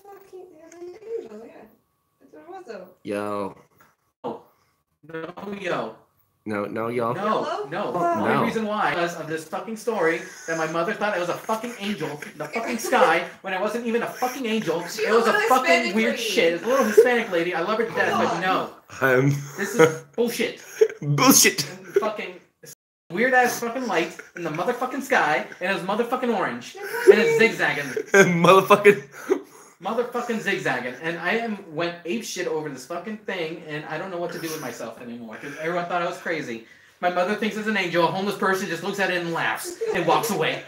fucking angel, yeah. That's what it was, though. Yo. Oh. No, yo. No, y'all. No. The only reason why because of this fucking story that my mother thought I was a fucking angel in the fucking sky when I wasn't even a fucking angel. It was a fucking weird shit. It was a little Hispanic lady. I love her to death, but no. This is bullshit. Bullshit. And fucking weird ass fucking light in the motherfucking sky, and it was motherfucking orange, and it's zigzagging. Motherfucking zigzagging, and I went ape shit over this fucking thing, and I don't know what to do with myself anymore because everyone thought I was crazy. My mother thinks it's an angel. A homeless person just looks at it and laughs and walks away.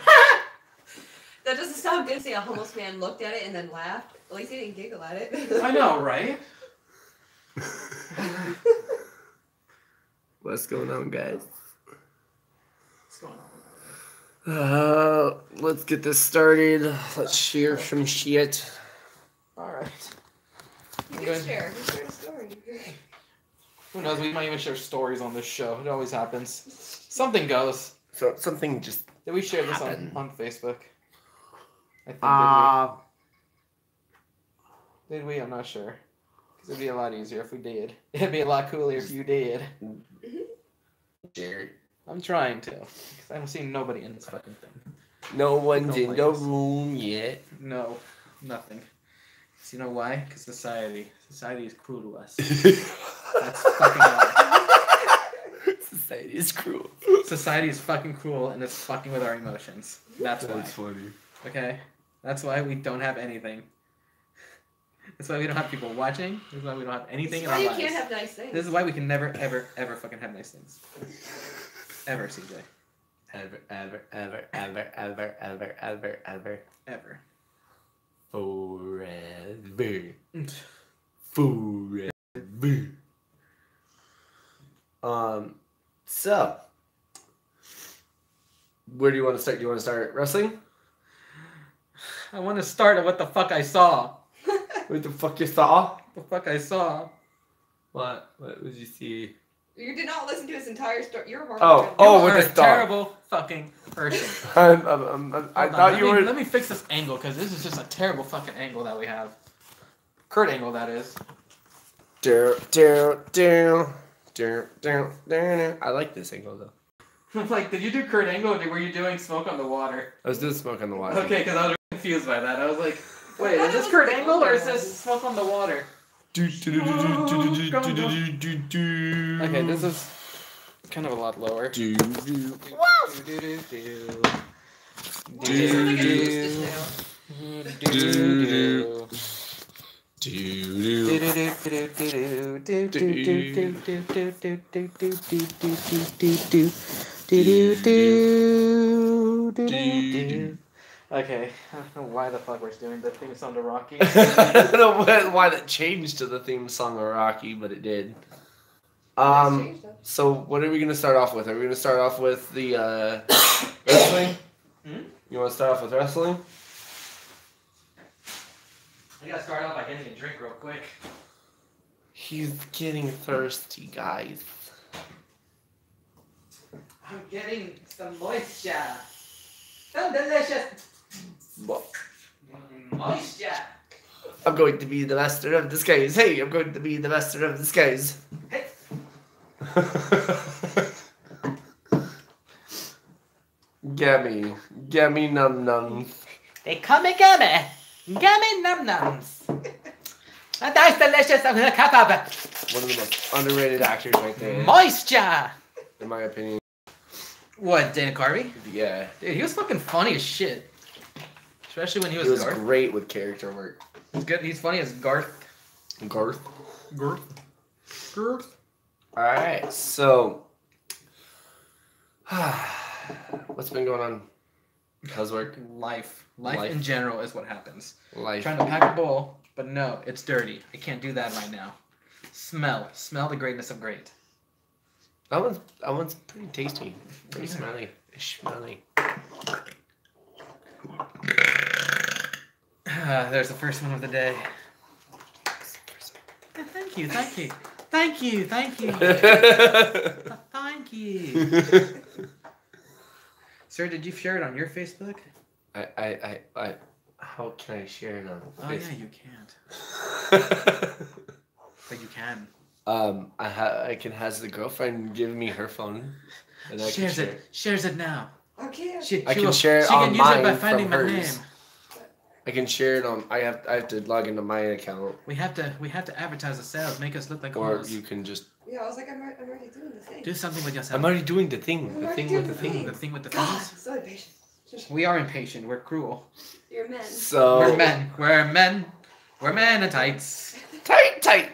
That doesn't sound good. Say a homeless man looked at it and then laughed. At least he didn't giggle at it. I know, right? What's going on, guys? What's going on? Let's get this started. Let's share some shit. Alright. You can share. You shared a story. Who knows? We might even share stories on this show. It always happens. Something goes. So something just Did we share this happened. on Facebook? I think did we? I'm not sure. Because it'd be a lot easier if we did. It'd be a lot cooler if you did. Jared. I'm trying to. Because I don't see nobody in this fucking thing. No one's in the players. room yet. No. Nothing. So you know why? Because society. Society is cruel to us. That's fucking why. Society is cruel. Society is fucking cruel and it's fucking with our emotions. That's why. That's funny. Okay? That's why we don't have anything. That's why we don't have people watching. That's why we don't have anything in our That's why lives. you can't have nice things. This is why we can never, ever, ever fucking have nice things. Ever, CJ. Ever. Ever. Forever. So, where do you want to start? Do you want to start wrestling? I want to start at what the fuck I saw. What the fuck you saw? The fuck I saw. What did you see? You did not listen to his entire story. You're a horrible. Oh, You're with a the star. terrible fucking person. I thought you were. Let me fix this angle because this is just a terrible fucking angle that we have. Kurt angle, that is. I like this angle though. I'm like, did you do Kurt angle or were you doing Smoke on the Water? I was doing Smoke on the Water. Okay, because I was confused by that. I was like, wait, is this Kurt angle or is this Smoke on the Water? Okay, this is kind of a lot lower. Okay, I don't know why the fuck we're doing the theme song to Rocky. I don't know why that changed to the theme song of Rocky, but it did. So what are we gonna start off with? Are we gonna start off with the wrestling? You want to start off with wrestling? I gotta start off by getting a drink real quick. He's getting thirsty, guys. I'm getting some moisture. Some delicious moisture. I'm going to be the master of disguise. Hey, I'm going to be the master of disguise. Hey. Gammy num nums. They call me Gummy. Gummy num nums. And that's delicious. I'm gonna cup of it. One of the most underrated actors right there. Moisture. In my opinion. What, Dana Carvey? Yeah. Dude, he was fucking funny as shit. Especially when he was Garth. Great with character work. He's good. He's funny as Garth. Garth. Alright, so what's been going on? How's work? Life in general is what happens. Life. Trying to pack a bowl, but no, it's dirty. I can't do that right now. Smell the greatness of great. That one's pretty tasty. Pretty smelly. There's the first one of the day. Thank you. Thank you. Sir, did you share it on your Facebook? I How can I share it on Oh Facebook? yeah, you can't. But you can. I can has the girlfriend give me her phone, and I can Shares share it. Shares it now. Okay. I can share it She on can use it by mine finding from my hers. name. I can share it on. I have to log into my account. We have to advertise the sales. Make us look like Or hoes. you can just. Yeah, I was like, I'm already doing the thing. Do something with yourself. I'm already doing the thing. I'm The already thing doing with the the thing. The thing with the God, things. so impatient. We are impatient. We're cruel. You're men. So We're men. We're men. We're men in tights. tight.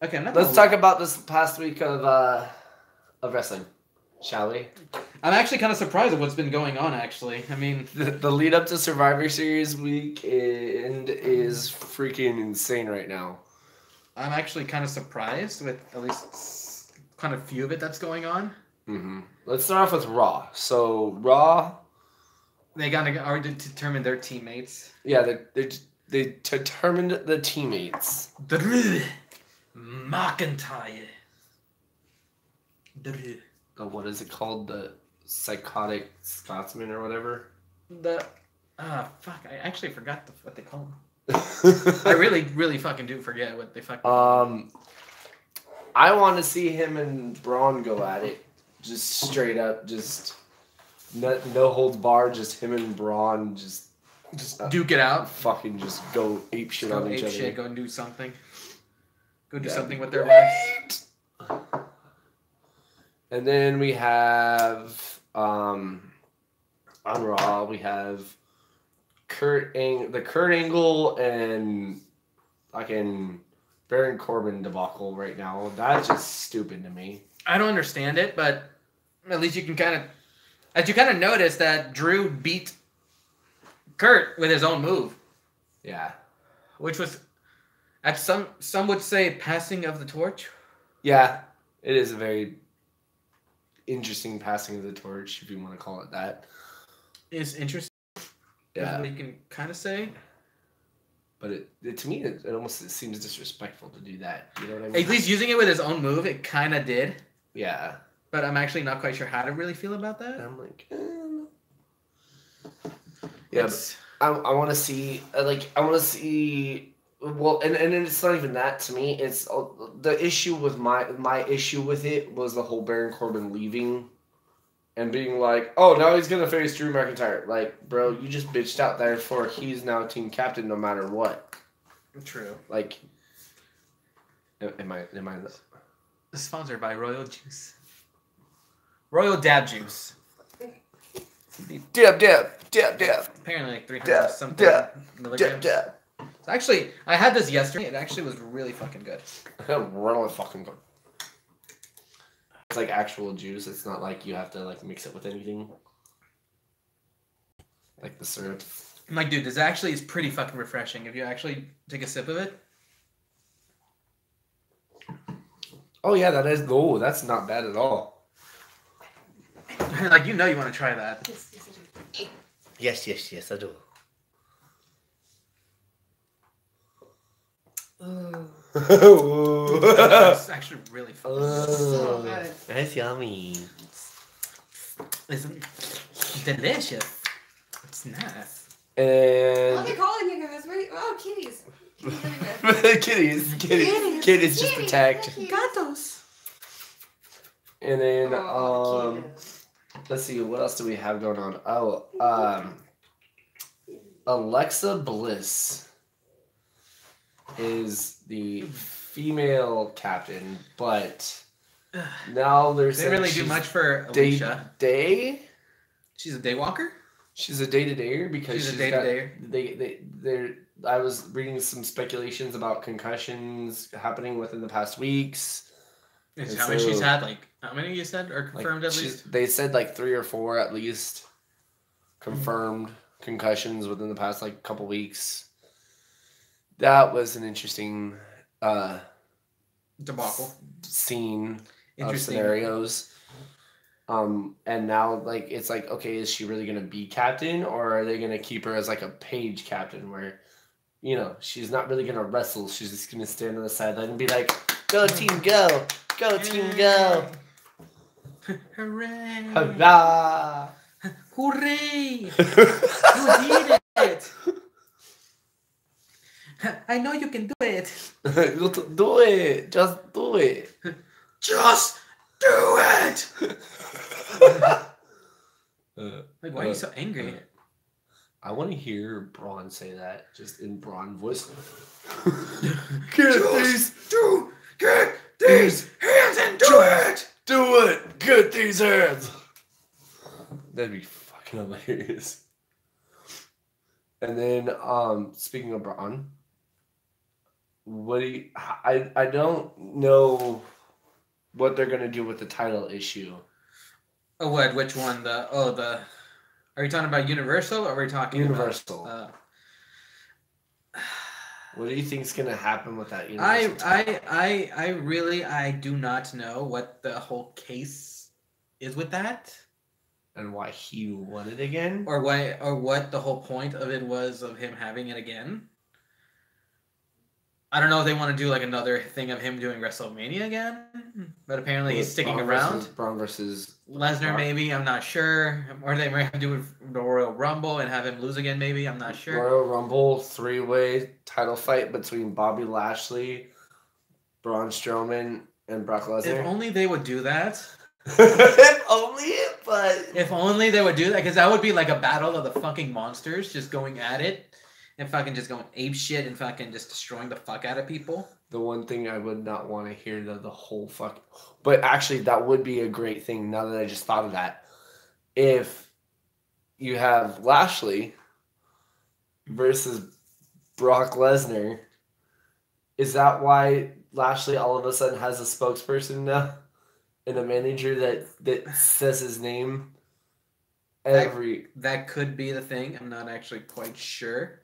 Okay, I'm not Let's gonna talk about this past week of wrestling, shall we? I'm actually kind of surprised at what's been going on. Actually, I mean, The lead up to Survivor Series weekend is freaking insane right now. I'm actually kind of surprised with at least kind of few of it that's going on. Mm-hmm. Let's start off with Raw. So Raw, They gotta already determine their teammates. yeah, they determined the teammates. Drew McIntyre. Drew. What is it called? The Psychotic Scotsman or whatever. Fuck! I actually forgot what they call them. I really fucking do forget what they fucking. I want to see him and Braun go at it, just straight up, just no holds barred, just him and Braun, just duke it out. fucking just go ape shit on each other. Go and do something. Go do That'd something be with their lives. And then we have on Raw we have Kurt Angle and fucking Baron Corbin debacle right now. That's just stupid to me. I don't understand it, but at least you can kind of notice that Drew beat Kurt with his own move, Yeah. which was at some would say passing of the torch. Yeah, it is a very interesting passing of the torch, if you want to call it that. Is interesting. Yeah. You can kind of say. But to me, it almost seems disrespectful to do that. You know what I mean? At least using it with his own move, it kind of did. Yeah. But I'm actually not quite sure how to really feel about that. And I'm like, yeah, but I want to see, well, and it's not even that to me. It's the issue with my issue with it was the whole Baron Corbin leaving and being like, oh, now he's going to face Drew McIntyre. Like, bro, you just bitched out. Therefore, he's now team captain no matter what. True. Like, am I? Sponsored by Royal Juice. Royal Dab Juice. Dab. Apparently like 300 something milligrams. Dab. So actually, I had this yesterday. It actually was really fucking good. Really fucking good. It's like actual juice. It's not like you have to like mix it with anything. Like the syrup. I'm like, dude, this actually is pretty fucking refreshing. If you actually take a sip of it. Oh yeah, that is. Oh, that's not bad at all. Like, you want to try that. Yes, I do. It's actually really fucking So good. That's yummy. It's delicious. It's nice. What are they And calling you guys? Oh, kitties. Kitties everywhere. kitties just attacked. Gatos. And then Oh, let's see, what else do we have going on? Oh, Alexa Bliss is the female captain, but now they're They saying really do she's much for Alicia. day. She's a daywalker? She's a day-to-dayer because She's a she's got- day-to-dayer. They're. I was reading some speculations about concussions happening within the past weeks. Is And how many so- she's had? Like, how many you said? Or Like, confirmed at least? They said like 3 or 4 at least confirmed concussions within the past like couple weeks. That was an interesting Debacle. scene of Interesting. scenarios. And now like it's like, okay, is she really gonna be captain, or are they gonna keep her as like a page captain where, you know, she's not really gonna wrestle, she's just gonna stand on the sideline and be like, go team go, go team go, Hooray! hurrah. Hooray! You did it! I know you can do it. Do it. Just do it. Just do it! Like, why are you so angry? I want to hear Braun say that, just in Braun voice. Get these hands and do it! Do it! Get these hands! That'd be fucking hilarious. And then, speaking of Braun, what do you, I don't know what they're gonna do with the title issue. Oh, what? Which one? Are you talking about Universal or are we talking Universal? About, what do you think's gonna happen with that Universal? I do not know what the whole case is with that, and why he won it again, or what the whole point of it was of him having it again. I don't know if they want to do like another thing of him doing WrestleMania again, but apparently he's sticking around. Braun versus Lesnar, maybe, I'm not sure. Or they might have to do with the Royal Rumble and have him lose again, maybe, I'm not sure. Royal Rumble 3-way title fight between Bobby Lashley, Braun Strowman, and Brock Lesnar. If only they would do that. If only they would do that, because that would be like a battle of the fucking monsters just going at it. And fucking just going ape shit and fucking just destroying the fuck out of people. The one thing I would not want to hear the whole fuck... But actually, that would be a great thing now that I just thought of that. If you have Lashley versus Brock Lesnar, is that why Lashley all of a sudden has a spokesperson now? And a manager that says his name every... That could be the thing. I'm not actually quite sure.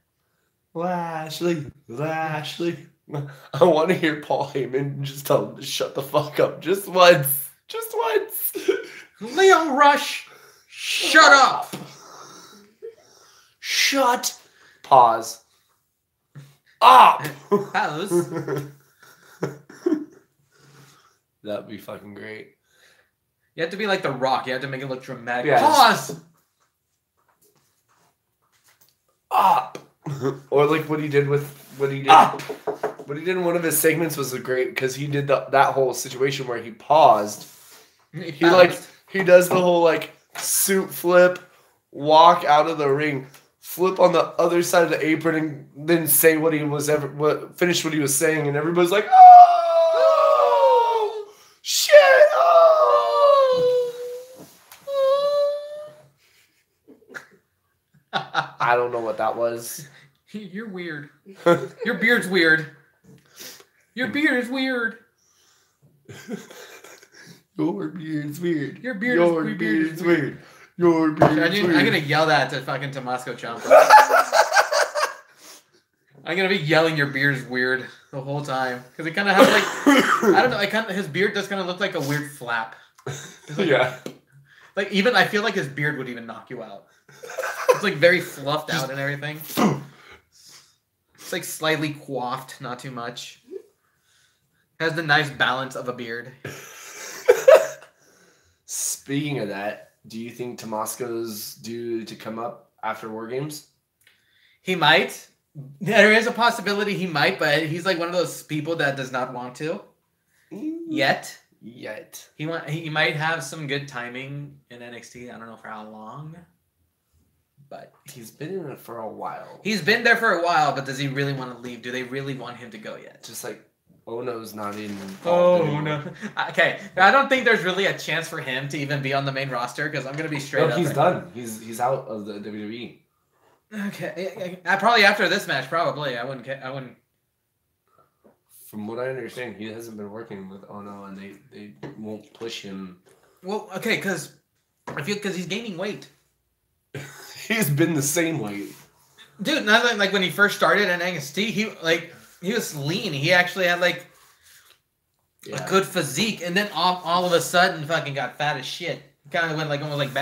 Lashley. I want to hear Paul Heyman just tell him to shut the fuck up just once. Leo Rush, shut up. Shut. Pause. Up. Pause. That'd be fucking great. You have to be like The Rock. You have to make it look dramatic. Yeah, pause. Up. Or like what he did in one of his segments was great because he did that whole situation where he paused. He does the whole like suit flip, walk out of the ring, flip on the other side of the apron, and then say finish what he was saying, and everybody's like, oh shit, I don't know what that was. You're weird. Your beard's weird. Your beard is weird. Your beard's weird. Your beard's weird. Your beard's weird. I'm gonna yell that to fucking Tommaso Ciampa. I'm gonna be yelling your beard's weird the whole time because it kind of has like I don't know. His beard does kind of look like a weird flap. Like, yeah. Like even I feel like his beard would even knock you out. It's like very fluffed out and everything. It's like slightly coiffed, not too much. Has the nice balance of a beard. Speaking of that, do you think Tommaso's due to come up after War Games? He might. There is a possibility he might, but he's like one of those people that does not want to. Yet. He might have some good timing in NXT. I don't know for how long. But he's been in it for a while. He's been there for a while, but does he really want to leave? Do they really want him to go yet? Just like Ono's not in. Oh no. Okay, I don't think there's really a chance for him to even be on the main roster because I'm gonna be straight up. No, he's done. He's out of the WWE. Okay, probably after this match. Probably, I wouldn't. From what I understand, he hasn't been working with Ono, and they won't push him. Well, okay, because he's gaining weight. He's been the same weight. Dude, not like when he first started in NXT, he was lean. He actually had a good physique, and then all of a sudden fucking got fat as shit. Kind of went like almost like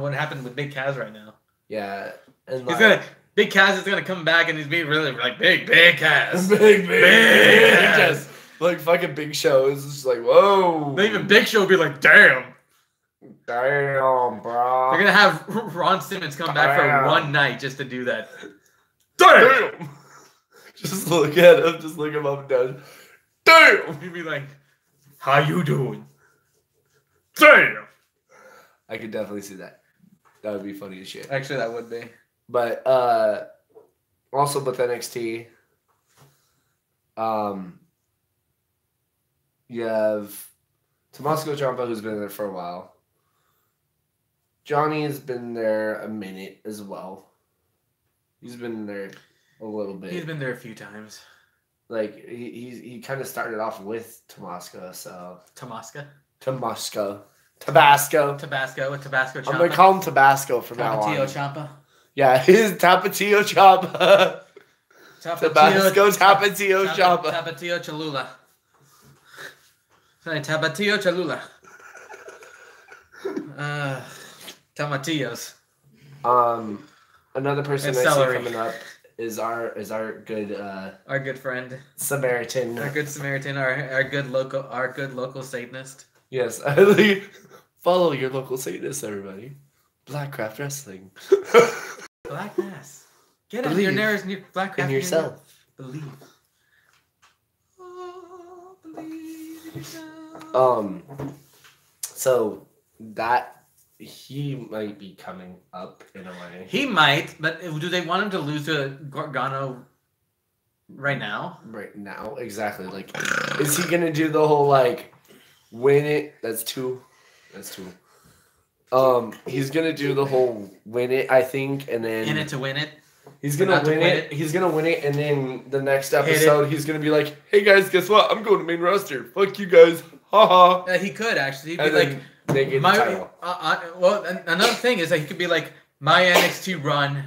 what happened with Big Kaz right now. Yeah. And Big Kaz is gonna come back and he's being really like big Kaz. Big Kaz. Like fucking Big Show is just like, whoa. Even Big Show would be like, damn. Damn, bro. They're gonna have Ron Simmons come back for one night just to do that. Damn. Just look at him. Just look him up and down. Damn. He'd be like, "How you doing?" Damn. I could definitely see that. That would be funny as shit. Actually, that would be. But also with NXT, you have Tommaso Ciampa, who's been there for a while. Johnny has been there a minute as well. He's been there a little bit. He's been there a few times. Like he kind of started off with Tommaso, so Tabasco. Ciampa. I'm gonna call him Tabasco from now on. Tapatio Ciampa. Yeah, his Tapatio Ciampa. Tabasco Tapatio Ciampa. Tapatio Cholula. Sorry, Tapatio Cholula. Tomatillos. Another person And I see celery. coming up is our good Our good friend. Samaritan. Our good Samaritan, our good local Satanist. Yes, follow your local Satanist, everybody. Blackcraft Wrestling. Black Mass. Get it. Believe Your nearest new Black in yourself. Believe. Oh, believe in yourself. So that he might be coming up in a way. He might, but do they want him to lose to Gargano right now? Right now, exactly. Like, is he gonna do the whole like win it? That's two. He's gonna do the whole win it, I think, and then In it to win it. he's gonna win it. He's gonna win it, and then the next episode he's gonna be like, "Hey guys, guess what? I'm going to main roster. Fuck you guys, haha." He could actually. He'd be And like, then they get the title. well, another thing is that he could be like, my NXT run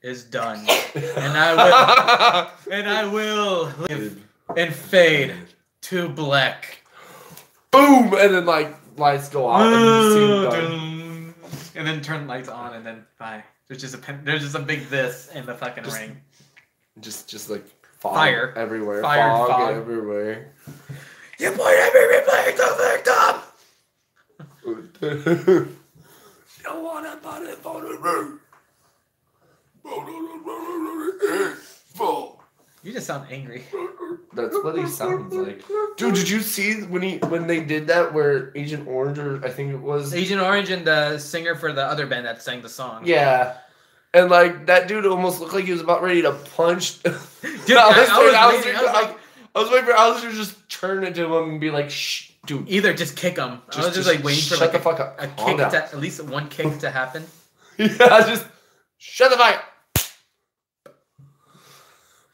is done, and I will live and fade to black. Boom, and then like lights go off, and you see him done. And then turn lights on, and then bye. There's just a big this in the fucking ring. Just like fog Fire everywhere, Fire and fog. everywhere. You pointed me replaying the victim. Don't wanna put it on the roof. You just sound angry. That's what he sounds like. Dude, did you see when they did that where Agent Orange, or I think it was Agent Orange and the singer for the other band that sang the song. Yeah. And like that dude almost looked like he was about ready to punch. Dude, I was waiting for Alistair to just turn into him and be like, "Shh, dude." Either just kick him. I was just like waiting for shut like the fuck up. a Calm kick down. to, at least one kick to happen. Yeah, just shut the fuck up.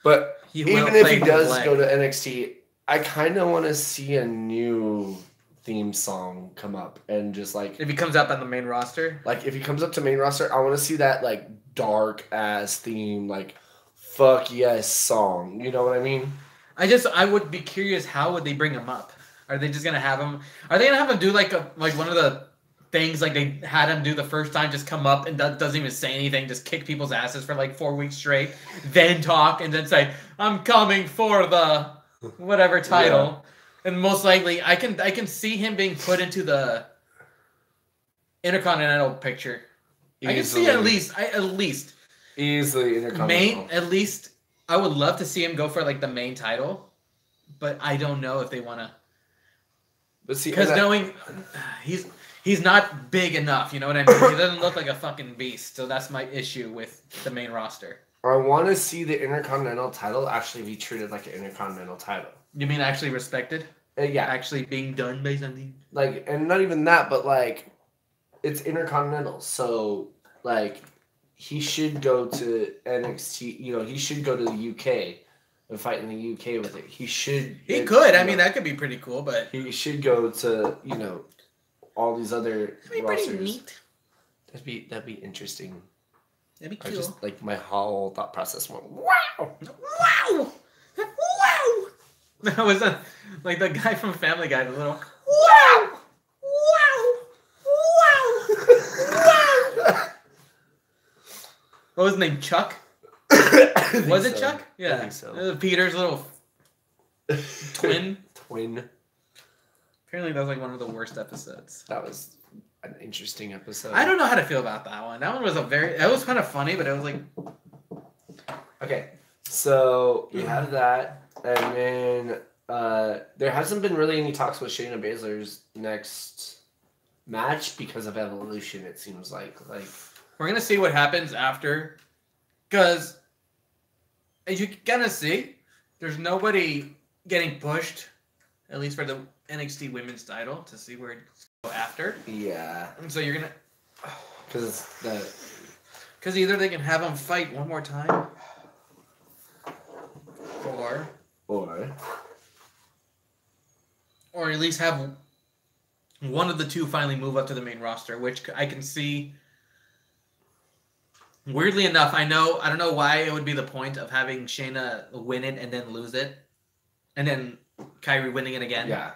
But even if he does go to NXT, I kind of want to see a new theme song come up and just like If he comes up on the main roster. like if he comes up to main roster, I want to see that like dark ass theme, like fuck yes song. You know what I mean? I would be curious, how would they bring him up? Are they just gonna have him? Are they gonna have him do like one of the things like they had him do the first time? Just come up and doesn't even say anything, just kick people's asses for like 4 weeks straight, then talk and then say, "I'm coming for the whatever title." Yeah. And most likely, I can see him being put into the Intercontinental picture. Easily. I can see at least easily Intercontinental. At least I would love to see him go for like the main title, but I don't know if they want to. But see, because knowing he's not big enough, you know what I mean? He doesn't look like a fucking beast, so that's my issue with the main roster. I want to see the Intercontinental title actually be treated like an Intercontinental title. You mean actually respected? Yeah. Actually being done by something? Like, and not even that, but like, it's Intercontinental, so like, he should go to NXT, you know, he should go to the UK and fight in the UK with it. He should. He could. I mean, that could be pretty cool, but he should go to, you know, all these other that'd be rosters. Pretty neat. That'd be interesting. That'd be cool. I just like my whole thought process went wow, wow, wow. That was like the guy from Family Guy, the little wow, wow, wow, wow. What was his name? Chuck? Was it so. Chuck? Yeah. I think so. Peter's little twin. Twin. Apparently that was like one of the worst episodes. That was, an interesting episode. I don't know how to feel about that one. That one was that was kind of funny, but it was like... Okay, so you have that, and then there hasn't been really any talks with Shayna Baszler's next match because of Evolution, it seems like. We're going to see what happens after, because as you kind of see, there's nobody getting pushed, at least for the NXT Women's title, to see where it's go after. Yeah. And so you're going to... Because either they can have them fight one more time, or at least have one of the two finally move up to the main roster, which I can see. Weirdly enough, I don't know why it would be the point of having Shayna win it and then lose it, and then Kyrie winning it again. Yeah.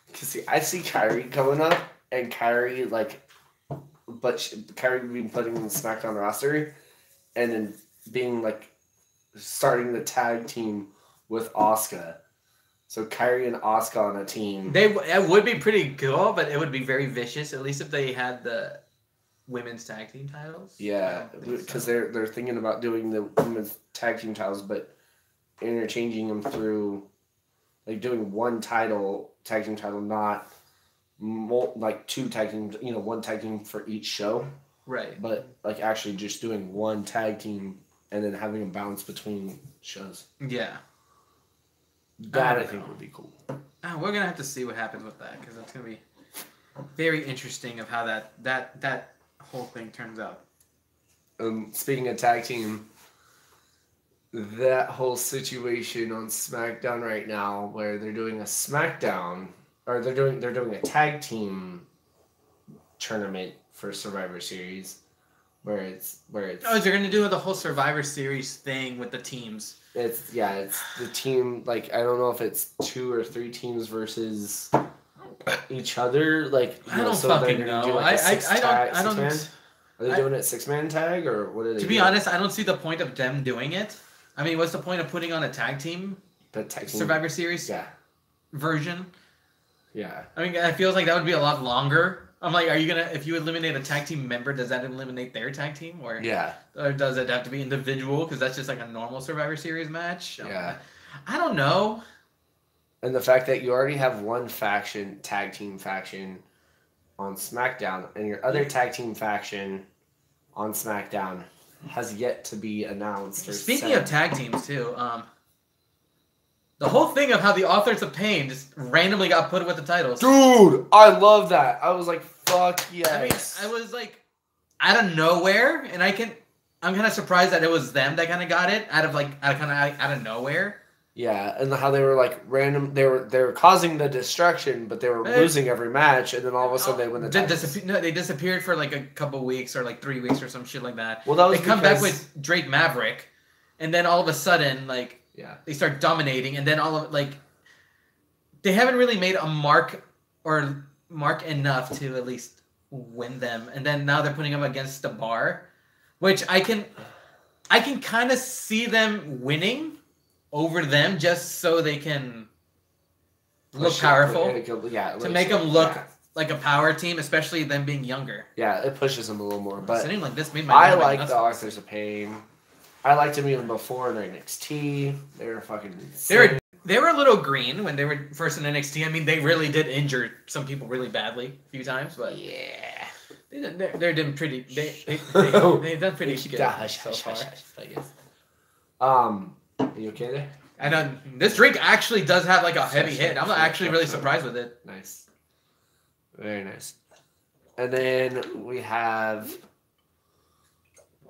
Because I see Kyrie coming up, and Kyrie Kyrie being put in the SmackDown roster, and then being starting the tag team with Asuka. So Kyrie and Asuka on a team. It would be pretty cool, but it would be very vicious. At least if they had the women's tag team titles. Yeah, because they're thinking about doing the women's tag team titles, but interchanging them through, doing one tag team title, not two tag team, one tag team for each show. Right. But actually just doing one tag team and then having a balance between shows. Yeah. That I think would be cool. We're gonna have to see what happens with that, because it's gonna be very interesting of how that whole thing turns out. Speaking of tag team, that whole situation on SmackDown right now, where they're doing a SmackDown, or they're doing a tag team tournament for Survivor Series, where it's oh, they're gonna do the whole Survivor Series thing with the teams. It's the team, I don't know if it's 2 or 3 teams versus each other. I don't fucking know. I don't. Are they doing it 6-man tag, or what are they? To be honest, I don't see the point of them doing it. I mean, what's the point of putting on a tag team? The tag team Survivor Series version. Yeah. I mean, it feels like that would be a lot longer. I'm like, are you gonna, if you eliminate a tag team member, does that eliminate their tag team, or does it have to be individual? Because that's just like a normal Survivor Series match. Yeah. I don't know. And the fact that you already have one tag team faction on SmackDown, and your other tag team faction on SmackDown has yet to be announced. Speaking of tag teams too, the whole thing of how the Authors of Pain just randomly got put with the titles. Dude, I love that. I was like, fuck yes. I mean, I was like, out of nowhere, and I'm kind of surprised that it was them that kind of got it out of nowhere. Yeah, and how they were random. They were causing the destruction, but they were losing every match, and then all of a sudden they win the titles. They disappeared for a couple weeks or 3 weeks or some shit like that. Well, they come back with Drake Maverick, and then all of a sudden they start dominating, and then they haven't really made a mark enough to at least win them, and then now they're putting them against the Bar, which I can kind of see them winning over them just so they can look powerful, to make them look like a power team, especially them being younger. Yeah, it pushes them a little more. But like this I like the Authors of Pain. I liked them even before in NXT. They were fucking insane. They were a little green when they were first in NXT. I mean, they really did injure some people really badly a few times, but yeah, they're doing pretty. They've done pretty good so far. I guess. Are you okay there? I know this drink actually does have a heavy hit. I'm actually really surprised with it. Nice, very nice. And then we have.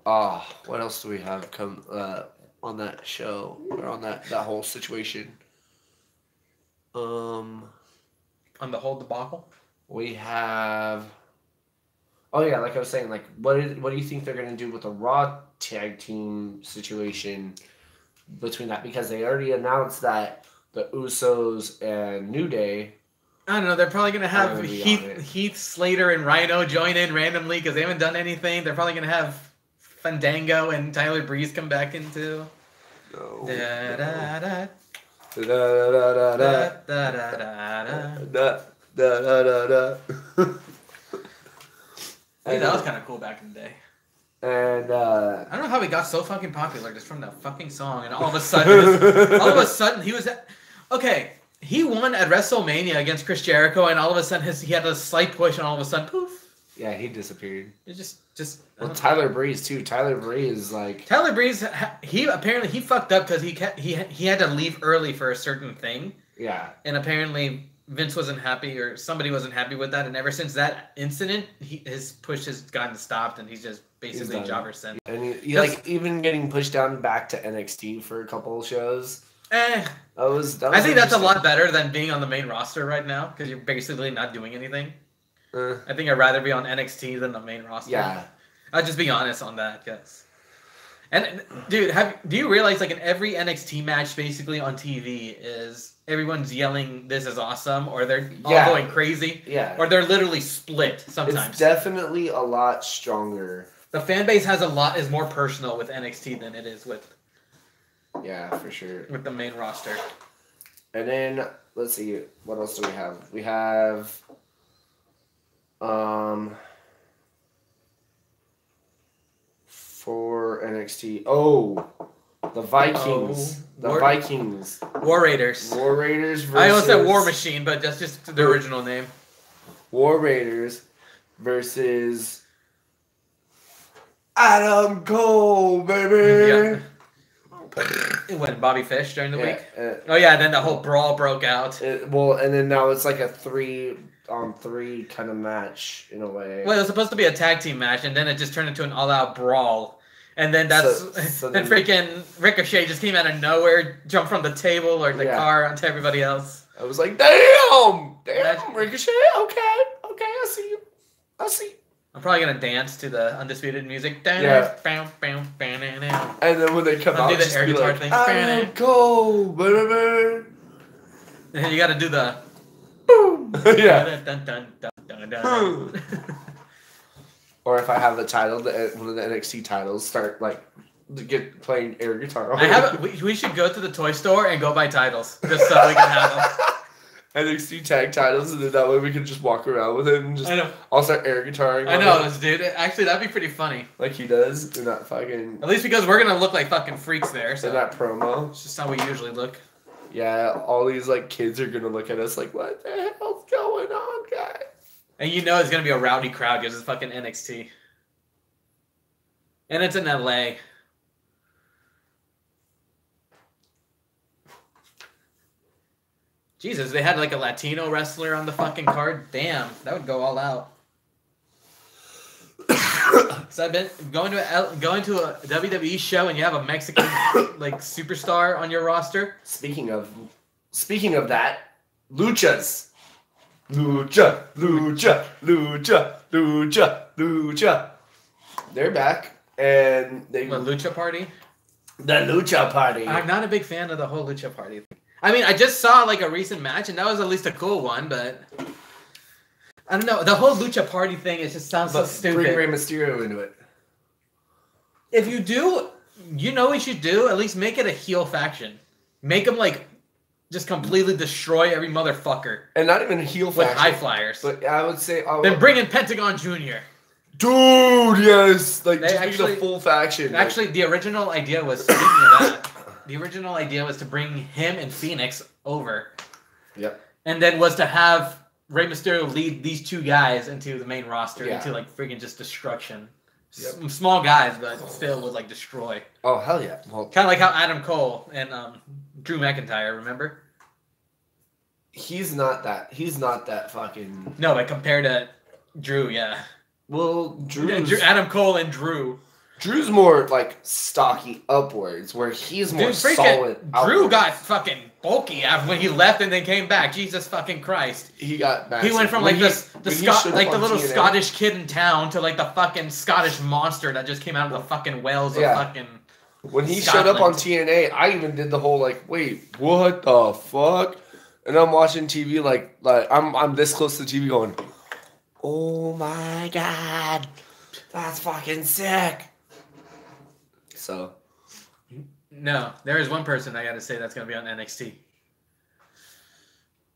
What else do we have come on that show or on that whole situation? On the whole debacle, we have. Oh yeah, like I was saying, what do you think they're gonna do with the Raw tag team situation between that? Because they already announced that the Usos and New Day. I don't know. They're probably gonna have Heath Slater and Rhino join in randomly because they haven't done anything. They're probably gonna have Fandango and Tyler Breeze come back into. No. Da da da. Da da da da da da da da da. I think that was kind of cool back in the day. And I don't know how he got so fucking popular just from that fucking song, and all of a sudden, he was okay. He won at WrestleMania against Chris Jericho, and all of a sudden he had a slight push, and all of a sudden, poof. Yeah, he disappeared. It just. Well, Tyler Breeze too. Tyler Breeze like. Tyler Breeze, he apparently fucked up because he had to leave early for a certain thing. Yeah. And apparently Vince wasn't happy, or somebody wasn't happy with that, and ever since that incident, his push has gotten stopped, and he's just basically a jobber since. And he like even getting pushed down back to NXT for a couple of shows. That was I think that's a lot better than being on the main roster right now, because you're basically not doing anything. I think I'd rather be on NXT than the main roster. Yeah. I'll just be honest on that, yes. And dude, do you realize like in every NXT match basically on TV is everyone's yelling this is awesome, or they're all going crazy, or they're literally split sometimes. It's definitely a lot stronger. The fan base is more personal with NXT than it is with for sure. With the main roster. And then let's see, what else do we have? We have for NXT. Oh, the Vikings. Vikings. War Raiders. War Raiders versus... I almost said War Machine, but that's just the original name. War Raiders versus Adam Cole, baby. Yeah. When Bobby Fish during the week. Then the whole brawl broke out. And then now it's like a 3-on-3 kind of match in a way. Well, it was supposed to be a tag team match, and then it just turned into an all-out brawl. And then then freaking Ricochet just came out of nowhere, jumped from the table or the car onto everybody else. I was like, damn, Ricochet, okay, I see you. I'm probably gonna dance to the Undisputed music. Yeah. And then when they come out, do the air guitar thing. Adam Cole, baby. And you gotta do the boom. Yeah. Dun, dun, dun, dun, dun. Or if I have the title, one of the NXT titles, start like playing air guitar. We should go to the toy store and go buy titles just so we can have them. NXT tag titles, and then that way we can just walk around with it and just. I know. I'll start air guitaring. I know, dude. Actually, that'd be pretty funny. Like he does in that fucking. At least because we're gonna look like fucking freaks there. So in that promo. It's just how we usually look. Yeah, all these like kids are gonna look at us like, what the hell's going on, guys? And you know it's gonna be a rowdy crowd because it's fucking NXT. And it's in LA. Jesus, they had like a Latino wrestler on the fucking card. Damn, that would go all out. So I've been going to a WWE show and you have a Mexican like superstar on your roster. Speaking of that, lucha. They're back and they. What, Lucha Party? The Lucha Party. I'm not a big fan of the whole Lucha Party thing. I mean, I just saw like a recent match, and that was at least a cool one, but I don't know. The whole Lucha Party thing, it just sounds so stupid. Bring Rey Mysterio into it. If you do, you know what you should do? At least make it a heel faction. Make them like just completely destroy every motherfucker. And not even a heel faction. With high flyers. But I would say... Then bring in Pentagon Jr. Dude, yes! Like, they just be the full faction. Actually, the original idea was, speaking of that, the original idea was to bring him and Phoenix over. Yep. And then was to have Rey Mysterio lead these two guys into the main roster, into like freaking just destruction. Yep. Small guys, but still would like destroy. Oh, hell yeah. Well, kind of like how Adam Cole and Drew McIntyre, remember? He's not that fucking... No, but compared to Drew, yeah. Well, Adam Cole and Drew. Drew's more like stocky upwards, where he's more solid. Drew got fucking bulky when he left and then came back. Jesus fucking Christ! He got massive. He went from like the little Scottish kid in town to like the fucking Scottish monster that just came out of the fucking wells of fucking. When he showed up on TNA, I even did the whole like, wait, what the fuck? And I'm watching TV like I'm this close to the TV going, oh my god, that's fucking sick. So, no, there is one person I gotta say that's gonna be on NXT.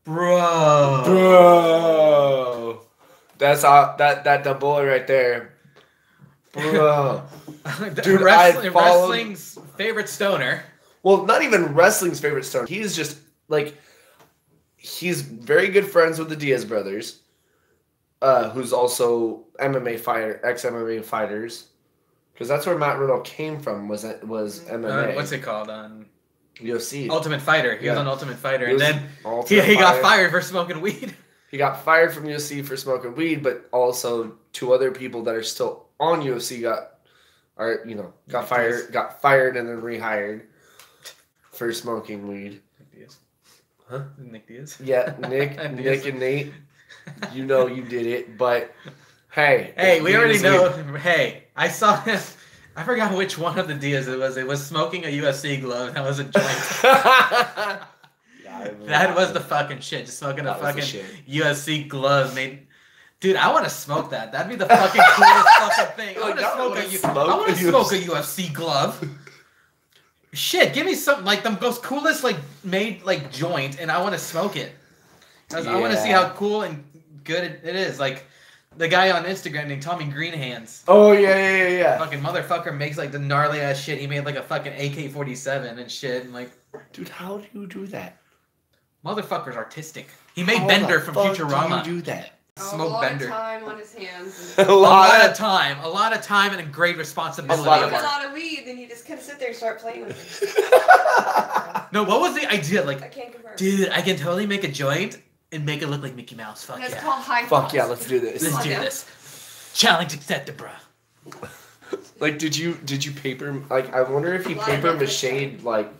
Bro. That's all. That the boy right there, bro. Dude, wrestling's favorite stoner. Well, not even wrestling's favorite stoner. He's just like, he's very good friends with the Diaz brothers, who's also MMA fighter, ex-MMA fighters, because that's where Matt Riddle came from. Was MMA? What's it called? UFC. Ultimate Fighter. He was on Ultimate Fighter, and then he got fired for smoking weed. He got fired from UFC for smoking weed, but also 2 other people that are still on UFC got fired and then rehired for smoking weed. Nick Diaz. Huh? Nick Diaz? Yeah, Nick and Nate. You know you did it, but hey. Hey, we already know. Hey, I saw this. I forgot which one of the Diaz it was. It was smoking a UFC glove. That was a joint. That was the fucking shit. Just smoking a fucking UFC glove made. Dude, I want to smoke that. That'd be the fucking coolest fucking thing. I want to smoke a UFC glove. Shit, give me something like the most coolest made joint, and I want to smoke it. I want to see how cool and good it is. Like the guy on Instagram named Tommy Greenhands. Oh yeah. Fucking motherfucker makes the gnarly ass shit. He made a fucking AK-47 and shit, and dude, how do you do that? Motherfucker's artistic. He made Bender from Futurama. Do you do that? Smoke Bender. A lot of time on his hands. A lot of time, and a great responsibility. A lot of weed, then you just kind of sit there and start playing with it. No, what was the idea? I can't confirm. Dude, I can totally make a joint and make it look like Mickey Mouse. Fuck That's yeah. Called high Fuck yeah, let's do this. Let's do this. Challenge accepted, bro. Did you paper? I wonder if he paper mached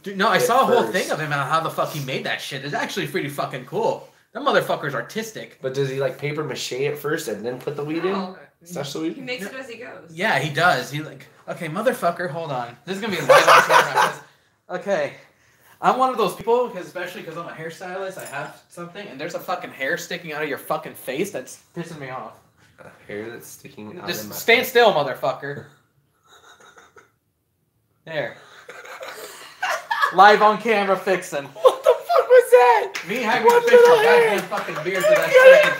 Dude, no, I saw a whole thing of him and how the fuck he made that shit. It's actually pretty fucking cool. That motherfucker's artistic. But does he paper mache it first and then put the weed in? Stash the weed? He makes it as he goes. Yeah, he does. He okay, motherfucker, hold on. This is gonna be a live on camera. Okay. I'm one of those people, especially because I'm a hairstylist, I have something, and there's a fucking hair sticking out of your fucking face that's pissing me off. A hair that's sticking out Just of my stand still, motherfucker. There. Live on camera fixing. What the fuck was that? Me having to fix my goddamn fucking beard for that second.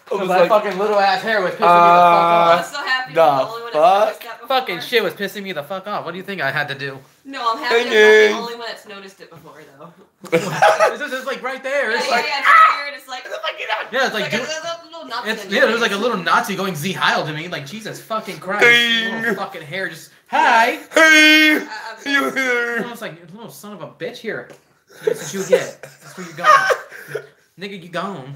Because that fucking little ass hair was pissing me the fuck off. I'm so happy the only one that's noticed that before. Fucking shit was pissing me the fuck off. What do you think I had to do? No, I'm happy I'm not the only one that's noticed it before, though. It's just right there. It's it's like, yeah, it's like, it was like a little Nazi going Z Heil to me. Jesus fucking Christ. Little fucking hair just, hi. Hey. You here? I was like, little son of a bitch here. That's what you get. That's where you're going. Nigga, you gone.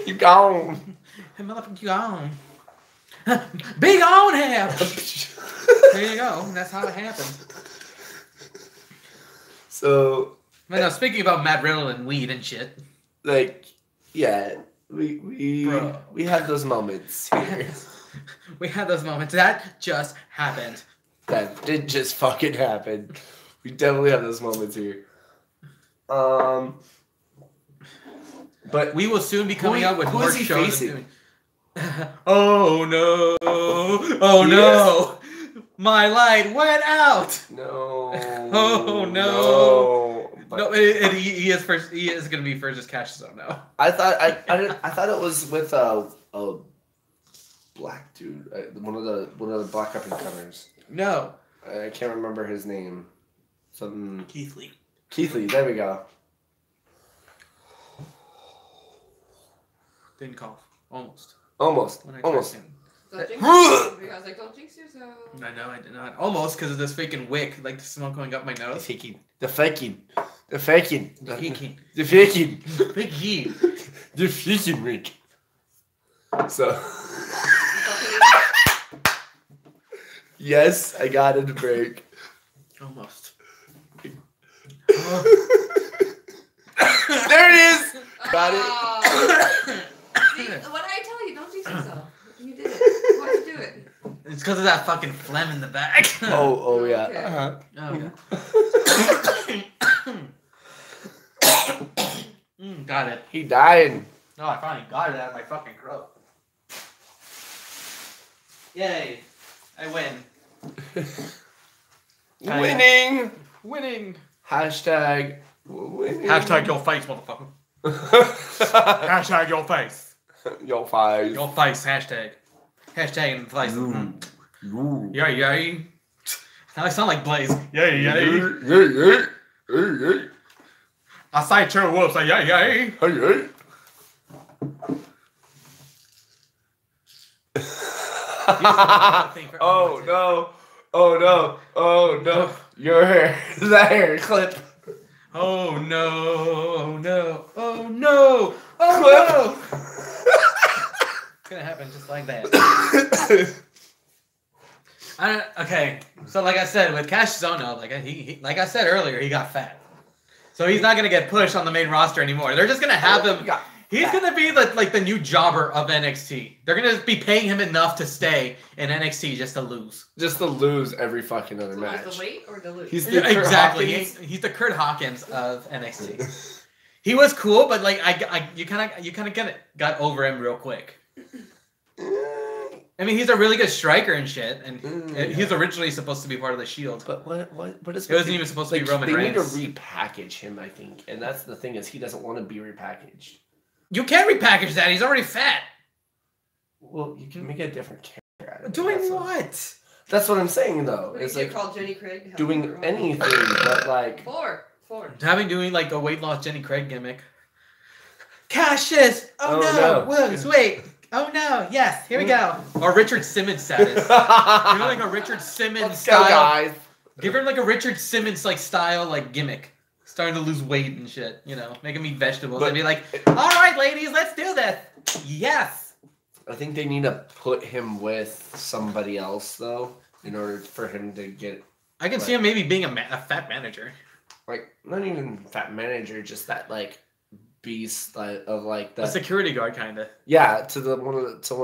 You gone. Hey, motherfucker, you gone. Be gone here. There you go. That's how it happened. So. But now, speaking about Matt Riddle and weed and shit. Yeah, we have those moments here. We had those moments. That just happened. That did just fucking happen. We definitely have those moments here. But we will soon be coming out with more shows. Facing? Oh no! Oh no! My light went out. No. Oh no! No, he is first. He is gonna be first. Just catch some now. I thought it was with a black dude, one of the black up and comers. No, I can't remember his name. Something. Keith Lee. There we go. Didn't cough. Almost. Almost. Don't jinx yourself. I know, I did not. Almost, because of this freaking wick, the smoke going up my nose. The faking wick. So. Yes, I got it to break. Almost. There it is! Got it. See, what did I tell you? Don't jinx yourself. You did it. Why'd you do it? It's because of that fucking phlegm in the back. Oh yeah. Okay. Got it. He dying. No, I finally got it out of my fucking throat. Yay. I win. Winning. Winning. Hashtag winning. Hashtag your face, motherfucker. Hashtag your face. Your face. Your face. Hashtag. Hashtag in the face. Yeah, yeah. Now I sound like Blaze. Yeah, yeah. I say true wolf. Say yeah, yeah. Oh no. Oh no. Oh no. Your hair. That hair clip. Oh no. Oh no. Oh no. Oh no. It's gonna happen just like that. Okay, so like I said, with Cash Zono, like I said earlier, he got fat. So he's not gonna get pushed on the main roster anymore. They're just gonna have him. He's gonna be the new jobber of NXT. They're gonna be paying him enough to stay in NXT just to lose. Just to lose every fucking other match. The weight or the lose? He's the exactly. He's the Kurt Hawkins of NXT. He was cool, but like you kind of got over him real quick. I mean, he's a really good striker and shit, and he's originally supposed to be part of the Shield. But what is? It wasn't even supposed to be Roman Reigns. They need to repackage him, I think, and that's the thing is he doesn't want to be repackaged. You can't repackage that. He's already fat. Well, you can make a different character out of it. Doing what? That's what I'm saying, though. What it's did you like call Jenny Craig? doing anything, but like Four. Doing like a weight loss Jenny Craig gimmick. Cassius! Oh no! Whoops, wait! Oh no! Yes, here we go. Or Richard Simmons status. Give him like a Richard Simmons style. Go, guys. Give him like a Richard Simmons style gimmick. Starting to lose weight and shit. You know, make him eat vegetables and be like, "All right, ladies, let's do this." Yes. I think they need to put him with somebody else though, in order for him to get. I can see him maybe being a fat manager. Like not even fat manager, just that beast of the a security guard kind of. Yeah, to one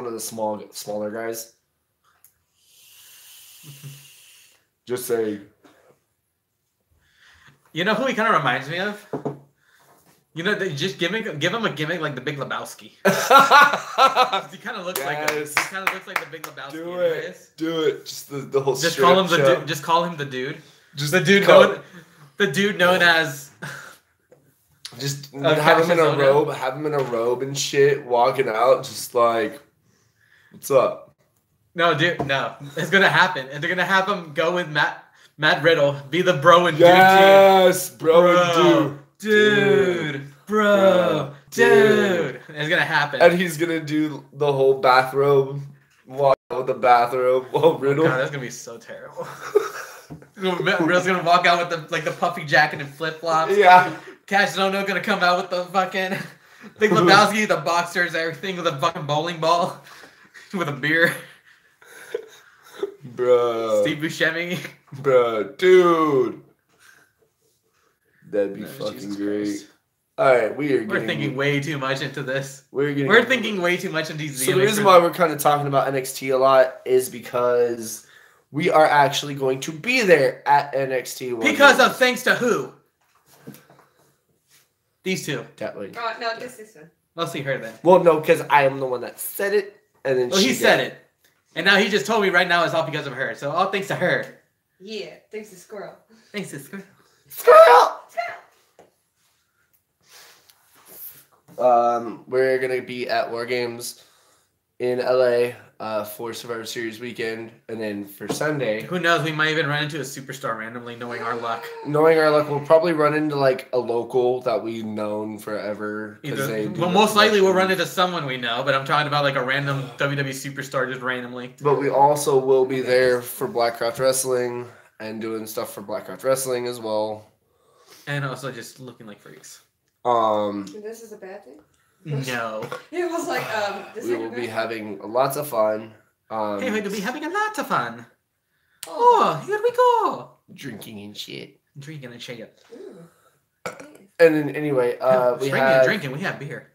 of the smaller guys. Just say. You know who he kind of reminds me of? You know, they just give him a gimmick like the Big Lebowski. He kind of looks like the Big Lebowski. Do it. Just the whole. Just call him the dude. Just call him the dude. Just the dude known as. Just have him in a robe. Have him in a robe and shit, walking out, just like, what's up? No, dude, no, it's gonna happen, and they're gonna have him go with Matt Riddle, be the bro and dude. Yes, bro and dude. Bro, dude. It's gonna happen, and he's gonna do the whole bathrobe, walk out with the bathrobe. Oh, Riddle. God, that's gonna be so terrible. Riddle's gonna walk out with the puffy jacket and flip flops. Yeah. Cash Zono gonna come out with the fucking Big Lebowski, the boxers, everything with a fucking bowling ball, with a beer. Bro. Steve Buscemi. Bro, dude. That'd be fucking great. Alright, we're thinking way too much into this. We're thinking way too much into these. So the reason why we're kind of talking about NXT a lot is because we are actually going to be there at NXT. Because of thanks to who? These two. Definitely. Oh, no, just this one. Let's see her then. Well, no, because I am the one that said it, and then he said it. And now he just told me right now it's all because of her. So all thanks to her. Yeah, thanks to Squirrel. Thanks to Squirrel. Squirrel! We're going to be at War Games in LA for Survivor Series weekend, and then for Sunday. Who knows? We might even run into a superstar randomly, knowing our luck. Knowing our luck, we'll probably run into a local that we've known forever. Well, most likely we'll run into someone we know, but I'm talking about a random WWE superstar just randomly. But we also will be there for Blackcraft Wrestling and doing stuff for Blackcraft Wrestling as well. And also just looking like freaks. This is a bad thing? No. It was like, we will be having lots of fun. Hey, we'll be having a lot of fun. Oh, here we go. Drinking and shit. Drinking and shit. And then anyway, we have drinking. We have beer.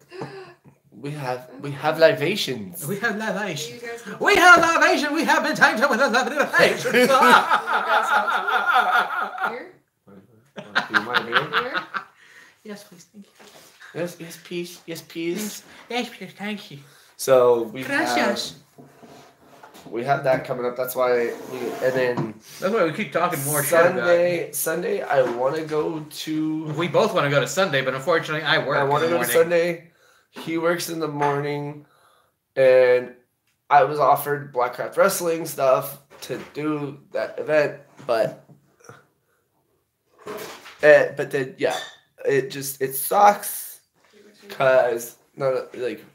We have libations. We have libations. We have libations. We have been time to with libations. Beer? Do you want beer? Yes, please. Thank you. Yes, please. Yes, please. Yes, please. Thank you. So we Gracias. we have that coming up. That's why and then that's why we keep talking more shit Sunday, I want to go to. We both want to go to Sunday, but unfortunately, I work. I want to go to Sunday. He works in the morning, and I was offered Blackcraft Wrestling stuff to do that event, but then it sucks because like.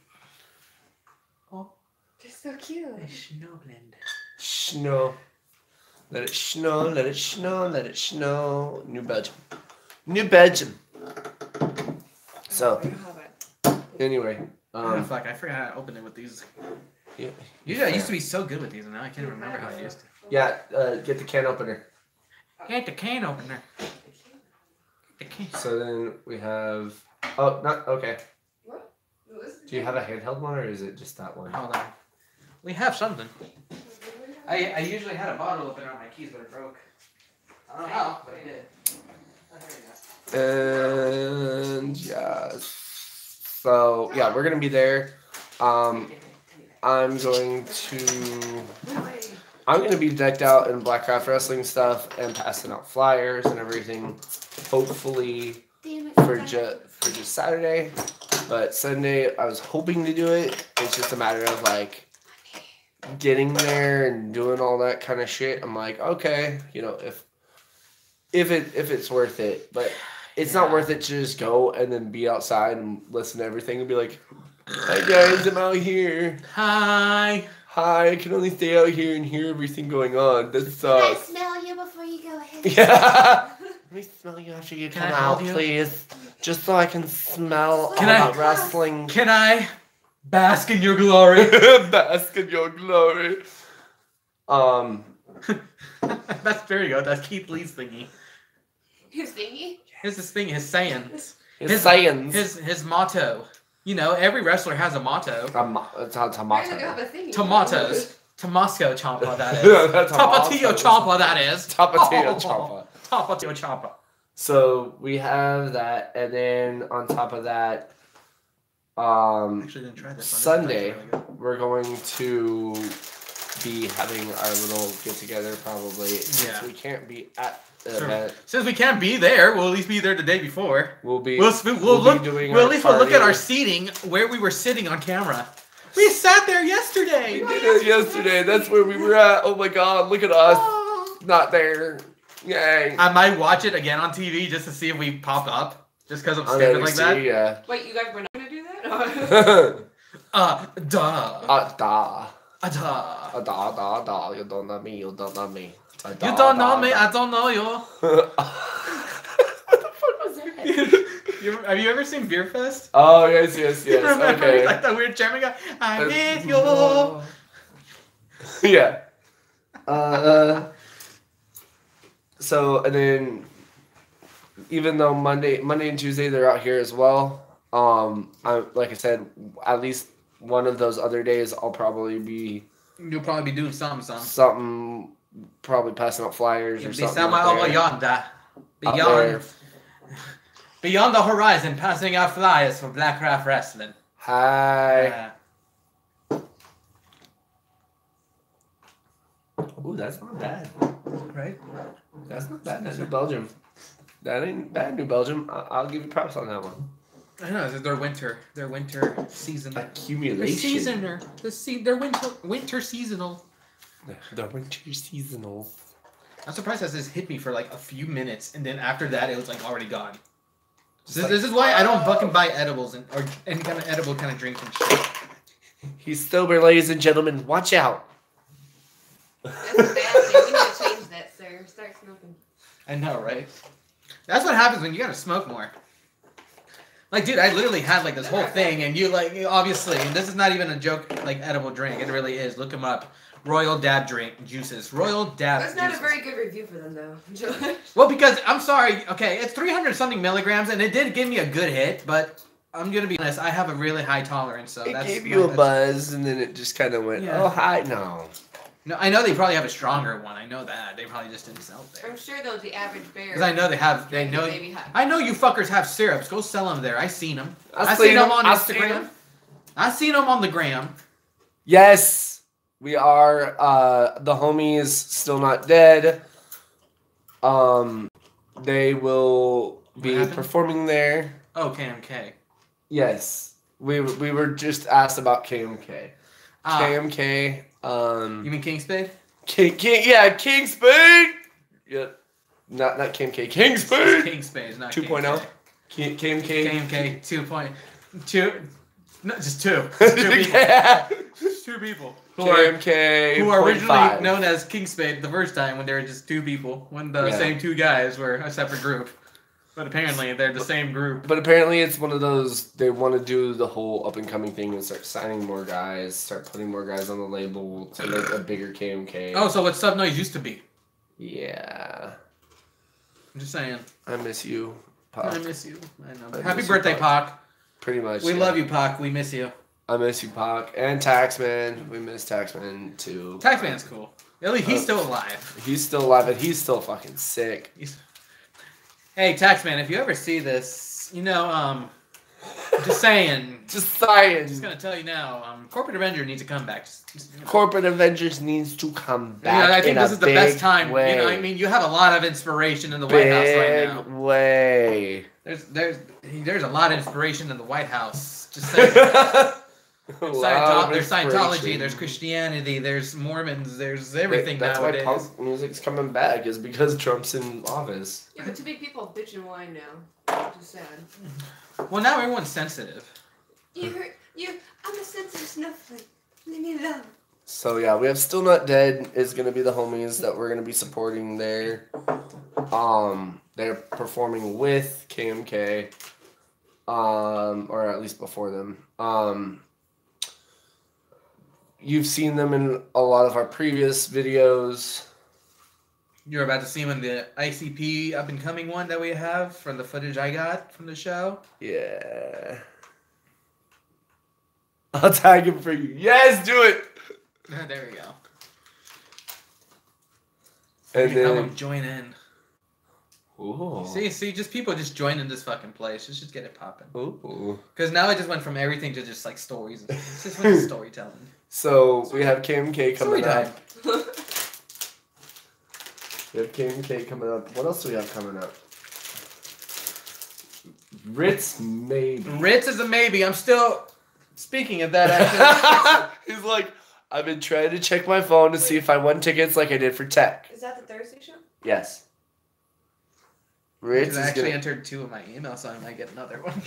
Just so cute. Snow. Let it snow, let it snow, let it snow. New Belgium. So, anyway. Fuck, I forgot how to open it with these. Yeah, I used to be so good with these, and now I can't remember how I used to. Yeah, get the can opener. Get the can opener. So then we have... Oh, not... Okay. What? Do you have a handheld one, or is it just that one? Hold on. We have something. I usually had a bottle opener on my keys, but it broke. I don't know how, but it did. And yeah, so yeah, we're gonna be there. I'm gonna be decked out in Blackcraft Wrestling stuff and passing out flyers and everything. Hopefully for just Saturday, but Sunday I was hoping to do it. It's just a matter of like getting there and doing all that kind of shit. I'm like, okay, if it's worth it, but it's not worth it to just go and then be outside and listen to everything and be like, hi guys, I'm out here. Hi, I can only stay out here and hear everything going on. That sucks. Can I smell you before you go ahead? Yeah. Let me smell you after you come out, please. Just so I can smell wrestling. Can I bask in your glory? Bask in your glory. There you go. That's Keith Lee's thingy. His thingy? His thing, his sayings. His sayings. His motto. Every wrestler has a motto. It's a tomato. Tomatoes. Tomasco Champa, that is. Tapatio Champa, that is. Tapatio Champa. Tapatio Champa. So we have that, and then on top of that, actually didn't try this one. Sunday, we're going to be having our little get-together probably. Since we can't be at the event. Since we can't be there, we'll at least be there the day before. We'll at least look at our seating where we were sitting on camera. We sat there yesterday. We did it yesterday. That's where we were at. Oh my god, look at us. Not there. Yay. I might watch it again on TV just to see if we pop up. Just because I'm stupid like that. Yeah. Wait, you guys were not going to do that? Duh. You don't know me, you don't know me. You don't know me, I don't know you. What the fuck was that? Have you ever seen Beer Fest? Oh, yes. Okay. Like that weird German guy. I need you. Yeah. So, and then, even though Monday and Tuesday they're out here as well, like I said, at least one of those other days I'll probably be... You'll probably be doing something. Something, probably passing out flyers or something beyond the horizon, passing out flyers for Blackcraft Wrestling. Hi. Ooh, that's not bad. Right? That's not bad. That's New Belgium. That ain't bad, New Belgium. I'll give you props on that one. I know, their winter season. Accumulation. They're winter seasonal. The winter seasonal. I'm surprised that this hit me for like a few minutes, and then after that, it was like already gone. This is why I don't fucking buy edibles or any kind of edible kind of drink and shit. He's sober, ladies and gentlemen. Watch out. That's a bad thing. You need to change that, sir. Start smoking. I know, right? That's what happens when you gotta smoke more. Like, dude, I literally had like this whole thing, and you like obviously, and this is not even a joke, like edible drink. It really is. Look them up. Royal Dab drink juices. Royal Dab. That's not a very good review for them, though. Well, because I'm sorry. Okay, it's 300 something milligrams, and it did give me a good hit, but I'm gonna be honest. I have a really high tolerance, so it gave you a buzz, and then it just kind of went. Yeah. Oh, hi, no. No, I know they probably have a stronger one. I know that. They probably just didn't sell it there. I'm sure though the average bear. Because I know they have. They know. I know you fuckers have syrups. Go sell them there. I seen them. I seen them on Instagram. I seen them on the gram. Yes, We are the homies still not dead. They will be performing there. Oh, KMK. Yes. We were just asked about KMK. KMK. You mean King Spade? King Spade. Yep. Not KMK. King Spade. King Spade, not 2.0. KMK 2.2. No, just two. Just two people. Two people. Who are originally known as King Spade the first time when they were just two people. When the same two guys were a separate group. But apparently they're the same group. But apparently it's one of those, they want to do the whole up and coming thing and start signing more guys, start putting more guys on the label to make a bigger KMK. Oh, so what Sub Noise used to be. Yeah. I'm just saying. I miss you, Pac. I miss you. I know. Happy birthday, Pac. Pretty much. We love you, Pac. We miss you. I miss you, Pac. And Taxman. We miss Taxman too. Taxman's cool. At least he's still alive. He's still alive, and he's still fucking sick. Hey, Taxman, if you ever see this, you know, just saying. Just gonna tell you now, Corporate Avenger needs to come back. Corporate Avengers needs to come back. Yeah, I think this is the best time. Way. You know, I mean, you have a lot of inspiration in the White House right now. Big way. There's a lot of inspiration in the White House. Just saying. There's Scientology, there's Christianity, there's Mormons, there's everything nowadays. That's why punk music's coming back, is because Trump's in office. Yeah, but too many people bitch and whine now. Just sad. Well, now everyone's sensitive. I'm a sensitive snowflake. Leave me alone. So yeah, we have Still Not Dead is gonna be the homies that we're gonna be supporting there. They're performing with KMK. Or at least before them. You've seen them in a lot of our previous videos. You're about to see them in the ICP up and coming one that we have from the footage I got from the show. Yeah. I'll tag him for you. Yes, do it. There we go. And then join in. Ooh. See, just people just join in this fucking place. Let's just get it popping. Ooh. Because now it just went from everything to just like stories. It's just went to storytelling. So we have KMK coming up. What We have KMK coming up. What else do we have coming up? Ritz maybe. Ritz is a maybe. I'm still speaking of that. Actually, He's like, I've been trying to check my phone to see if I won tickets like I did for Tech. Is that the Thursday show? Yes. Ritz I is actually gonna... entered 2 of my emails, so I might get another one.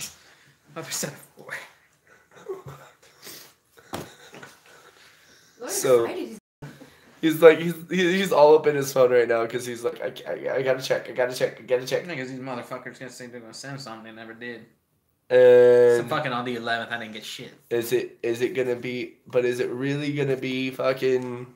I've set 4. So he's like he's all up in his phone right now because he's like I gotta check. Because these motherfuckers gonna say they're gonna send something, they never did. And so fucking on the 11th, I didn't get shit. Is it gonna be? But is it really gonna be fucking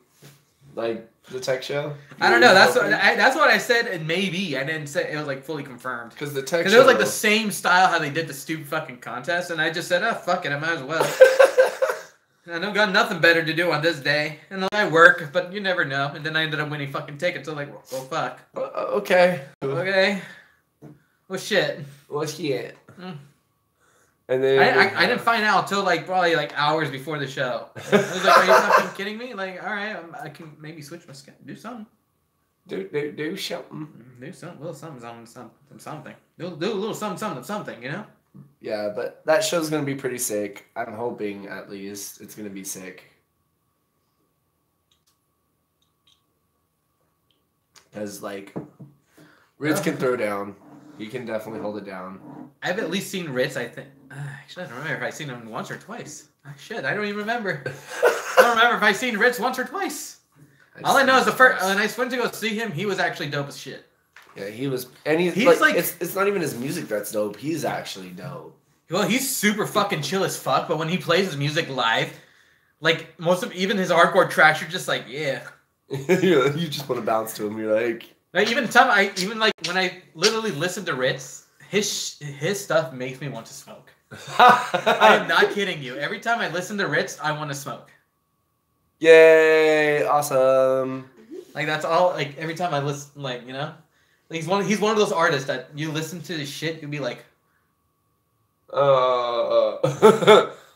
like the Tech show? I don't know. That's what I said. And maybe I didn't say it was like fully confirmed. Because the Tech show, it was like the same style how they did the stupid fucking contest, and I just said, oh fuck it, I might as well. I don't got nothing better to do on this day, and I work, but you never know. And then I ended up winning fucking tickets. So like, well, fuck. Okay. Well, shit. Well, shit. And then I didn't find out until like probably like hours before the show. I was like, are you fucking kidding me? Like, all right, I can maybe switch my schedule. Do something. Do something. Do something. Little something. Do a little something. You know. Yeah, but that show's gonna be pretty sick. I'm hoping, at least, it's gonna be sick. Because, like, Ritz can throw down. He can definitely hold it down. I've at least seen Ritz, I think. Actually, I don't remember if I've seen him once or twice. Shit, I don't even remember. I don't remember if I've seen Ritz once or twice. All I know is the first, when I went to go see him, he was actually dope as shit. Yeah, he was, and he's like it's not even his music that's dope. He's actually dope. Well, he's super fucking chill as fuck, but when he plays his music live, like even his hardcore tracks, you're just like, yeah. You just want to bounce to him. You're like even when I literally listen to Ritz, his stuff makes me want to smoke. I am not kidding you. Every time I listen to Ritz, I want to smoke. Yay! Awesome. Like that's all. Like every time I listen, like you know. He's one of those artists that you listen to his shit, you'll be like, be like, all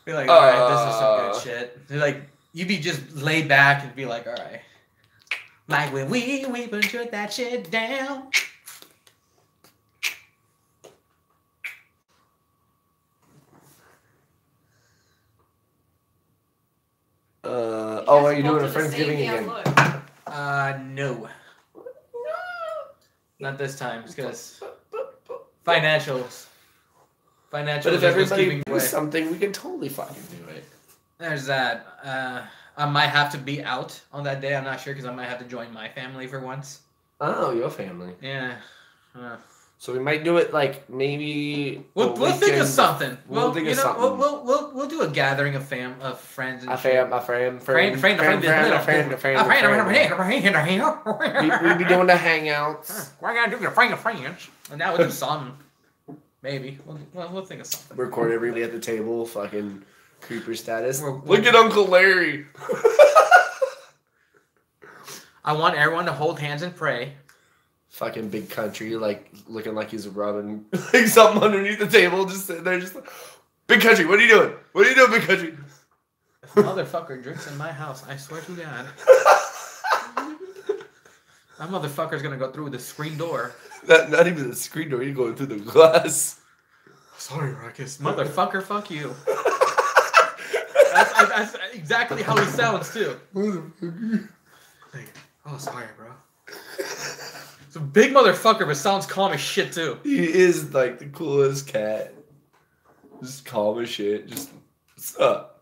right, this is some good shit. You're like, you'd be just laid back and be like, all right. Like when we put that shit down. Are you doing a Friendsgiving again? No. Not this time, because financials. But if everybody does something, we can totally fucking do it. There's that. I might have to be out on that day. I'm not sure, because I might have to join my family for once. Oh, your family. Yeah. So we might do it like maybe. We'll think of something. We'll think of something. We'll do a gathering of friends. And a friend. We'll be doing the hangouts. We're gonna do the friends. And now we'll do something. Maybe we'll think of something. Record everybody at the table. Fucking creeper status. Look at Uncle Larry. I want everyone to hold hands and pray. Fucking big country, like looking like he's rubbing like something underneath the table, just sitting there, just like, big country. What are you doing? What are you doing, big country? If a motherfucker drinks in my house, I swear to God, that motherfucker's gonna go through the screen door. Not even the screen door. You're going through the glass. Sorry, Rukkus. Motherfucker, fuck you. That's exactly how he sounds too. Oh, sorry, bro. It's a big motherfucker, but sounds calm as shit, too. He is, like, the coolest cat. Just calm as shit. Just, what's up?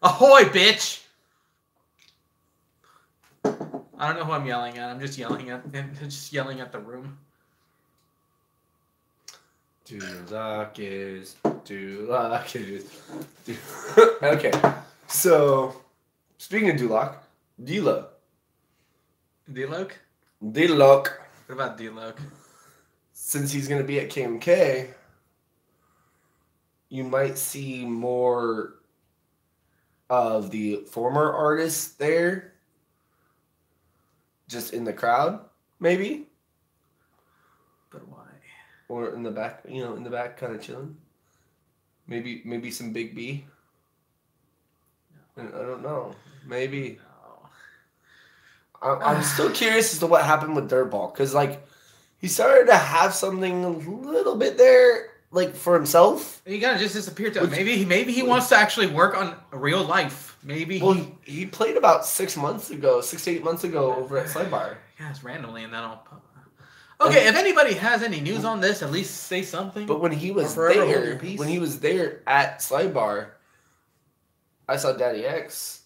Ahoy, bitch! I don't know who I'm yelling at. I'm just yelling at the room. Okay, so... Speaking of Duloc, D-Lo. D-Loc? D-Loc. What about D-Loc? Since he's going to be at KMK, you might see more of the former artists there. Just in the crowd, maybe. But why? Or in the back, in the back, kind of chilling. Maybe some Big B. I don't know. Maybe. No. I'm still curious as to what happened with Dirtball. Because, like, he started to have something a little bit there, like, for himself. He kind of just disappeared. Maybe he wants to actually work on real life. Maybe. Well, he played about 6 to 8 months ago over at Sidebar. Yeah, it's randomly, and then I'll pop. Okay, if anybody has any news on this, at least say something. But when he was there at Sidebar, I saw Daddy X.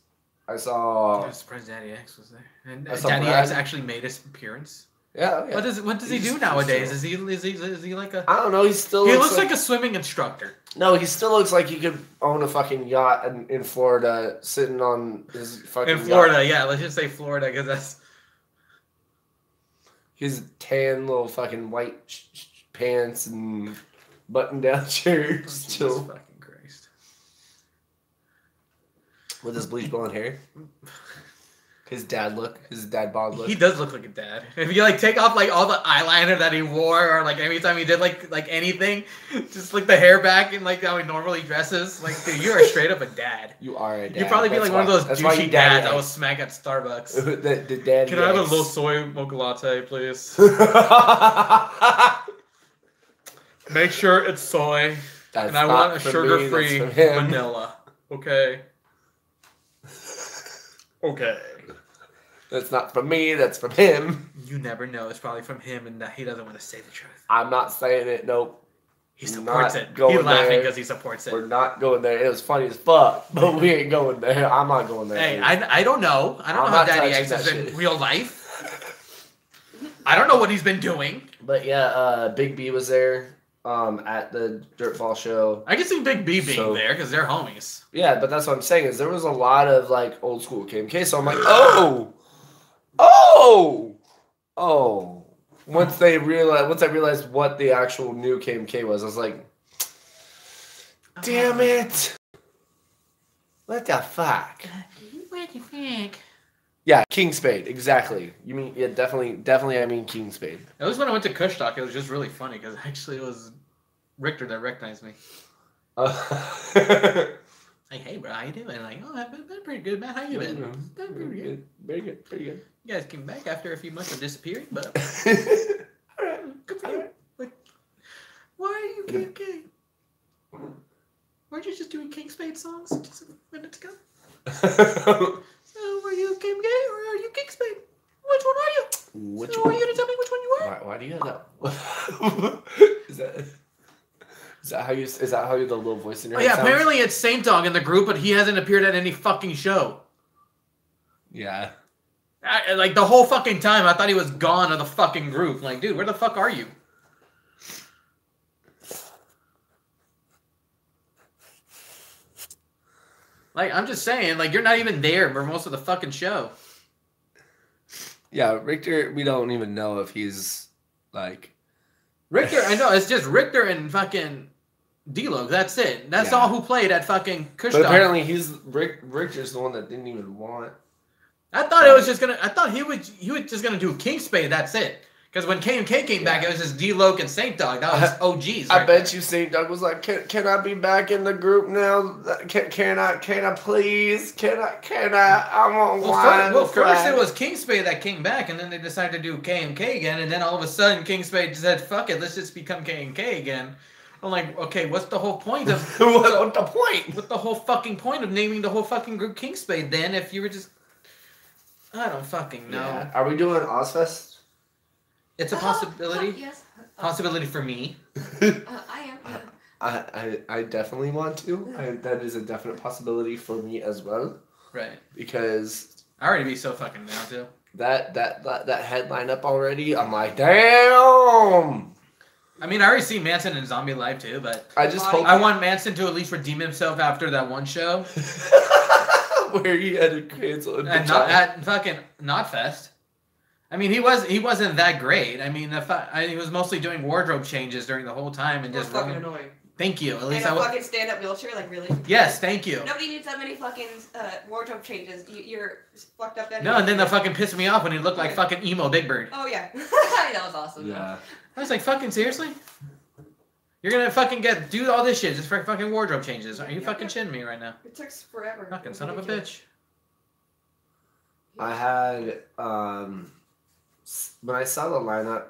I saw. I'm surprised Daddy X was there. And Daddy X actually made his appearance. Yeah. What does he do nowadays? Is he like a? I don't know. He looks like a swimming instructor. No, he still looks like he could own a fucking yacht in Florida, sitting on his fucking. In Florida, yacht. yeah. Let's just say Florida, because that's. His tan little fucking white pants and button-down shirts. Jesus fucking Christ. With his bleach blonde hair. His dad bod look. He does look like a dad. If you like take off like all the eyeliner that he wore, or like every time he did like anything, just like the hair back and like how he normally dresses, like dude, you are straight up a dad. You are a dad. You'd probably be like one of those douchey dads that will smack at Starbucks. the dad. Can I have a little soy mocha latte, please? Make sure it's soy, and I want a sugar-free vanilla. Okay. Okay. That's not from me, that's from him. You never know. It's probably from him, and that he doesn't want to say the truth. I'm not saying it, nope. He supports it. He's laughing because he supports it. We're not going there. It was funny as fuck, but we ain't going there. I'm not going there. Hey, I don't know. I don't know how Daddy X is in real life. I don't know what he's been doing. But yeah, Big B was there at the Dirtball show. I can see Big B being there because they're homies. Yeah, but that's what I'm saying is there was a lot of like old school KMK, so I'm like, Once I realized what the actual new KMK was, I was like, damn it. What the fuck? What the fuck? Yeah, King Spade, exactly. You mean, yeah, definitely I mean King Spade. At least when I went to Kush Talk, it was just really funny because actually it was Richter that recognized me. Like, hey, bro, how you doing? Like, oh, I've been pretty good, man. How you been? Been pretty good. Very good. Pretty good. You guys came back after a few months of disappearing, but good for you. Like, why are you KMK? Weren't you just doing King Spade songs just a minute ago? So, were you KMK or are you King Spade? Which one are you? Which so, one? are you gonna tell me which one you are? Why do you have that? Is that how you the little voice in your Oh head yeah, sounds? apparently it's Saint Dog in the group, but he hasn't appeared at any fucking show. Yeah. Like the whole fucking time, I thought he was gone of the fucking group. Like, dude, where the fuck are you? Like, I'm just saying, like, you're not even there for most of the fucking show. Yeah, Richter, we don't even know if he's, like... Richter, I know, it's just Richter and fucking D-Lo. That's it. That's all who played at fucking Kush. But apparently Richter's the one that didn't even want... I thought it was just gonna... I thought he was just gonna do King Spade, that's it. Because when KMK came back, it was just D-Lo and Saint Dog. That was OGs. I bet you Saint Dog was like, can I be back in the group now? Can I please? Can I? I want one. Well, first it was King Spade that came back, and then they decided to do KMK again, and then all of a sudden King Spade said, fuck it, let's just become KMK again. I'm like, okay, what's the whole point of... What's the point? What's the whole fucking point of naming the whole fucking group King Spade then if you were just... I don't fucking know. Yeah. Are we doing Ozfest? It's a possibility. Yes. Possibility for me. I am. I definitely want to. That is a definite possibility for me as well. Right. Because I already be so fucking down too. That headline up already, I'm like, damn. I mean, I already seen Manson in Zombie Live too, but I just hope I want Manson to at least redeem himself after that one show where he had to cancel it. And not at fucking Knotfest. I mean, he wasn't that great. I mean, he was mostly doing wardrobe changes during the whole time and just fucking annoying. Thank you. At least and a fucking stand-up wheelchair, like really. Yes, thank you. Nobody needs that many fucking wardrobe changes. You're fucked up. No, and then that fucking pissed me off when he looked like fucking emo Big Bird. Oh yeah, that was awesome. Yeah. I was like, fucking seriously? You're gonna fucking do all this shit just for fucking wardrobe changes? Are you fucking shitting me right now? It took forever. Fucking son of a bitch. I had when I saw the lineup,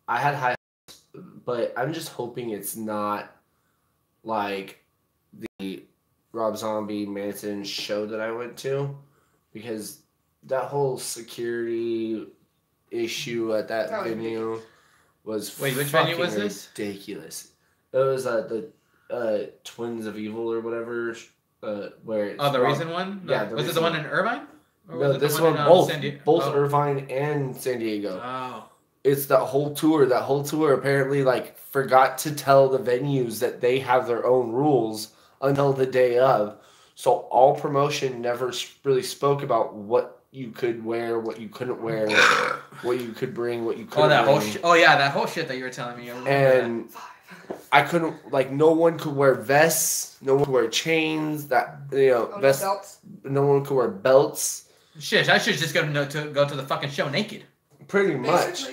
I had high hopes, but I'm just hoping it's not like the Rob Zombie Manson show that I went to, because that whole security issue at that venue was which venue was this? Ridiculous. It was the Twins of Evil or whatever. Where it's the recent one? Yeah. Was it the one in Irvine? No, this one, both Irvine and San Diego. Oh. It's that whole tour. That whole tour apparently forgot to tell the venues that they have their own rules until the day of. So all promotion never really spoke about what you could wear, what you couldn't wear, what you could bring, what you couldn't bring. That whole shit that you were telling me. And I couldn't, no one could wear vests. No one could wear chains. Vests. Belts. No one could wear belts. Shit, I should just go to the fucking show naked. Pretty much.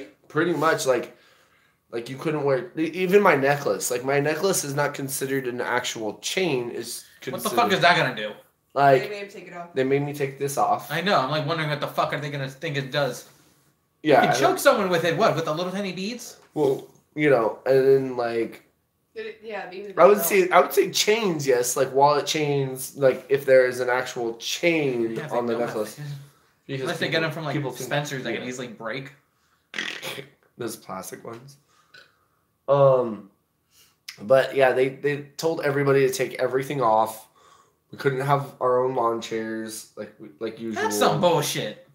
Like you couldn't wear even my necklace. Like my necklace is not considered an actual chain. What the fuck is that gonna do? Like they made him take it off. They made me take this off. I know. I'm wondering what the fuck are they gonna think it does. Yeah, you can choke someone with it. What, with the little tiny beads? Well, and then maybe. I would say chains, yes, like wallet chains, like if there is an actual chain on the necklace. Unless they get them from Spencer's, they can easily break. Those plastic ones. But yeah, they told everybody to take everything off. We couldn't have our own lawn chairs like usual. That's some bullshit.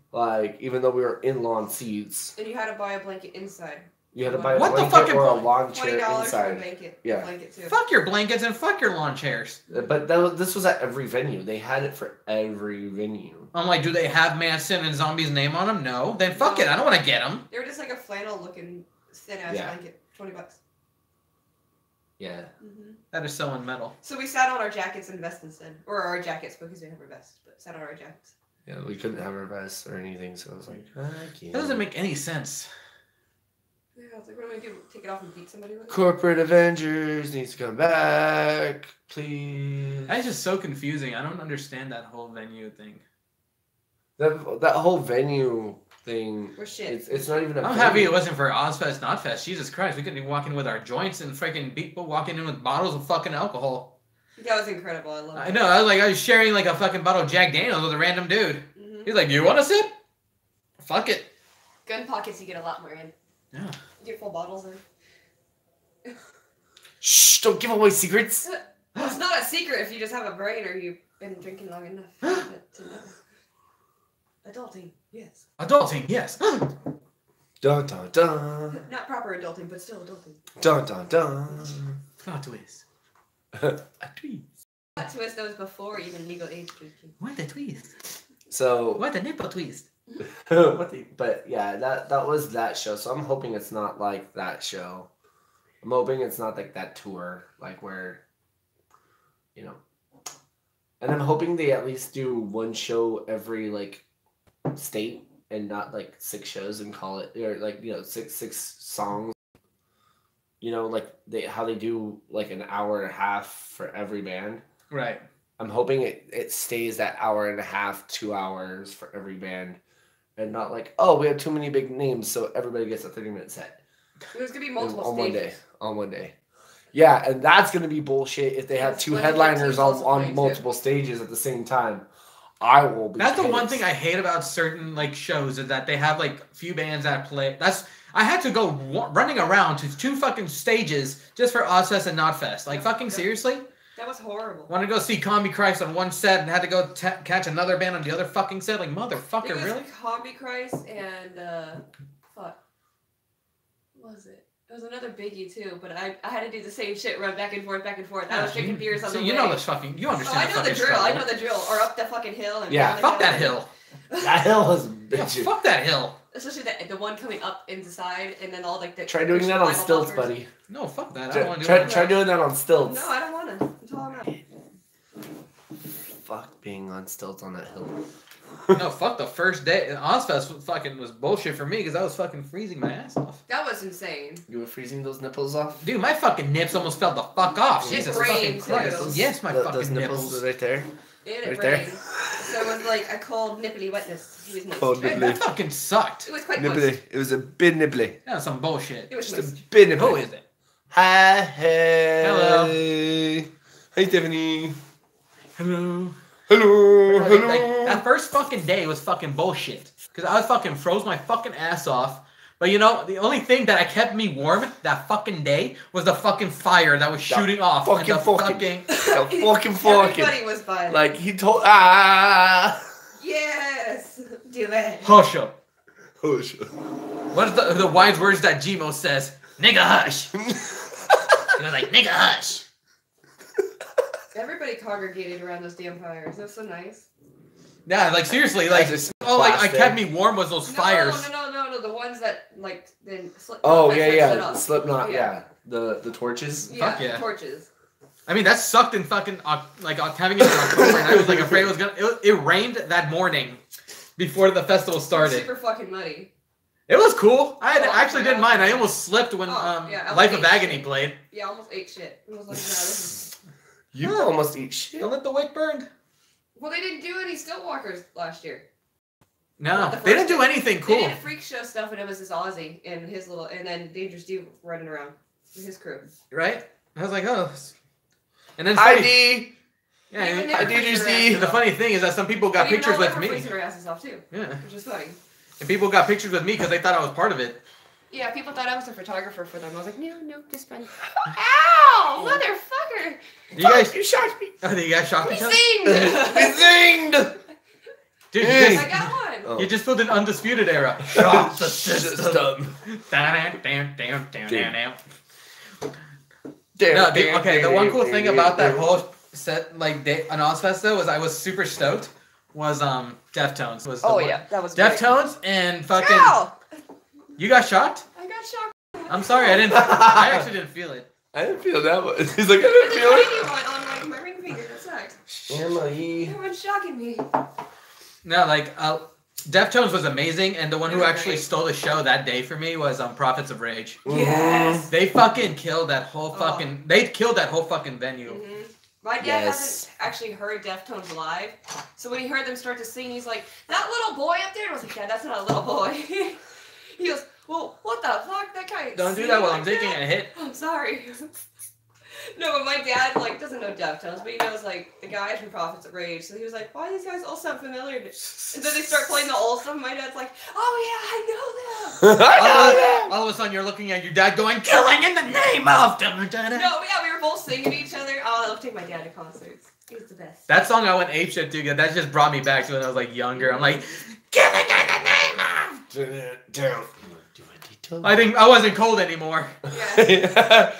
Even though we were in lawn seats. And you had to buy a blanket inside. You had to buy a blanket or a lawn chair $20 inside. For a blanket. Yeah. Blanket too. Fuck your blankets and fuck your lawn chairs. But this was at every venue. They had it for every venue. I'm like, do they have Manson and Zombie's name on them? No. Then fuck it. I don't want to get them. They were just like a flannel looking thin ass blanket. $20. Yeah. Mm-hmm. That is so unmetal. So we sat on our jackets and vests instead. Or our jackets because we didn't have our vests, but sat on our jackets. Yeah, we couldn't have our vests or anything, so I was like, I can't. That doesn't make any sense. Yeah, I was like, what am I gonna do? Take it off and beat somebody with it? Corporate Avengers needs to come back, please. That's just so confusing. I don't understand that whole venue thing. That whole venue thing. We're shit. It's not even a I'm happy it wasn't for Ozfest, Notfest. Jesus Christ, we couldn't even walk in with our joints and freaking people walking in with bottles of fucking alcohol. That was incredible. I love it. I know. I was sharing like a fucking bottle of Jack Daniels with a random dude. Mm-hmm. He's like, "You want a sip? Fuck it." Gun pockets, you get a lot more in. Yeah. You get full bottles in. Shh! Don't give away secrets. It's not a secret if you just have a brain or you've been drinking long enough to know. Adulting, yes. Adulting, yes. Dun dun dun. Not proper adulting, but still adulting. Dun dun dun. Plot twist. A tweet. That twist that was before even legal age drinking. What a twist. So. What a nipple twist. But yeah, that was that show. So I'm hoping it's not like that show. I'm hoping it's not like that tour, like where, you know. And I'm hoping they at least do one show every like state and not like 6 shows and call it, or like, you know, six songs. You know, like how they do like an hour and a half for every band. Right. I'm hoping it stays that hour and a half, 2 hours for every band. And not like, oh, we have too many big names, so everybody gets a 30-minute set. There's gonna be multiple on stages. On one day. Yeah, and that's gonna be bullshit if they have 2 headliners on multiple stages at the same time. I will be. That's the one thing I hate about certain like shows is that they have like few bands that play. I had to go running around to 2 fucking stages just for Ozfest and Notfest. Like fucking seriously. That was horrible. Want to go see Combi Christ on one set and had to go catch another band on the other fucking set? Like, motherfucker, it was really? Combi Christ and, fuck. What was it? It was another biggie, too, but I had to do the same shit, run back and forth. I was drinking beers on the way. So you know this fucking, you understand I know the drill. I know the drill. Or up the fucking hill. And yeah, fuck that hill. That hill was Yeah, bitchin'. fuck that hill. Especially the one coming up inside, and then all like the... Try doing that on stilts, buddy. No, fuck that. I don't want to do it. Try doing that on stilts. No, I don't want to. That's all I'm not. Fuck being on stilts on that hill. No, fuck the first day. Ozfest fucking was bullshit for me because I was fucking freezing my ass off. That was insane. You were freezing those nipples off? Dude, my fucking nips almost fell the fuck off. It Jesus rained, fucking Christ. too. Yes, my Those fucking nipples nipples. right there. It Right there. rained. So it was like a cold, nipply wetness. It was moist. Cold, nipply. That fucking sucked. It was quite Nibbly. moist. It was a bit nibbly. That was some bullshit. It was Just moist. a bit nibbly. Who is it? Hi, hey. Hello. Hey, Tiffany. Hello. Hello. Like, Hello. that first fucking day was fucking bullshit. Because I fucking froze my fucking ass off. But you know, the only thing that kept me warm that fucking day was the fucking fire that was shooting off. Fucking. Everybody was by. Like, he told. Yes! Do it. Hush up. Hush. What is the wise words that Gmo says? Nigga hush. He was like, nigga hush. Everybody congregated around those damn fires. That was so nice. Yeah, like seriously, like all like I kept me warm was those fires. No, the ones that like then slip. Oh yeah. Slipknot, yeah. The torches. Yeah, Fuck yeah. torches. I mean, that sucked in fucking like having it in October, and I was like afraid it was gonna. It rained that morning before the festival started. Super fucking muddy. It was cool. I actually yeah. didn't mind. I almost slipped when Life of Agony played. Yeah, I almost ate shit. It was like, no, this is... You almost eat shit. Don't let the wick burn. Well, they didn't do any stilt walkers last year. No, they didn't do anything cool. They did freak show stuff, and it was this Aussie and his little, and then Dangerous Dude running around with his crew. Right? I was like, oh. And then ID. Yeah, I did you see? the funny thing is that some people got pictures with me. Freezing their asses off too. Yeah. Which is funny. And people got pictures with me because they thought I was part of it. Yeah, people thought I was a photographer for them. I was like, no, just funny. Ow, motherfucker! You shot me. Oh, you guys shot We each other? We zinged. Dude, I got one. Oh. you just pulled an undisputed era. Shot the System. Okay, the one cool thing about that whole set, like an Ozfest though, was I was super stoked. Was Deftones. That was Deftones and fucking. Ow! You got shocked? I got shocked. I'm sorry, I didn't. I actually didn't feel it. I didn't feel that one. He's like, I didn't The feel it. tiny one on like my ring finger. That sucked. Emily. Everyone's shocking me. No, like Deftones was amazing, and the one who They were actually great. stole the show that day for me was Prophets of Rage. Yes. They fucking killed that whole fucking. They killed that whole fuking venue. Mm-hmm. My dad hasn't actually heard Deftones live, so when he heard them start to sing, he's like, "That little boy up there." I was like, "Dad, that's not a little boy." He goes, "Well, what the fuck? That guy." Don't do that while I'm taking a hit. I'm sorry. No, but my dad doesn't know Deftones, but he knows the guys from Prophets of Rage. So he was like, "Why do these guys all sound familiar?" And then they start playing the old stuff. My dad's like, "Oh yeah, I know them." I know that. All of a sudden, you're looking at your dad going, "Killing in the name of." No, yeah, we were both singing to each other. Oh, I love taking my dad to concerts. He's the best. That song I went apeshit to. That just brought me back to when I was younger. I'm like, "Killing in the name of." I think I wasn't cold anymore. Yeah.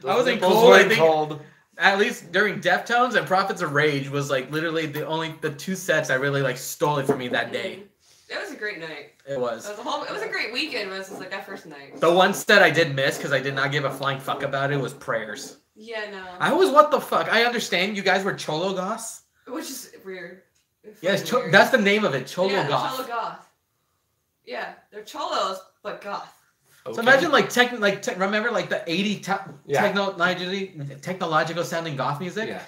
I wasn't cold. I think at least during Deftones and Prophets of Rage was literally the two sets I really stole it from me that day. It was a great night. It was. It was a great weekend. But it was that first night. The one set I did miss because I did not give a flying fuck about it was Prayers. Yeah, no. I was what the fuck. I understand you guys were Cholo Goths. Which is weird. Yes, Weird. that's the name of it. Cholo yeah, Goth. Cholo Goth. Yeah, they're cholos, but goth. Okay. So imagine remember the 80 technological sounding goth music? Yeah.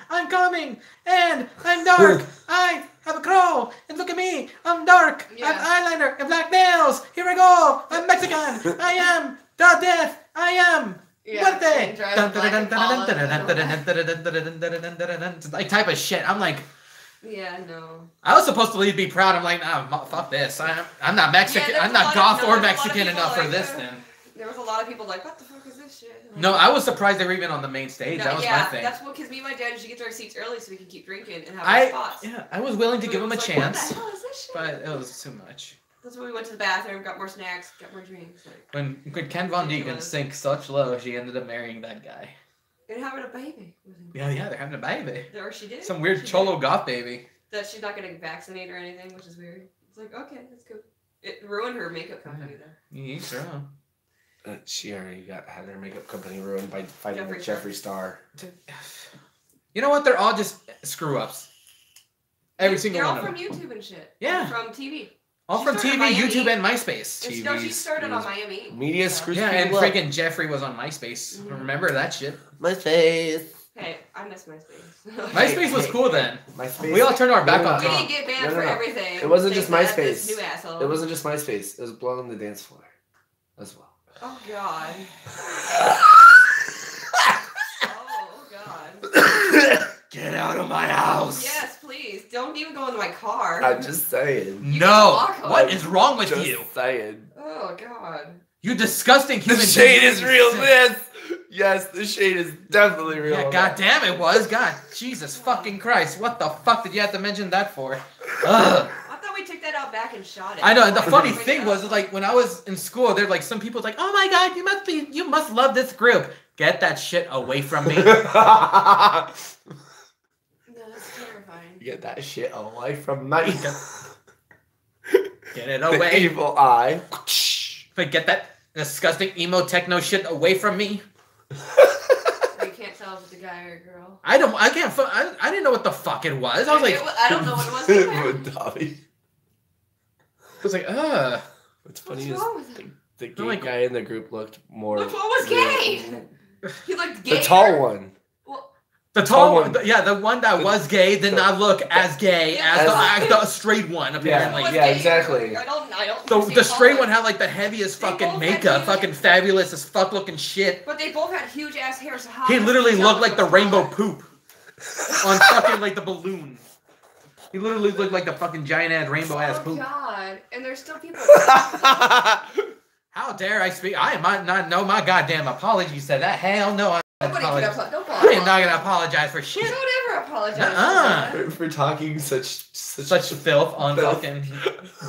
I'm coming, and I'm dark. I have a crow, and look at me, I'm dark. Yeah. I have eyeliner and black nails. Here I go. I'm Mexican. I am the death. I am. Muerte. Like type of shit. I'm like. Yeah, no. I was supposed to be proud. I'm like, nah, fuck this. I'm not Mexican. Yeah, I'm not goth or there's Mexican enough for this. Then there was a lot of people what the fuck is this shit? no, I was surprised they were even on the main stage. That was my thing. That's because me and my dad usually get to our seats early so we can keep drinking and have our spots. Yeah, I was willing to give him a chance, what the hell is this shit? but it was too much. That's when we went to the bathroom, got more snacks, got more drinks. When Ken Von D could sink such low, she ended up marrying that guy. And having a baby. Yeah, they're having a baby. Or she did. Some weird cholo goth baby. That she's not getting vaccinated or anything, which is weird. It's like, okay, that's cool. It ruined her makeup company, though. Yeah, sure. She already had her makeup company ruined by fighting with Jeffree Star. You know what? They're all just screw-ups. Every single one of them. They're all from YouTube and shit. Yeah. From TV. All from TV, YouTube, and MySpace. No, she started on Miami. Media screws Yeah, and people up. freaking Jeffree was on MySpace. Remember that shit? MySpace. Hey, I miss MySpace. MySpace was cool then. MySpace. We all turned our back on We Tom. didn't get banned for everything. It wasn't just Thank MySpace. New asshole. It wasn't just MySpace. It was Blood on the Dance Floor as well. Oh, God. Oh, God. Get out of my house. Yes, please. Don't even go into my car. I'm just saying. No. What is wrong with Just you? saying. Oh, God. You disgusting human The shade being. is real, yes. Yes, the shade is definitely real. Yeah, god damn it was. God, Jesus fucking Christ. What the fuck did you have to mention that for? Ugh. I thought we took that out back and shot it. I know, and the Why funny did we thing bring it was, up? when I was in school, there's some people like, oh my god, you must love this group. Get that shit away from me. No, that's terrifying. Get that shit away from me. Get it The away. evil eye. But get that disgusting emo techno shit away from me. You can't tell if it's a guy or a girl. I didn't know what the fuck it was. I was like, I don't know what it was either. Dobby. I was like, ugh. What's funny What's is wrong with him? the gay guy in the group looked more. Which one was gay? He looked gay. The tall one. Well, The tall one. one, the one that was gay did not look as gay as the straight one, apparently. was Yeah, gay. exactly. I don't The straight one had the heaviest They fucking both had makeup, huge- fucking fabulous as fuck looking shit. But they both had huge ass hair, so how He could literally you tell looked like the which rainbow one? poop on fucking the balloon. He literally looked like the fucking giant ass rainbow ass Oh poop. God! And there's still people. How dare I speak? I might not know my goddamn apologies to that. Hell no, I Nobody can apologize. apologize. Don't I am not gonna apologize for shit. Don't ever apologize. Nuh-uh. For that. For talking such Filth on Filth. fucking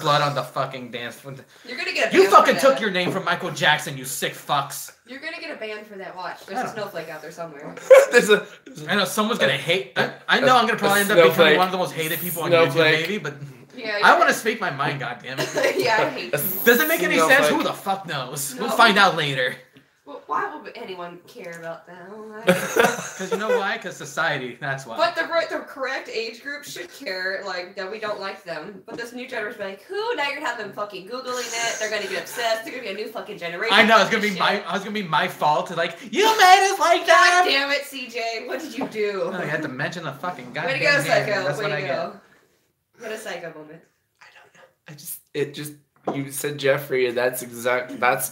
blood on the fucking dance floor. You're gonna get a You ban fucking for took that. your name from Michael Jackson, you sick fucks. You're gonna get a ban for that. Watch. There's I a don't- snowflake out there somewhere. There's a I know someone's gonna hate. I know I'm gonna probably end up becoming snowflake. one of the most hated people on YouTube, Snowflake. maybe. But Yeah. I want to speak my mind. Goddamn it! Yeah, I hate you. Does it make any sense? Snowflake. Who the fuck knows? No. We'll find out later. Well, why would anyone care about them? Because you know why? Because society. That's why. But the correct age group should care, like, that we don't like them. But this new generation be like, who? Now you're gonna have them fucking Googling it. They're gonna get obsessed. They're gonna be a new fucking generation. I know, it's gonna be my fault to like, you made us like that! God damn it, CJ. What did you do? Oh, you had to mention the fucking goddamn Way to go, Psycho. name. That's Way what to I go. get. What a Psycho moment. I don't know. You said Jeffrey, and that's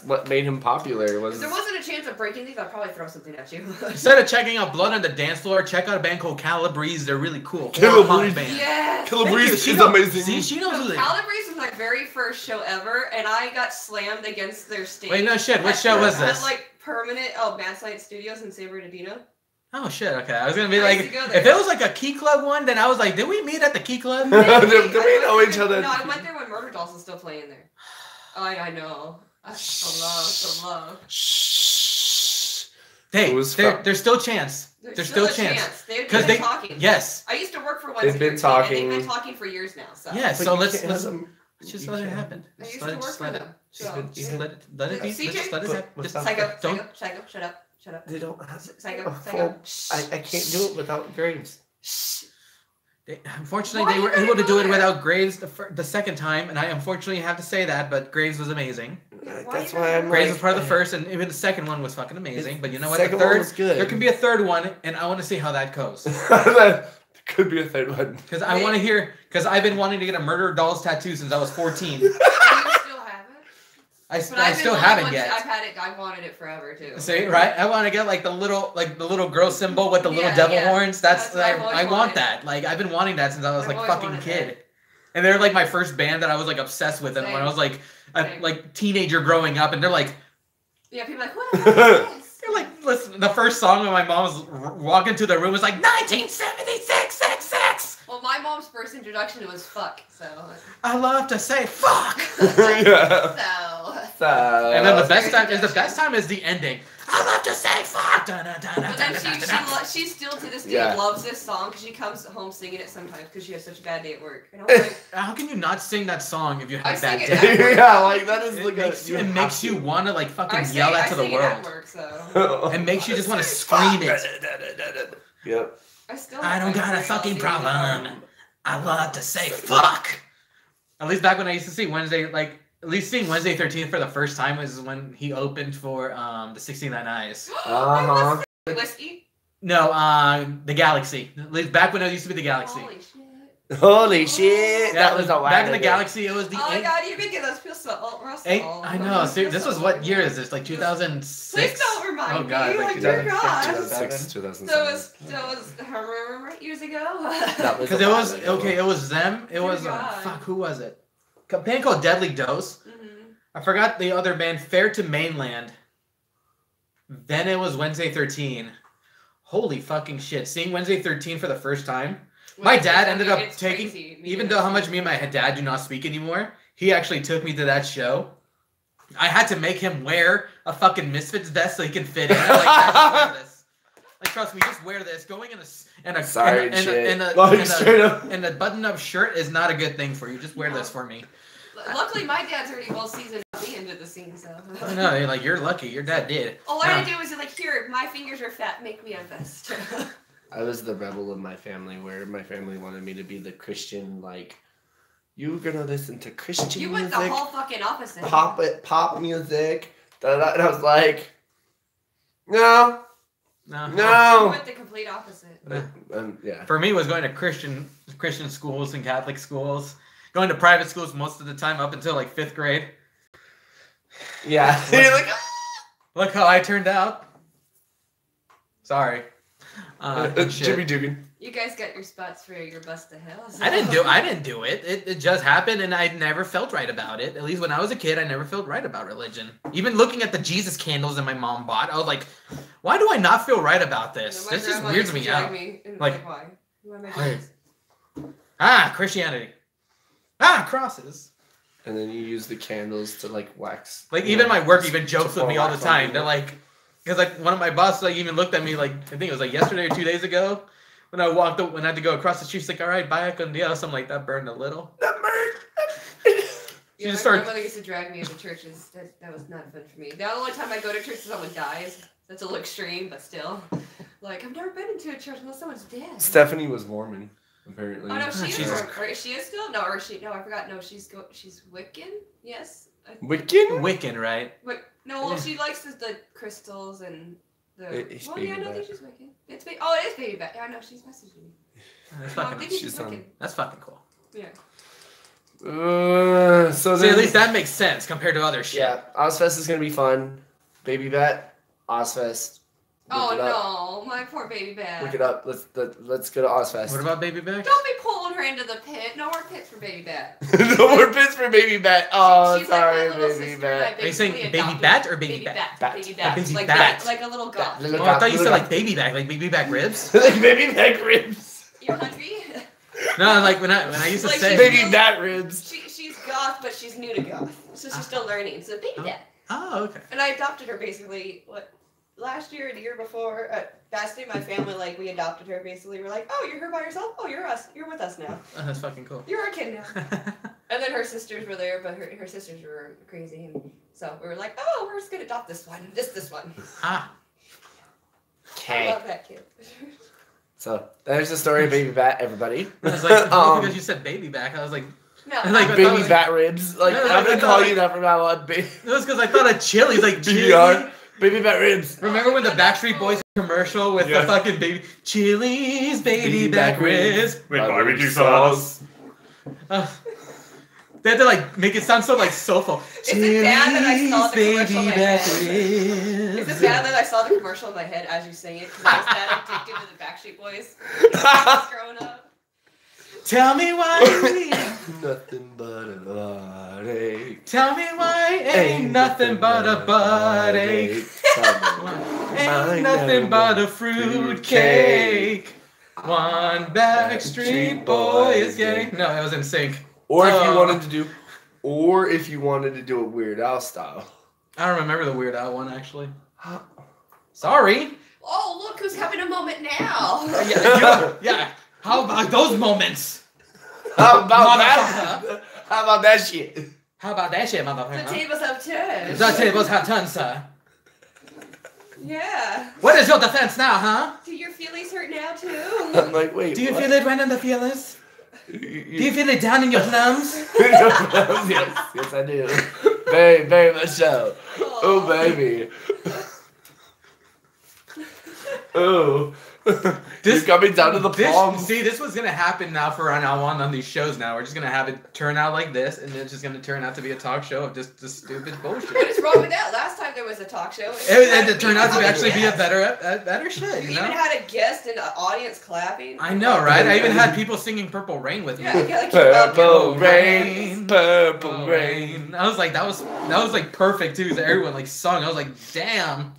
what made him popular. If there wasn't a chance of breaking these, I'd probably throw something at you. Instead of checking out Blood on the Dance Floor, check out a band called Calabrese. They're really cool. Calabrese. Yes. Calabrese is amazing. See, she knows who they are. Calabrese was my very first show ever, and I got slammed against their stage. Wait, no shit. What show was this? At, like, Mad Science Studios in San Bernardino. Oh shit, okay. I was gonna be I like, used to go if there. it was like a Key Club one, then I was like, did we meet at the Key Club? Did we know each other? No, I went there when Murder Dolls was still playing there. Oh, I know. That's the love. Shh. Hey, there's still chance. There's still a chance. They've been talking. Yes. I used to work for one. They've been talking. They've been talking for years now. So. Yeah, so let's just let it happen. I used to work for them. Just let it be. CJ? Just let it happen. Psycho, shut up. They don't have Psycho. I can't do it without Graves. Shh. Unfortunately, they were able to do it without Graves the second time, and I unfortunately have to say that, but Graves was amazing. That's why I'm Graves was part of the first, and even the second one was fucking amazing. But you know what? The third was good. There can be a third one, and I want to see how that goes. There could be a third one. Because I want to hear, because I've been wanting to get a Murder Dolls tattoo since I was 14. I still haven't yet. I've had it. I've wanted it forever too. See, right? I want to get like the little girl symbol with the little devil horns. I want that. Like I've been wanting that since I was like fucking kid. And they're like my first band that I was like obsessed with, and when I was like a teenager growing up, and they're like, yeah, people are like, what the hell is this? They're like, listen, the first song when my mom was walking to the room was like 1976. Well, my mom's first introduction was fuck, so. I love to say fuck. Yeah. So. And then the best time is the ending. I love to say fuck. But then she still to this day loves this song because she comes home singing it sometimes because she has such a bad day at work. And I was like, how can you not sing that song if you have a bad day? Yeah, like that is it makes you want to like fucking yell that to the world. At work, so. It makes you just want to scream it. Yep. I don't got a fucking problem. I love to say fuck. At least back when I used to see Wednesday, like at least seeing Wednesday 13th for the first time was when he opened for the 69 Eyes. Whiskey? No, the Galaxy. At least back when it used to be the Galaxy. Holy shit! That was a while back in the Galaxy. It was the. Oh my god, you're making us feel so old. I know. See, this was what year is this? Like 2006. Please don't remind me. God, like 2006, 2007. That was remember years ago. Because it was okay. It was them. It was fuck. Who was it? A band called Deadly Dose. Mm-hmm. I forgot the other band. Fair to Mainland. Then it was Wednesday 13. Holy fucking shit! Seeing Wednesday 13 for the first time. My dad ended up taking, even though how much me and my dad do not speak anymore, he actually took me to that show. I had to make him wear a fucking Misfits vest so he can fit in. I'm like, Dad, just wear this. Like, trust me, just wear this. Going in a button-up shirt is not a good thing for you. Just wear this for me. Luckily, my dad's already well seasoned me into the scene, so. I know, like, you're lucky. Your dad did. All I had to do was like, here, my fingers are fat, make me a vest. I was the rebel in my family, where my family wanted me to be the Christian, like, you're gonna listen to Christian music. You went the whole fucking opposite. Pop music. And I was like, no. You went the complete opposite. Yeah. For me, it was going to Christian schools and Catholic schools. Going to private schools most of the time up until like 5th grade. Yeah. Look how I turned out. Sorry. Jimmy Dugan. You guys got your spots for your bust to hell. So. I didn't do it. It just happened, and I never felt right about it. At least when I was a kid, I never felt right about religion. Even looking at the Jesus candles that my mom bought, I was like, why do I not feel right about this? This just weirds me out. Like, why? Why am I doing this? Christianity. Crosses. And then you use the candles to like wax. Like even my work even jokes with me all the time. They're like, because like one of my bosses like even looked at me like I think it was like yesterday or 2 days ago when I walked up when I had to go across the street. She's like, all right, bye con Dios. I'm like, that burned a little. That burned. Yeah, my grandmother used to drag me into churches. That was not fun for me. The only time I go to church is someone dies. That's a little extreme, but still. Like, I've never been into a church unless someone's dead. Stephanie was Mormon, apparently. Oh, no, she is. Or she is still? No, or she... No, I forgot. No, she's Wiccan? Yes. Wiccan? Wiccan, right? No, well, she likes the crystals and the... Well, yeah, I don't think she's Wiccan. It is Baby Bat. Yeah, I know, she's messaging me. That's No, fucking, maybe she's Wiccan. that's fucking cool. Yeah. So See, at least that makes sense compared to other shit. Yeah, Ozfest is gonna be fun. Baby Bat, Ozfest. Oh no, my poor Baby Bat. Look it up. Let's go to Ozfest. What about Baby Bat? Don't be pulling her into the pit. No more pits for Baby Bat. No more pits for Baby Bat. Oh, She's sorry, like my little Baby sister, Bat. Are you saying Baby Bat or Baby Bat? Baby Bat. Baby Like Bat. like a little goth. Little Oh, I thought you said like Baby Back, like Baby Back ribs. Like Baby Bat ribs. You're hungry? No, like when I used to Like say Baby Bat ribs. She's goth, but she's new to goth, so she's still learning. So Baby Bat. Oh, okay. And I adopted her basically last year or the year before. Last day, my family we adopted her. Basically, we're like, oh, you're here by yourself. Oh, you're us. You're with us now. Oh, that's fucking cool. You're our kid now. And then her sisters were there, but her sisters were crazy, and so we were like, oh, we're just gonna adopt this one. This one. Ah. Okay. I love that kid. So there's the story of Baby Bat, everybody. I was like, because you said Baby Back, I was like, No, like Baby Bat ribs. Like No, I'm gonna I call thought- you that from now on. it was because I thought of Chili's, like Chili. BBR. Baby Bat ribs. Remember when the Backstreet Boys commercial with the fucking baby Chili's baby back ribs with barbecue sauce. They had to make it sound so soulful. Is it bad that I saw the commercial in my head? ribs. Is it bad that I saw the commercial in my head as you sing it? Because I was that addicted to the Backstreet Boys when I was growing up. Tell me why. Nothing but a heartache. Tell me why ain't nothing but a buttache. Ain't nothing but a fruit cake. One Backstreet Boy is gay. No, it was in sync. Or if you wanted to do it Weird Al style. I don't remember the Weird Al one actually. Sorry. Oh, look who's having a moment now. Yeah. How about those moments? How about that? How about that shit? How about that shit, motherfucker? The tables have turned. The tables have turned, sir. Yeah. What is your defense now, huh? Do your feelies hurt now too? I'm like, wait. Do you what? feel it right in the feelers? Do you feel it down in your plums? yes, I do. Very, very much so. Oh, baby. Oh. This coming down to the palms. See, this was gonna happen now for now on these shows. Now we're just gonna have it turn out like this, and it's just gonna turn out to be a talk show of just stupid bullshit. What is wrong with that? Last time there was a talk show. It turned out to actually be a better shit. You You know? even had a guest and an audience clapping. I know, right? I even had people singing "Purple Rain" with me. Yeah, Purple rain, purple rain. I was like, that was perfect too. So everyone sung. I was like, damn.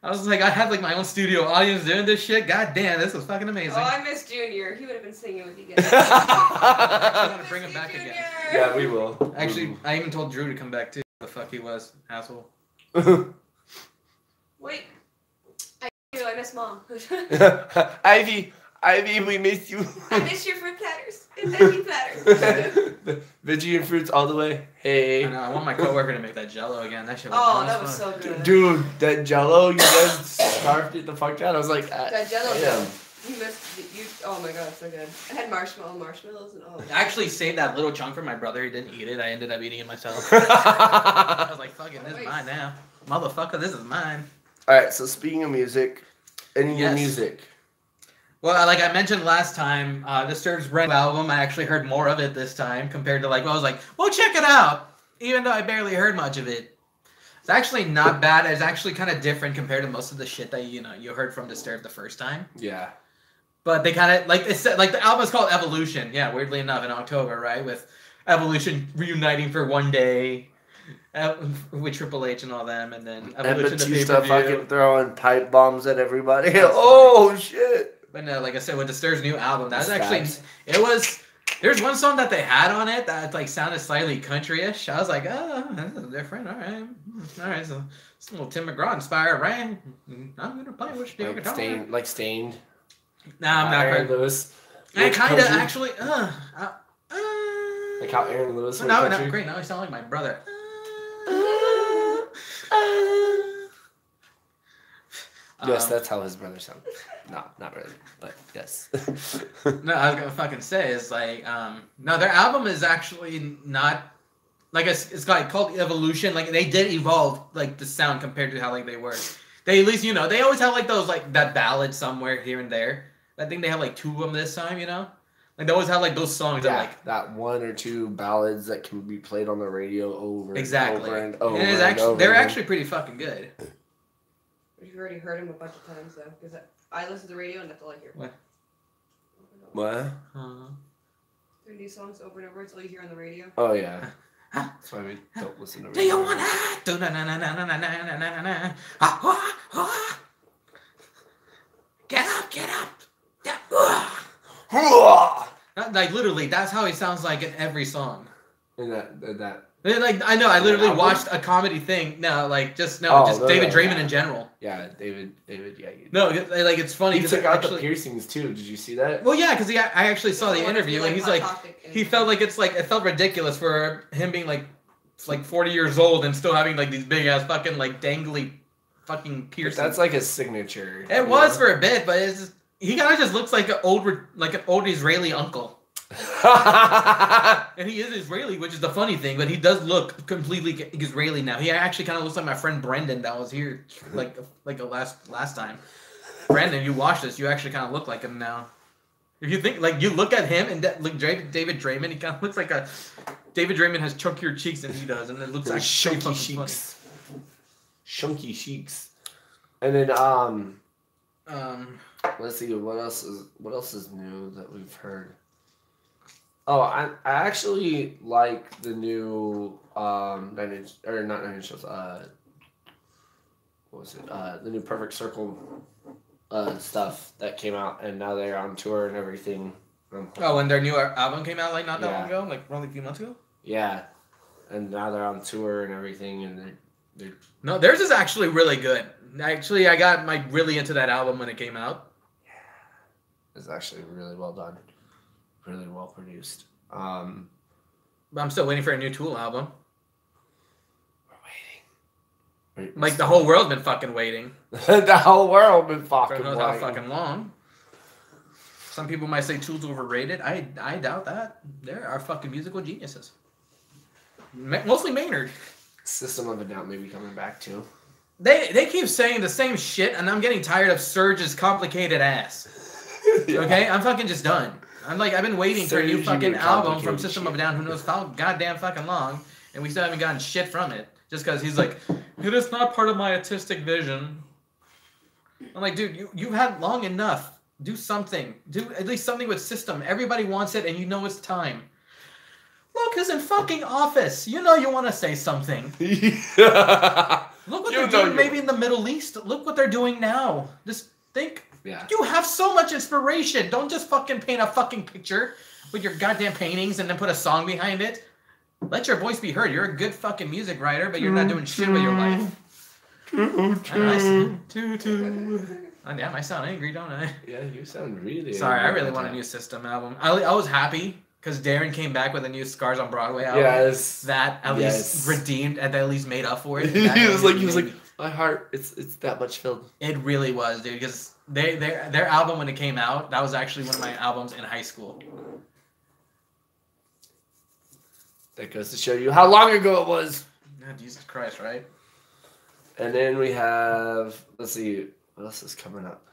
I was like, I had my own studio audience doing this shit. God damn, this was fucking amazing. Oh, I miss Junior. He would have been singing with you guys. I want to bring him back Junior. again. Yeah, we will. Actually, I even told Drew to come back too. The fuck he was, asshole. Wait. I miss Mom. Ivy, we miss you. I miss your fruit platters and veggie platters. Veggie and fruits all the way. Hey. I know. I want my coworker to make that Jello again. That shit was Oh, nice that was fun. so good. Dude, that Jello, you guys scarfed it the fuck down. I was like, That Jello damn. dough. You missed. Oh my god, so good. I had marshmallows and all. I actually saved that little chunk for my brother. He didn't eat it. I ended up eating it myself. I was like, fucking, this is mine now. Motherfucker, this is mine. Alright, so speaking of music, any new Yes. music? Well, like I mentioned last time, Disturbed's brand new album, I actually heard more of it this time compared to I was like, well, check it out. Even though I barely heard much of it. It's actually not bad. It's actually kind of different compared to most of the shit that, you heard from Disturbed the first time. Yeah. But they kind of, the album is called Evolution. Yeah, weirdly enough, in October, right? With Evolution reuniting for one day with Triple H and all them, and then Evolution And the Batista pay-per-view. fucking throwing pipe bombs at everybody. Oh, shit. But no, like I said, with Disturbed's new album, that's That's actually, facts. it was, there's one song that they had on it that sounded slightly country-ish. I was like, oh, this is different, alright, so it's a little Tim McGraw inspired, right? I'm gonna play with steel guitar. Stained. Nah, I'm not quite. Lewis. I kind of Country. actually, Like how Aaron Lewis would No, great. Now I sound like my brother. Yes, that's how his brother sounds. No, not really, but yes. No, I was gonna fucking say is like, no, their album is actually not like it's like called Evolution. Like they did evolve like the sound compared to how like they were. They at least they always have like those like that ballad somewhere here and there. I think they have like 2 of them this time. Like they always have like those songs that like that 1 or 2 ballads that can be played on the radio over exactly. and over and they're actually pretty fucking good. You've already heard him a bunch of times though, because I listen to the radio and that's all I hear. What? Their new songs over and over. It's all you hear on the radio. Oh yeah. That's why we don't listen to radio. Do you wanna? Get up. Like literally, that's how he sounds like in every song. In that. Like I know, I literally watched a comedy thing. Just David Draymond in general. Yeah, David. Yeah. No, like it's funny. He took out the piercings too. Did you see that? Well, yeah, because I actually saw the interview and he's like, he felt like it felt ridiculous for him being like 40 years old and still having like these big ass fucking like dangly fucking piercings. That's like a signature. It was for a bit, but he kind of just looks like an old Israeli uncle. And he is Israeli, which is the funny thing, but he does look completely Israeli now. He actually kind of looks like my friend Brendan that was here like last time. Brendan, you watch this, you actually kind of look like him now. If you think you look at him and David Draymond, he kind of looks like David Draymond has chunkier cheeks than he does, and it looks like chunky cheeks. Chunky cheeks. And then let's see what else is new that we've heard. Oh, I actually like the new not 9 Inch Nails. What was it? The new Perfect Circle stuff that came out, and now they're on tour and everything. When their new album came out not that long ago, like only a few months ago. Yeah, and now they're on tour and everything, and they're. No, theirs is actually really good. Actually, I got really into that album when it came out. Yeah, it's actually really well done. Really well produced. But I'm still waiting for a new Tool album. We're waiting. Like the whole world's been fucking waiting. The whole world been fucking waiting. How fucking long. Some people might say Tool's overrated. I doubt that. There are fucking musical geniuses. Mostly Maynard. System of a Down may be coming back too. They keep saying the same shit, and I'm getting tired of Surge's complicated ass. Yeah. Okay, I'm fucking just done. I've been waiting for a new fucking album from System of a Down who knows how goddamn fucking long, and we still haven't gotten shit from it. Just because he's like, it is not part of my artistic vision. I'm like, dude, you've had long enough. Do something. Do at least something with System. Everybody wants it, and you know it's time. Lucas in fucking office. You know you want to say something. Look what they're doing maybe in the Middle East. Look what they're doing now. Just think. Yeah. You have so much inspiration. Don't just fucking paint a fucking picture with your goddamn paintings and then put a song behind it. Let your voice be heard. You're a good fucking music writer, but you're not doing shit with your life. Oh, damn, I sound angry, don't I? Yeah, you sound really Sorry, I really want a new System album. I was happy because Darren came back with a new Scars on Broadway album. Yes. That at least redeemed and at least made up for it. he was like, my heart, it's that much filled. It really was, dude, because their album when it came out, that was actually one of my albums in high school. That goes to show you how long ago it was. Yeah, Jesus Christ, right? And then we have, let's see, what else is coming up?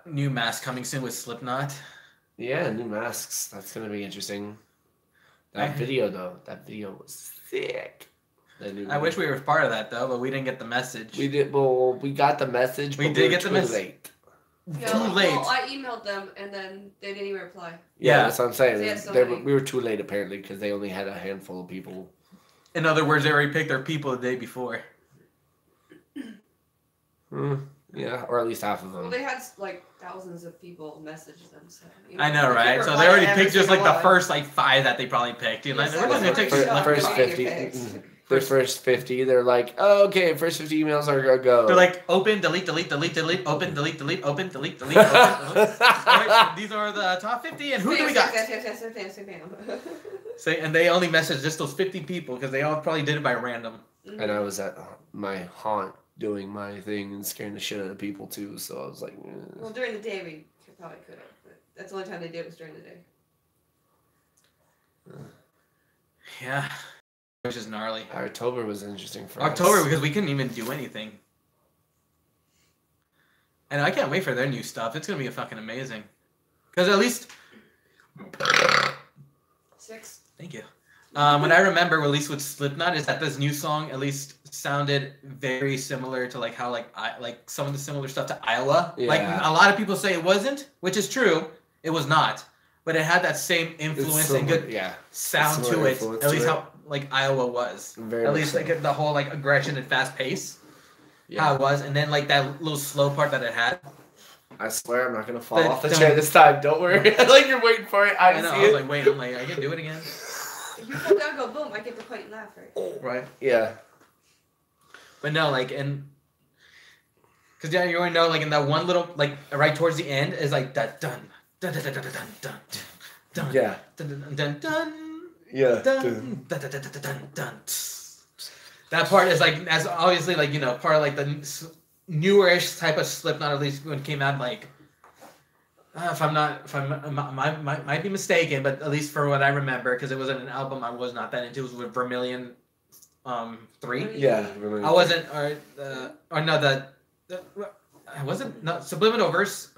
New mask coming soon with Slipknot. Yeah, new masks. That's gonna be interesting. That video was sick. I wish we were part of that though, but we didn't get the message. We did. Well, we got the message. We did get the message. Late. Yeah, too late. Well, I emailed them and then they didn't even reply. Yeah, that's what I'm saying. So we were too late apparently because they only had a handful of people. In other words, they already picked their people the day before. Yeah, or at least half of them. Well, they had like thousands of people message them. So, I know, right? So they already picked just like the first 5 that they probably picked. You know, we're just gonna take first 50. their first 50. They're like, oh, okay, first 50 emails are gonna go. They're like, open, delete, delete, delete, delete, open, delete, delete, open, delete, delete, open. Alright, these are the top 50, and who do we got? And they only messaged just those 50 people because they all probably did it by random. And I was at my haunt doing my thing and scaring the shit out of people too. So I was like, well, during the day we probably could have, but that's the only time they did was during the day. Yeah. Which is gnarly. October was interesting for October us. because we couldn't even do anything. And I can't wait for their new stuff. It's gonna be fucking amazing. Because at least 6. Thank you. What I remember, at least with Slipknot, is that this new song at least sounded very similar to like how like some of the similar stuff to Iowa. Yeah. Like a lot of people say it wasn't, which is true. It was not, but it had that same influence and good sound to it. At least how like Iowa was. Very at least so. like the whole like aggression and fast pace. Yeah. How it was, and then like that little slow part that it had. I swear I'm not gonna fall off the chair this time. Don't worry. Like you're waiting for it. I know. I was like, wait. I'm like, I can do it again. If you fall down, go boom. I get to point and laugh, right? Right. Yeah. But no, like, and because yeah, you already know, like in that one little, like right towards the end is like that dun dun dun dun dun dun dun dun. Yeah. Dun dun dun dun. Yeah. Dun dun dun dun dun dun. That part is like, as obviously like part of like the newer-ish type of Slipknot, at least when it came out, like if I might be mistaken, but at least for what I remember, because it wasn't an album I was not that into. It was with Vermilion 3. Yeah, Vermilion. I wasn't, or no, I wasn't, no, Subliminal Verses.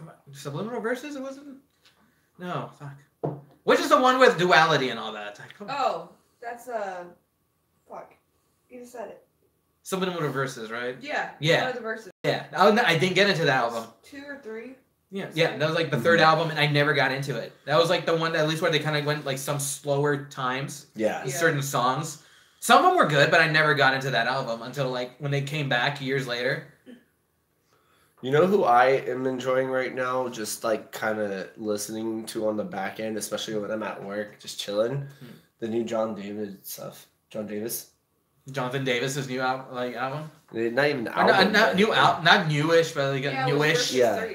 It wasn't. No, fuck. Which is the one with duality and all that? Oh, that's fuck. You just said it. Subliminal Verses, right? Yeah. Yeah. One of the verses. Yeah. I didn't get into that album. 2 or 3. Yeah, that was like the third album, and I never got into it. That was like the one that, at least where they kind of went like some slower times. Yeah. Certain songs. Some of them were good, but I never got into that album until like when they came back years later. You know who I am enjoying right now? Just like kind of listening to on the back end, especially when I'm at work, just chilling. The new John Davis stuff. John Davis. Jonathan Davis's new album. Not even album. Not newish, but like a newish. Yeah,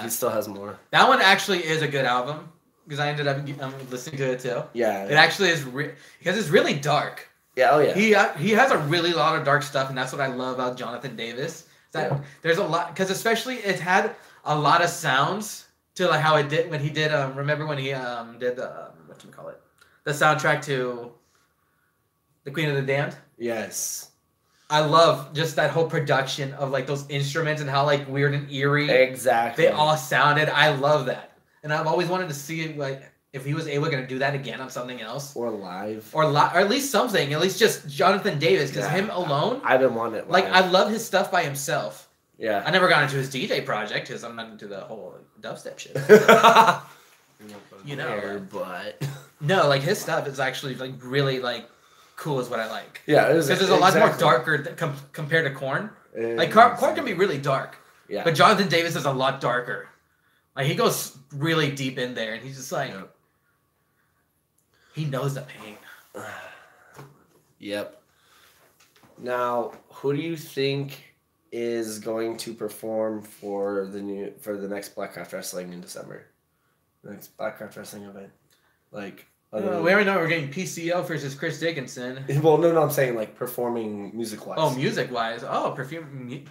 he still has more. That one actually is a good album because I ended up listening to it too. Yeah. It actually is because it's really dark. Yeah. Oh yeah. He has a really lot of dark stuff, and that's what I love about Jonathan Davis. That there's a lot, because especially it had a lot of sounds to like how it did when he did. Remember when he did the whatchamacallit, the soundtrack to The Queen of the Damned? Yes. I love just that whole production of like those instruments and how like weird and eerie exactly they all sounded. I love that, and I've always wanted to see like if he was able to do that again on something else or live or at least something, at least just Jonathan Davis, because him alone. I've been wanting it. Like I love his stuff by himself. Yeah. I never got into his DJ project because I'm not into the whole dubstep shit. But no, like his stuff is actually like really like cool is what I like. Yeah, because there's a lot more darker compared to Korn. Like Korn can be really dark. Yeah. But Jonathan Davis is a lot darker. Like he goes really deep in there, and he's just like he knows the pain. Yep. Now, who do you think is going to perform for the next Blackcraft Wrestling in December? The next Blackcraft Wrestling event, like. We already know we're getting PCO versus Chris Dickinson. Well, no, I'm saying like performing music-wise. Oh, music-wise. Oh, performing.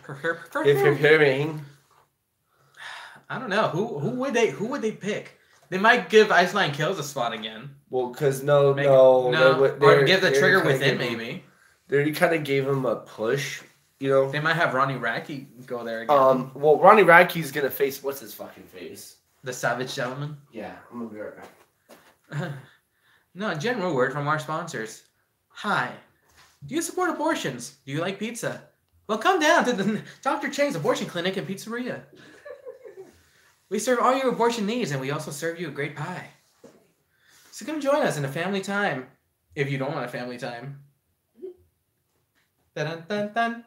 I don't know. Who would they pick? They might give Iceland Kills a spot again. Well, because give the Trigger Within maybe. They already kind of gave him a push, you know. They might have Ronnie Radke go there again. Well, Ronnie Radke's gonna face what's his fucking face? The Savage Gentleman. Yeah, I'm gonna be right back. No, general word from our sponsors. Hi. Do you support abortions? Do you like pizza? Well, come down to the Dr. Chang's Abortion Clinic and Pizzeria. We serve all your abortion needs, and we also serve you a great pie. So come join us in a family time, if you don't want a family time. Dun, dun, dun.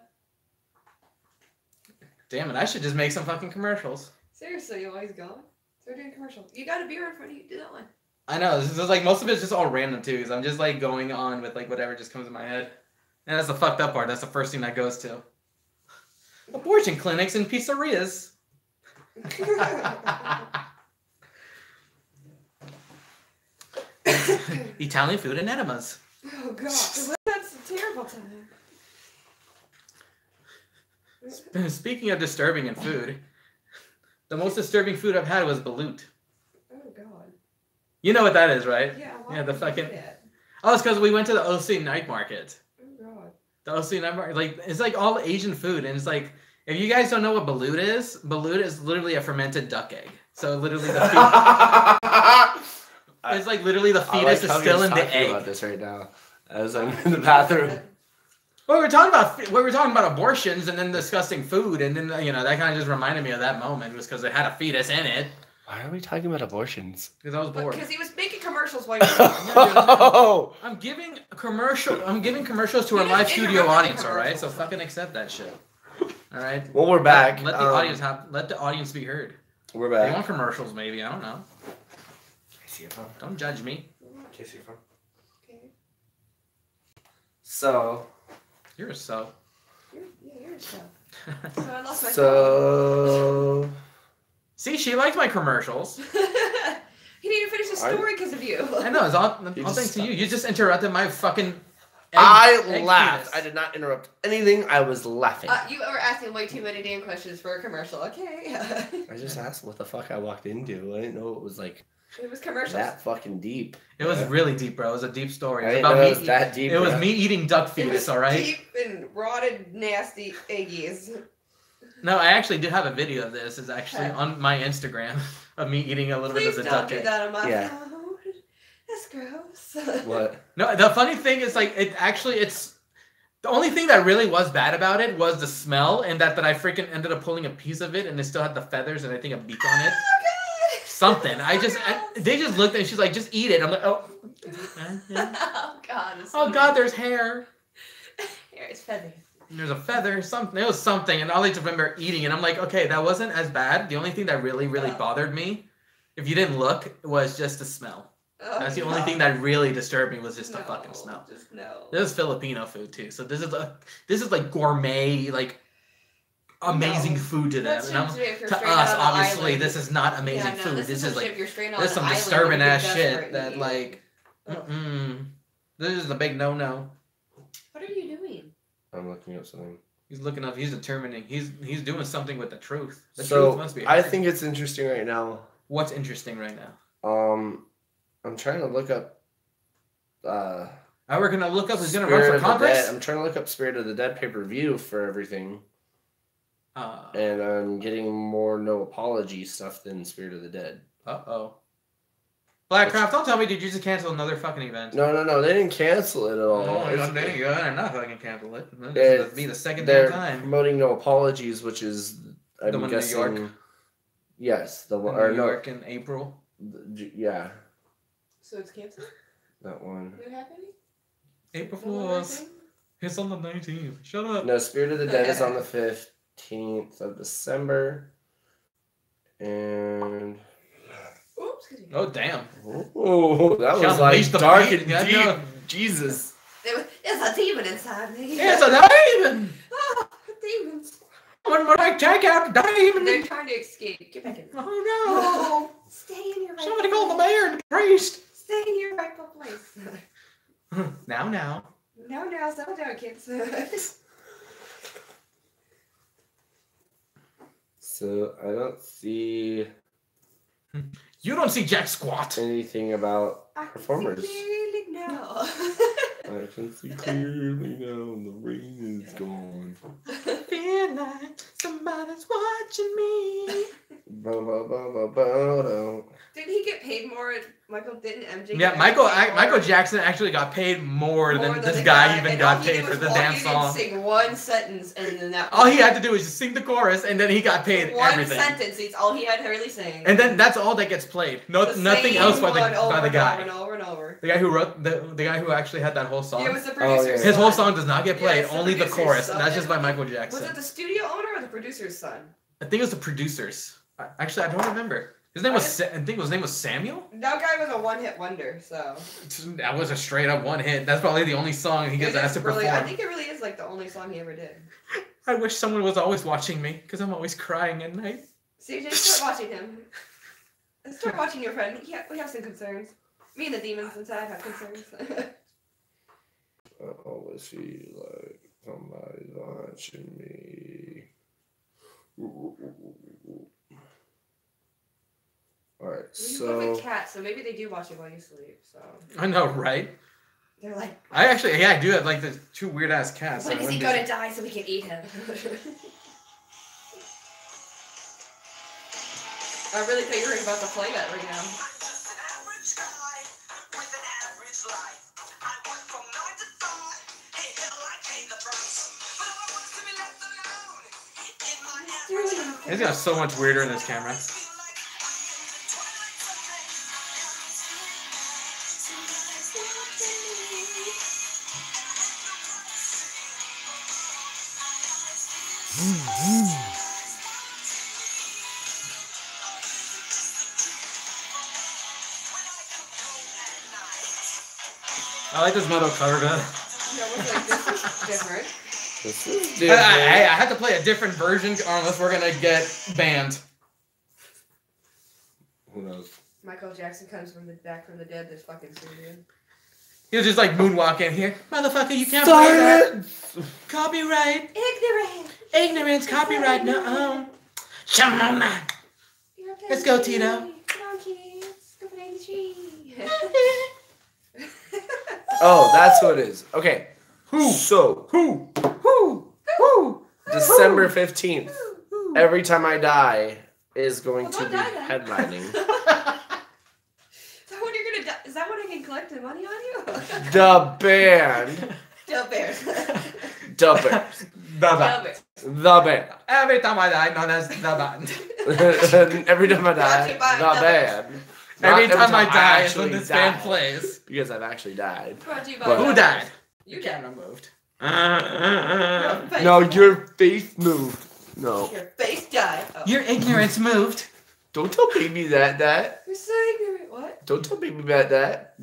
Damn it, I should just make some fucking commercials. Seriously, you always going? So we're doing a commercial. You got a beer in front of you. Do that one. I know. This is like most of it's just all random too, because I'm just like going on with like whatever just comes in my head. And that's the fucked up part. That's the first thing that goes to. Abortion clinics and pizzerias. Italian food and enemas. Oh god, that's a terrible time. Speaking of disturbing in food, the most disturbing food I've had was balut. Oh god. You know what that is, right? Yeah, the fucking. Oh, it's because we went to the OC night market. Oh god. The OC night market, like it's like all Asian food, and it's like if you guys don't know what balut is literally a fermented duck egg. So literally the it's like literally the fetus is still in the egg. About this right now, as I'm in the bathroom. Well, we were talking about abortions and then discussing food, and then that kind of just reminded me of that moment, was because it had a fetus in it. Why are we talking about abortions? Because I was bored. Because he was making commercials while you were Oh! I'm giving commercials to our live studio audience. All right, so fucking accept that shit. All right. Well, we're back. Let the audience be heard. We're back. They want commercials, maybe. I don't know. Don't judge me. Okay. So. You're so. You're so. So I lost my So. See, she liked my commercials. He didn't even finish the story because of you. I know, it's all thanks to you. You just interrupted my fucking I laughed. I did not interrupt anything. I was laughing. You were asking way too many damn questions for a commercial. Okay. I just asked what the fuck I walked into. I didn't know it was like. It was commercials. That fucking deep. It was really deep, bro. It was a deep story. It was that deep. It was me eating duck fetus, all right? Deep and rotted, nasty eggies. No, I actually do have a video of this. It's actually on my Instagram of me eating a little bit of the duck egg. Please don't do that on my phone. That's gross. What? No, the funny thing is, like, it's the only thing that really was bad about it was the smell, and that I freaking ended up pulling a piece of it, and it still had the feathers and I think a beak on it. Something. They just looked and she's like, just eat it. I'm like, oh. Oh god. Oh god, there's hair. Here, it's feathers. There's a feather, something. It was something, and all I just remember eating it. I'm like, okay, that wasn't as bad. The only thing that really bothered me, if you didn't look, was just the smell. Oh, That's the only thing that really disturbed me, was just the fucking smell. Just no. This is Filipino food too, so this is like gourmet, like amazing food to them. And to us, obviously, this is not amazing food. This is like this some disturbing ass shit that like, this is a big no. What are you doing? I'm looking up something. He's looking up. He's determining. He's doing something with the truth. The truth must be. I think it's interesting right now. What's interesting right now? I'm trying to look up. We're gonna look up who's gonna run for Congress. I'm trying to look up Spirit of the Dead pay-per-view for everything. And I'm getting more no apology stuff than Spirit of the Dead. Blackcraft, don't tell me, did you just cancel another fucking event? No, they didn't cancel it at all. Oh, there you go. They're not fucking cancel it. This will be the second damn time. They're promoting no apologies, which is, I'm the guessing, one in New York? Yes, the one in New York in April. Yeah. So it's canceled? That one. What happened? April Fools. It's on the 19th. Shut up. No, Spirit of the Dead is on the 15th of December. And... Oops. Oh, damn. Oh, that was like dark and deep. Jesus. It's a demon inside me. It's a demon. Oh, demons. When I take out the demon. They're trying to escape. Get back in. Oh, no. Stay in your right Somebody call the mayor and the priest. Stay in your rightful place. Now. No, settle down, kids. So, I don't see... You don't see jack squat. Anything about performers. I can see clearly now the rain is gone. Feel like somebody's watching me. Didn't he get paid more? Michael didn't MJ. Yeah, Michael Jackson actually got paid more than this guy even got paid for the damn song. He sing one sentence and then that. All he had to do was just sing the chorus, and then he got paid everything. One sentence. It's all he had to really sing. And then that's all that gets played. Nothing else by the guy. Over and over. The guy who wrote the guy who actually had that whole song. Yeah, it was the producer's son. His whole song does not get played. Only the chorus. Son. And that's just by Michael Jackson. Was it the studio owner or the producer's son? I think it was the producers. Actually, I don't remember. His name was I think his name was Samuel. That guy was a one-hit wonder, so. That was a straight up one hit. That's probably the only song he gets asked to perform. I think it really is like the only song he ever did. I wish someone was always watching me because I'm always crying at night. CJ, start watching him. Start watching your friend. Yeah, we have some concerns. Me and the demons inside have concerns. I always feel like somebody's watching me. Alright, so... You live with cats, so maybe they do watch it while you sleep, so... I know, right? They're like... I do have, like, the 2 weird-ass cats. When is he gonna die so we can eat him? I really thought you were about to play that right now. He's got so much weirder in this camera. I like this metal cover band. This is different. This is different. I had to play a different version or unless we're gonna get banned. Who knows? Michael Jackson comes back from the dead this fucking studio. He was just like moonwalking here. Motherfucker, you can't play that. Copyright. Ignorance, copyright, no. Shamama. Let's go, Tito. Come on, kids. Go play the tree. Oh, that's what it is. Okay. Who? December 15th. Every Time I Die is going to be headlining. Is that what I can collect the money on you? The band. The Bears. The Bears. The band. Every Time I Die, known as the band. Every Time I Die, the band. Every time I die is when this band plays. Because I've actually died. Who died? You camera moved. No, your face moved. No. Your face died. Oh. Your ignorance moved. Don't tell baby that. You're so ignorant. What? Don't tell baby that.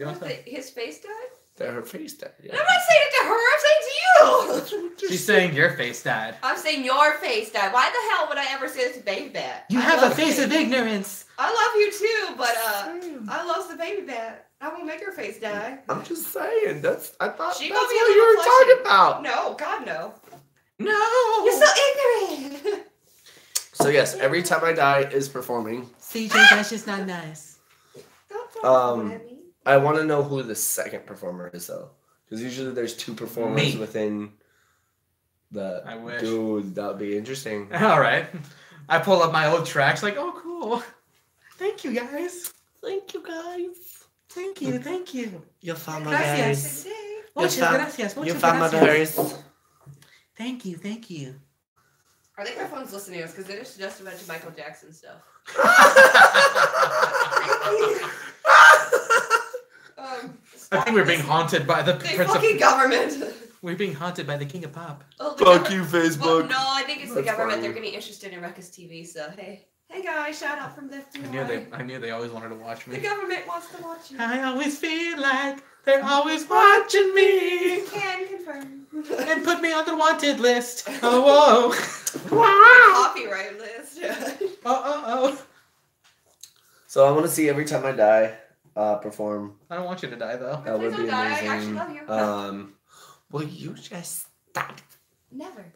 His face died? That her face died. Yeah. I'm not saying it to her. I'm saying to you. She's saying your face died. I'm saying your face died. Why the hell would I ever say this to Baby Bat? You have a face of ignorance. I love you too, but I love the Baby Bat. I won't make her face die. I'm just saying. I thought that's what you were talking about. No, God no. No. You're so ignorant. So yes, Every Time I Die is performing. CJ, that's just not nice. I want to know who the second performer is though, because usually there's 2 performers within the. I wish. Dude, that would be interesting. All right, I pull up my old tracks. Like, oh, cool. Thank you, guys. Thank you, guys. Thank you. You found my guys. Muchas gracias. You found my guys. Thank you. I think my phone's listening to us because they just suggested a bunch of Michael Jackson stuff. I think we're being haunted by the fucking government. We're being haunted by the king of pop. Oh, fuck you, Facebook. Well, no, I think it's the government. They're getting interested in Rukkus TV. So hey guys, shout out from the FBI. I knew they always wanted to watch me. The government wants to watch you. I always feel like they're always watching me. Can confirm. And put me on the wanted list. Oh, whoa. Wow. Copyright list. Oh. So I want to see Every Time I Die perform. I don't want you to die though. That would be amazing. I actually love you. Will you just stop? Never.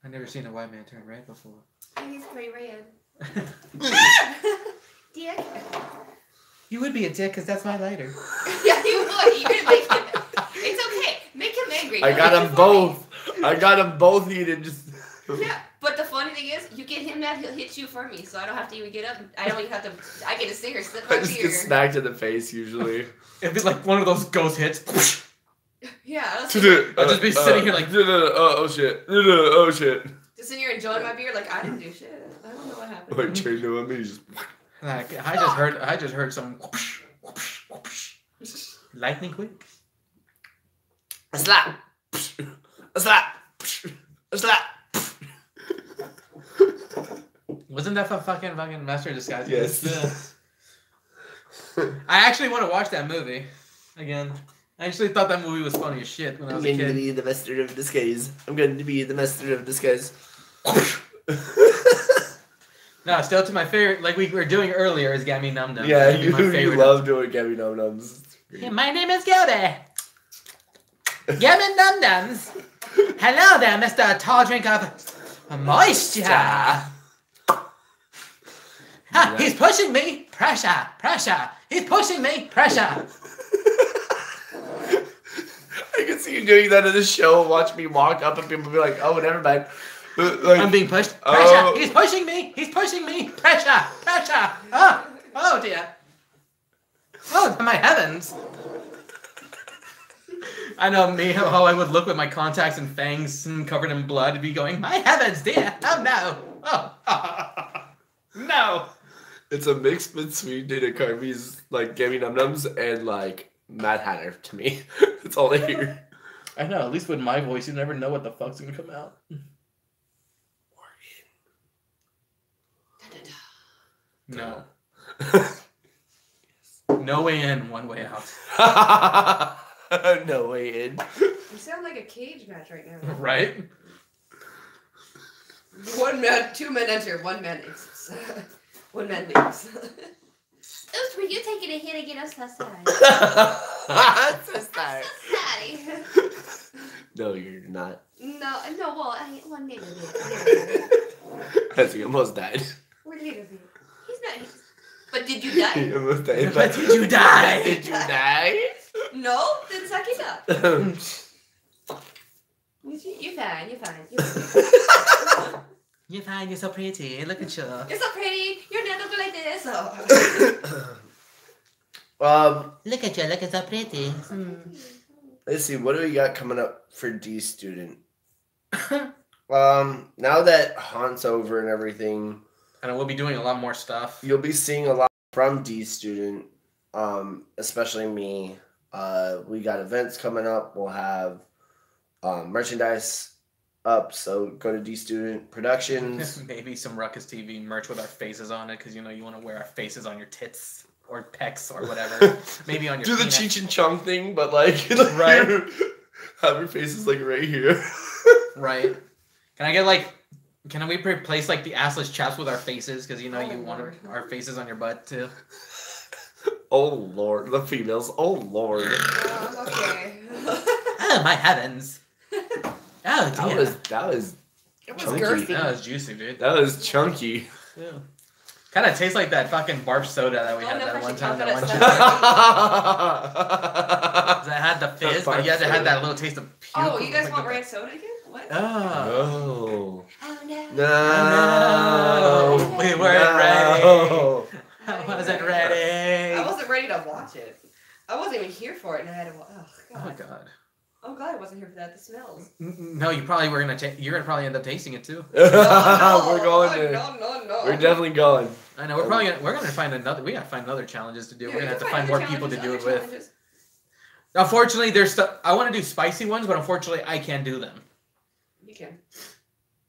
I've never seen a white man turn red before. He's pretty red. Dick. You would be a dick because that's my lighter. Yeah, you would. You're like, it's okay. Make him angry. I got them both needed. Just. Yeah, but the funny thing is, you get him mad, he'll hit you for me, so I don't have to even get up. I don't even have to. I get a stinger, slip my I just get smacked in the face usually. It'd be like one of those ghost hits. Yeah, I'll just be sitting here like, oh shit. Just sitting here enjoying my beer, like I didn't do shit. I don't know what happened. Like turned to me, just. Like I just heard some whoosh, whoosh, whoosh. Lightning quick. A slap. Wasn't that fucking Master of Disguise? Yes. I actually want to watch that movie again. I actually thought that movie was funny as shit when I was a I'm going to kid. be the Master of Disguise. I'm going to be the Master of Disguise. No, still to my favorite, like we were doing earlier, is Gabby Num Num. Yeah, That'd be my you favorite. love doing Gabby Num Nums. Yeah, my name is Gabby. Gabby Num Nums. Hello there, Mr. Tall Drink of Moisture. Ha, he's pushing me. Pressure, pressure. He's pushing me. Pressure. I can see you doing that in the show. Watch me walk up and people be like, "Oh, never mind." Like, I'm being pushed. Pressure. Oh. He's pushing me. He's pushing me. Pressure, pressure. Oh dear. Oh my heavens. I know me, how I would look with my contacts and fangs covered in blood and be going, my heavens, dear. Oh no. Oh. No. It's a mix between Dana Carvey's like Gabby Num Nums and like Mad Hatter to me. That's all I hear. I know, at least with my voice, you never know what the fuck's gonna come out. No. No way in, one way out. No way in. You sound like a cage match right now. Right? One man, two men enter, one man exits. One man leaves. Oops, were you taking a hit again? I'm so sorry. So sorry. Sorry. No, you're not. No, well, one minute. As he almost died. We're little bit. He's not. But did you die? He almost died. But did you die? Did you die? No, then suck it up. You're fine. You're fine. You're fine, you're so pretty. Look at you. You're so pretty. Your dad don't look like this. Look at you, looking so pretty. Let's see, what do we got coming up for D student? Now that Haunt's over and everything, And we'll be doing a lot more stuff. you'll be seeing a lot from D student, especially me. We got events coming up. We'll have merchandise up, so go to D Student Productions. Maybe some Rukkus TV merch with our faces on it, because you know you want to wear our faces on your tits or pecs or whatever. Maybe on your Do the penis. Cheech and Chong thing, but like, Right. have your faces like right here. Right. Can we replace like the assless chaps with our faces? Because you know you want our faces on your butt too. Oh Lord, the females. Oh Lord. Okay. Oh my heavens. Oh dear. That was It was chunky. girthy. That was juicy, dude. That was chunky. Yeah. Kind of tastes like that fucking barf soda that we had that one time. That had the fizz, but you had to have that little taste of puke. Oh, you guys want ranch soda again? What? Oh. No. Oh no. No. No. We weren't ready. I wasn't ready. I wasn't ready to watch it. I wasn't even here for it, and I had to. Oh Oh god. god. I'm glad I wasn't here for that. The smells. No, you probably were gonna. You're gonna probably end up tasting it too. We're going to. No. We're definitely going. I know. We're gonna find another. We gotta find other challenges to do. Yeah, We're gonna we have to can find more other people to challenges, do it other with. challenges. Unfortunately, there's stuff. I want to do spicy ones, but unfortunately, I can't do them. You can.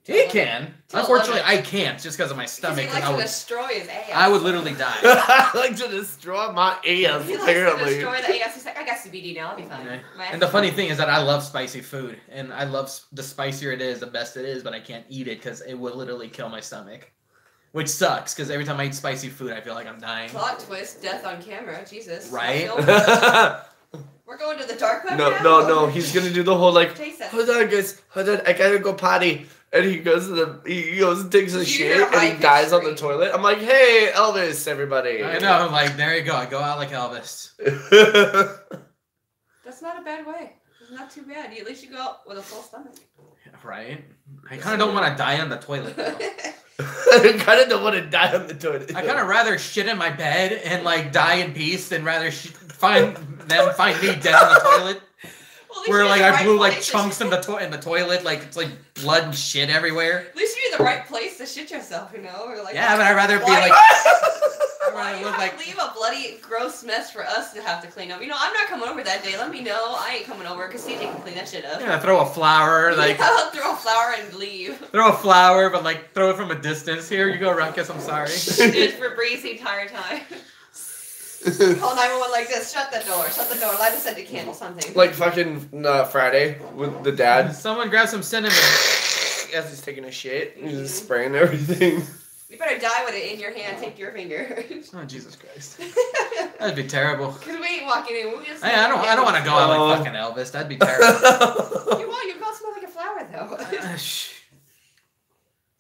He can. Till Unfortunately, 11. I can't just because of my Because stomach. he likes I to would. destroy his ass. I would literally die. I like to destroy my ass, He likes to apparently. destroy the ass. He's like, I got CBD now. I'll be fine. Okay. My And the funny thing is that I love spicy food, and I love the spicier it is, the best it is. But I can't eat it because it will literally kill my stomach, which sucks. Because every time I eat spicy food, I feel like I'm dying. Plot twist: death on camera. Jesus. Right? We're going to the dark web No, now? no. He's gonna do the whole like, Taste it. hold on, guys, hold on, I gotta go potty. And he goes he goes and takes a You shit hear and he high-pitched dies on the scream. toilet. I'm like, hey, Elvis, everybody. I know. Like there you go. I go out like Elvis. That's not a bad way. It's not too bad. At least you go out with a full stomach. Right? I kind of don't want to die on the toilet. Though. I kind of don't want to die on the toilet. I kind of rather shit in my bed and like die in peace than rather find me dead on the toilet. Well, at least where you're like in the I right blew like place to chunks shit. in the toilet, like it's like blood and shit everywhere. At least you're in the right place to shit yourself, you know? Or like, Yeah, but I'd rather be why- like. Why do you have to leave a bloody, gross mess for us to have to clean up? You know, I'm not coming over that day. Let me know. I ain't coming over because CJ can clean that shit up. Yeah, throw a flower, like I'll throw a flower and leave. throw a flower, but like throw it from a distance. Here you go, Rukkus. I'm sorry. Just for Breeze the entire time. Call 911 like this. Shut the door. Shut the door. Light a scented candle. Something. Like fucking Friday with the dad. Someone grab some cinnamon. As he's taking a shit, he's just spraying everything. You better die with it in your hand. Take your finger. Oh Jesus Christ, that'd be terrible. Cause we ain't walking in. We just. Hey, I don't want to go out like fucking Elvis. That'd be terrible. You won't. You both smell like a flower though. At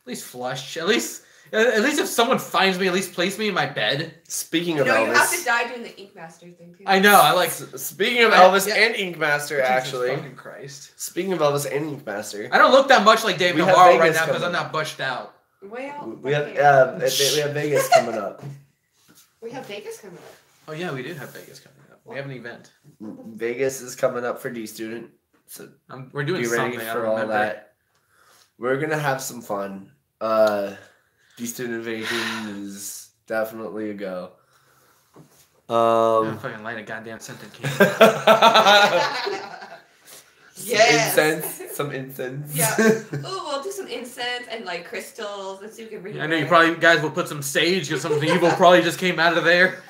least flush. At least if someone finds me, at least place me in my bed. Speaking of No, Elvis. you have to die doing the Ink Master thing too. I know. I like. Speaking of Elvis yeah. and Ink Master, actually. Jesus fucking Christ. Speaking of Elvis and Ink Master. I don't look that much like Dave We have Navarro right Vegas now because I'm coming. not bushed out. Well, We have okay. Vegas coming up. We have Vegas coming up. Oh yeah, we do have Vegas coming up. We have an event. Vegas is coming up for D student. So We're doing be ready something. I for don't all remember. that. We're gonna have some fun. D student invasion is definitely a go. I'm fucking light a goddamn scented candle. Yes. Incense, some incense. Yeah. Oh, we'll do some incense and like crystals and see if we can bring. I know you probably guys will put some sage because something evil probably just came out of there.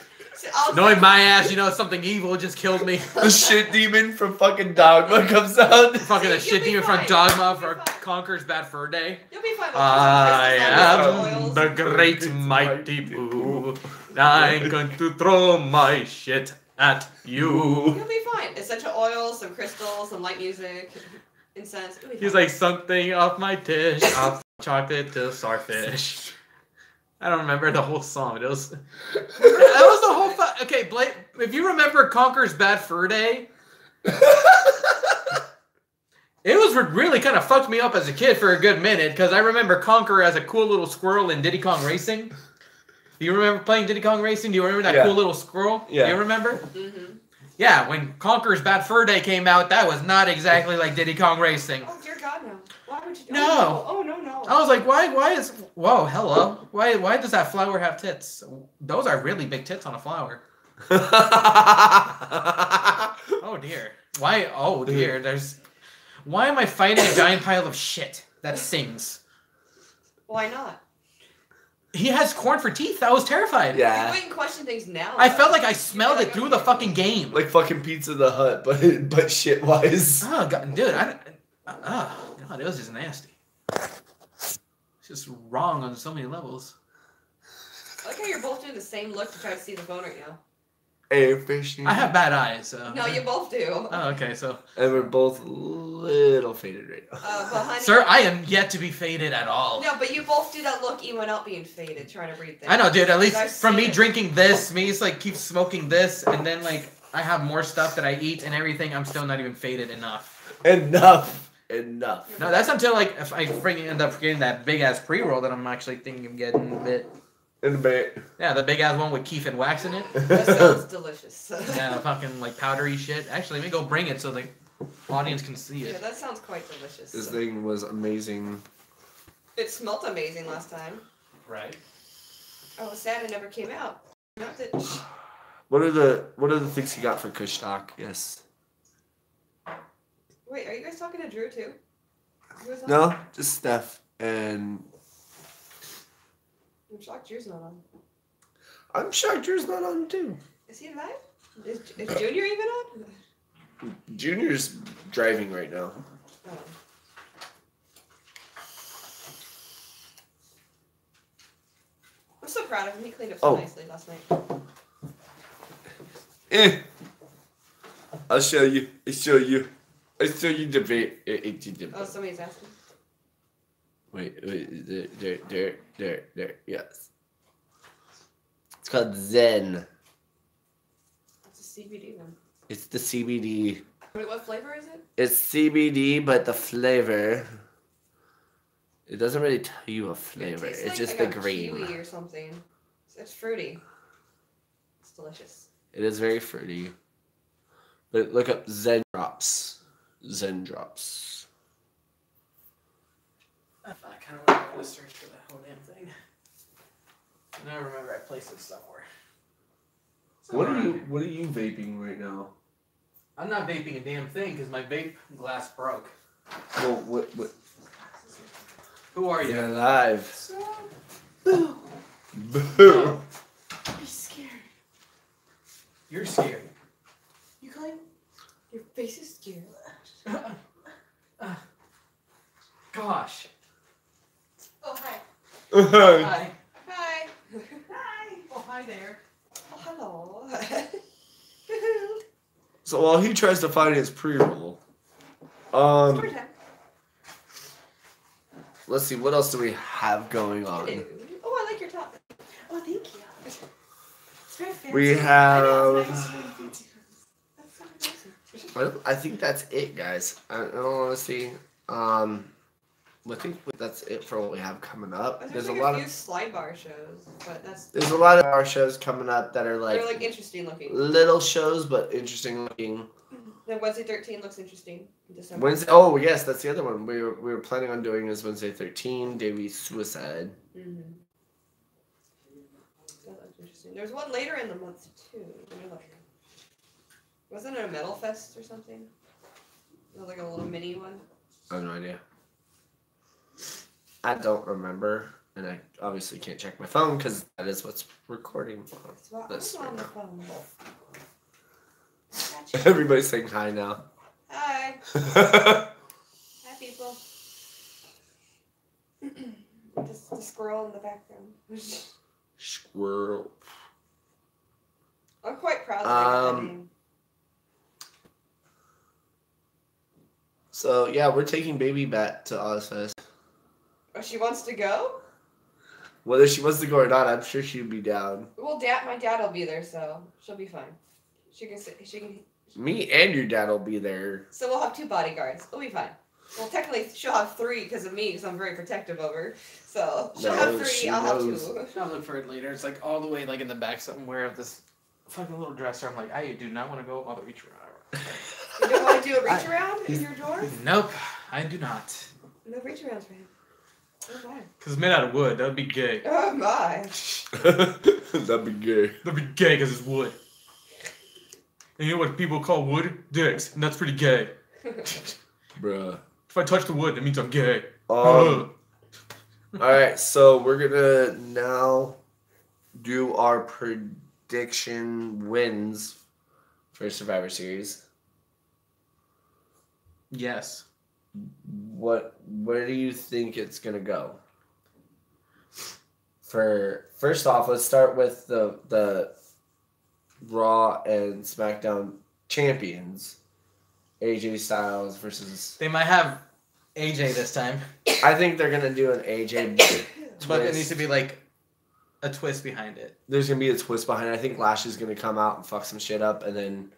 Knowing my ass, you know something evil just killed me. The shit demon from fucking Dogma comes out. Fucking a You'll shit be demon from fine. Dogma You'll for be fine. Conquer's Bad Fur Day. You'll be fine. I am Oils. the great mighty Boo. I'm going to throw my shit at you. You'll be fine. Essential oils, some crystals, some light music, incense. You'll be He's fine. like something off my dish, off chocolate to starfish. I don't remember the whole song. That was the whole. Okay, Blake. If you remember Conquer's Bad Fur Day, it was really kind of fucked me up as a kid for a good minute because I remember Conquer as a cool little squirrel in Diddy Kong Racing. Do you remember playing Diddy Kong Racing? Do you remember that cool little squirrel? Yeah. Do you remember? Mm-hmm. Yeah, when Conquer's Bad Fur Day came out, that was not exactly like Diddy Kong Racing. Oh dear God, no! Why would you? No. Oh no! No! I was like, why is, whoa, hello. Why does that flower have tits? Those are really big tits on a flower. Oh dear. Why, oh dear, why am I fighting a giant pile of shit that sings? Why not? He has corn for teeth. I was terrified. You Yeah. wouldn't question things now. I though. felt like I smelled it through the fucking game. Like fucking Pizza the Hut, but shit wise. Oh, God, dude, God, it was just nasty. It's just wrong on so many levels. I like how you're both doing the same look to try to see the phone right now. Air fishing. I have bad eyes, so. No, you both do. Oh, okay, so. And we're both little faded right now. But honey, Sir, I am yet to be faded at all. No, but you both do that look even without being faded, trying to breathe things. I know, dude. At least I've from seen me it. drinking this, me just like keep smoking this, and then like I have more stuff that I eat and everything. I'm still not even faded enough. Enough. No, that's until like if I freaking end up getting that big ass pre-roll that I'm actually thinking of getting a bit. In a bit. Yeah, the big ass one with Keef and wax in it. That sounds delicious. Yeah, fucking like powdery shit. Actually, let me go bring it so the audience can see Yeah, it. that sounds quite delicious. This thing was amazing. It smelled amazing last time. Right. I was sad it never came out. Not that. What are the things you got for Kush Talk? Yes. Wait, are you guys talking to Drew too? Who is on? No, just Steph and. I'm shocked Drew's not on. I'm shocked Drew's not on too. Is he alive? Is Junior even on? Junior's driving right now. Oh. I'm so proud of him. He cleaned up so nicely last night. I'll show you. I'll show you the bit. Oh, somebody's asking. Wait, there. Yes. It's called Zen. It's a CBD one. It's the CBD. Wait, what flavor is it? It's CBD, but the flavor. It doesn't really tell you a flavor. It tastes It's like just like the a green. kiwi or something. It's fruity. It's delicious. It is very fruity. But look up Zen drops. Zen drops. I kind of want to search for that whole damn thing. And I remember I placed it somewhere. What are you vaping right now? I'm not vaping a damn thing because my vape glass broke. Well, what? Who are you? You're alive. Boo. Boo. Be scared. You're scared. You claim your face is scared. Gosh. Oh, hi. Hi. Hi. Hi. Oh, hi there. Oh, hello. So while he tries to find his pre-roll, Story time. let's see, what else do we have going on? Hello. Oh, I like your top. Oh, thank you. It's very fancy. We have. That's so fancy. I think that's it, guys. I don't want to see. I think that's it for what we have coming up. There's There's like a lot few of slide bar shows, but there's a lot of our shows coming up that are they're like interesting looking. little shows but interesting looking. Then Wednesday 13 looks interesting. In December. Wednesday. Oh yes, that's the other one we were planning on doing is Wednesday 13. Davy's Suicide. Mm-hmm. That looks interesting. There's one later in the month too. Let me look. Wasn't it a Metal Fest or something? It was like a little mini one. I have no idea. I don't remember, and I obviously can't check my phone because that is what's recording this I'm right on the now. phone. Everybody's saying hi now. Hi. Hi, people. The squirrel in the background. Squirrel. I'm quite proud of that name. So yeah, we're taking Baby back to Ozfest. Oh, she wants to go? Whether she wants to go or not, I'm sure she'd be down. Well, my dad will be there, so she'll be fine. She can. Me and your dad will be there. So we'll have 2 bodyguards. We'll be fine. Well, technically, she'll have 3 because of me, because I'm very protective of her. So she'll have 3. I'll have 2. I'll look for it later. It's like all the way like in the back somewhere of this fucking little dresser. I'm like, I do not want to go all the reach around. You don't want to do a reach around in your drawer? Nope, I do not. No reach arounds for him. Oh my. Because it's made out of wood. That would be gay. Oh my. That'd be gay. That'd be gay because it's wood. And you know what people call wood? Dicks. And that's pretty gay. Bruh. If I touch the wood, it means I'm gay. Alright, so we're gonna now do our prediction wins for Survivor Series. Yes. Where do you think it's gonna go? First off, let's start with the Raw and SmackDown champions. AJ Styles versus. They might have AJ this time. I think they're gonna do an AJ twist. But there needs to be like a twist behind it. There's gonna be a twist behind it. I think Lashley's gonna come out and fuck some shit up and then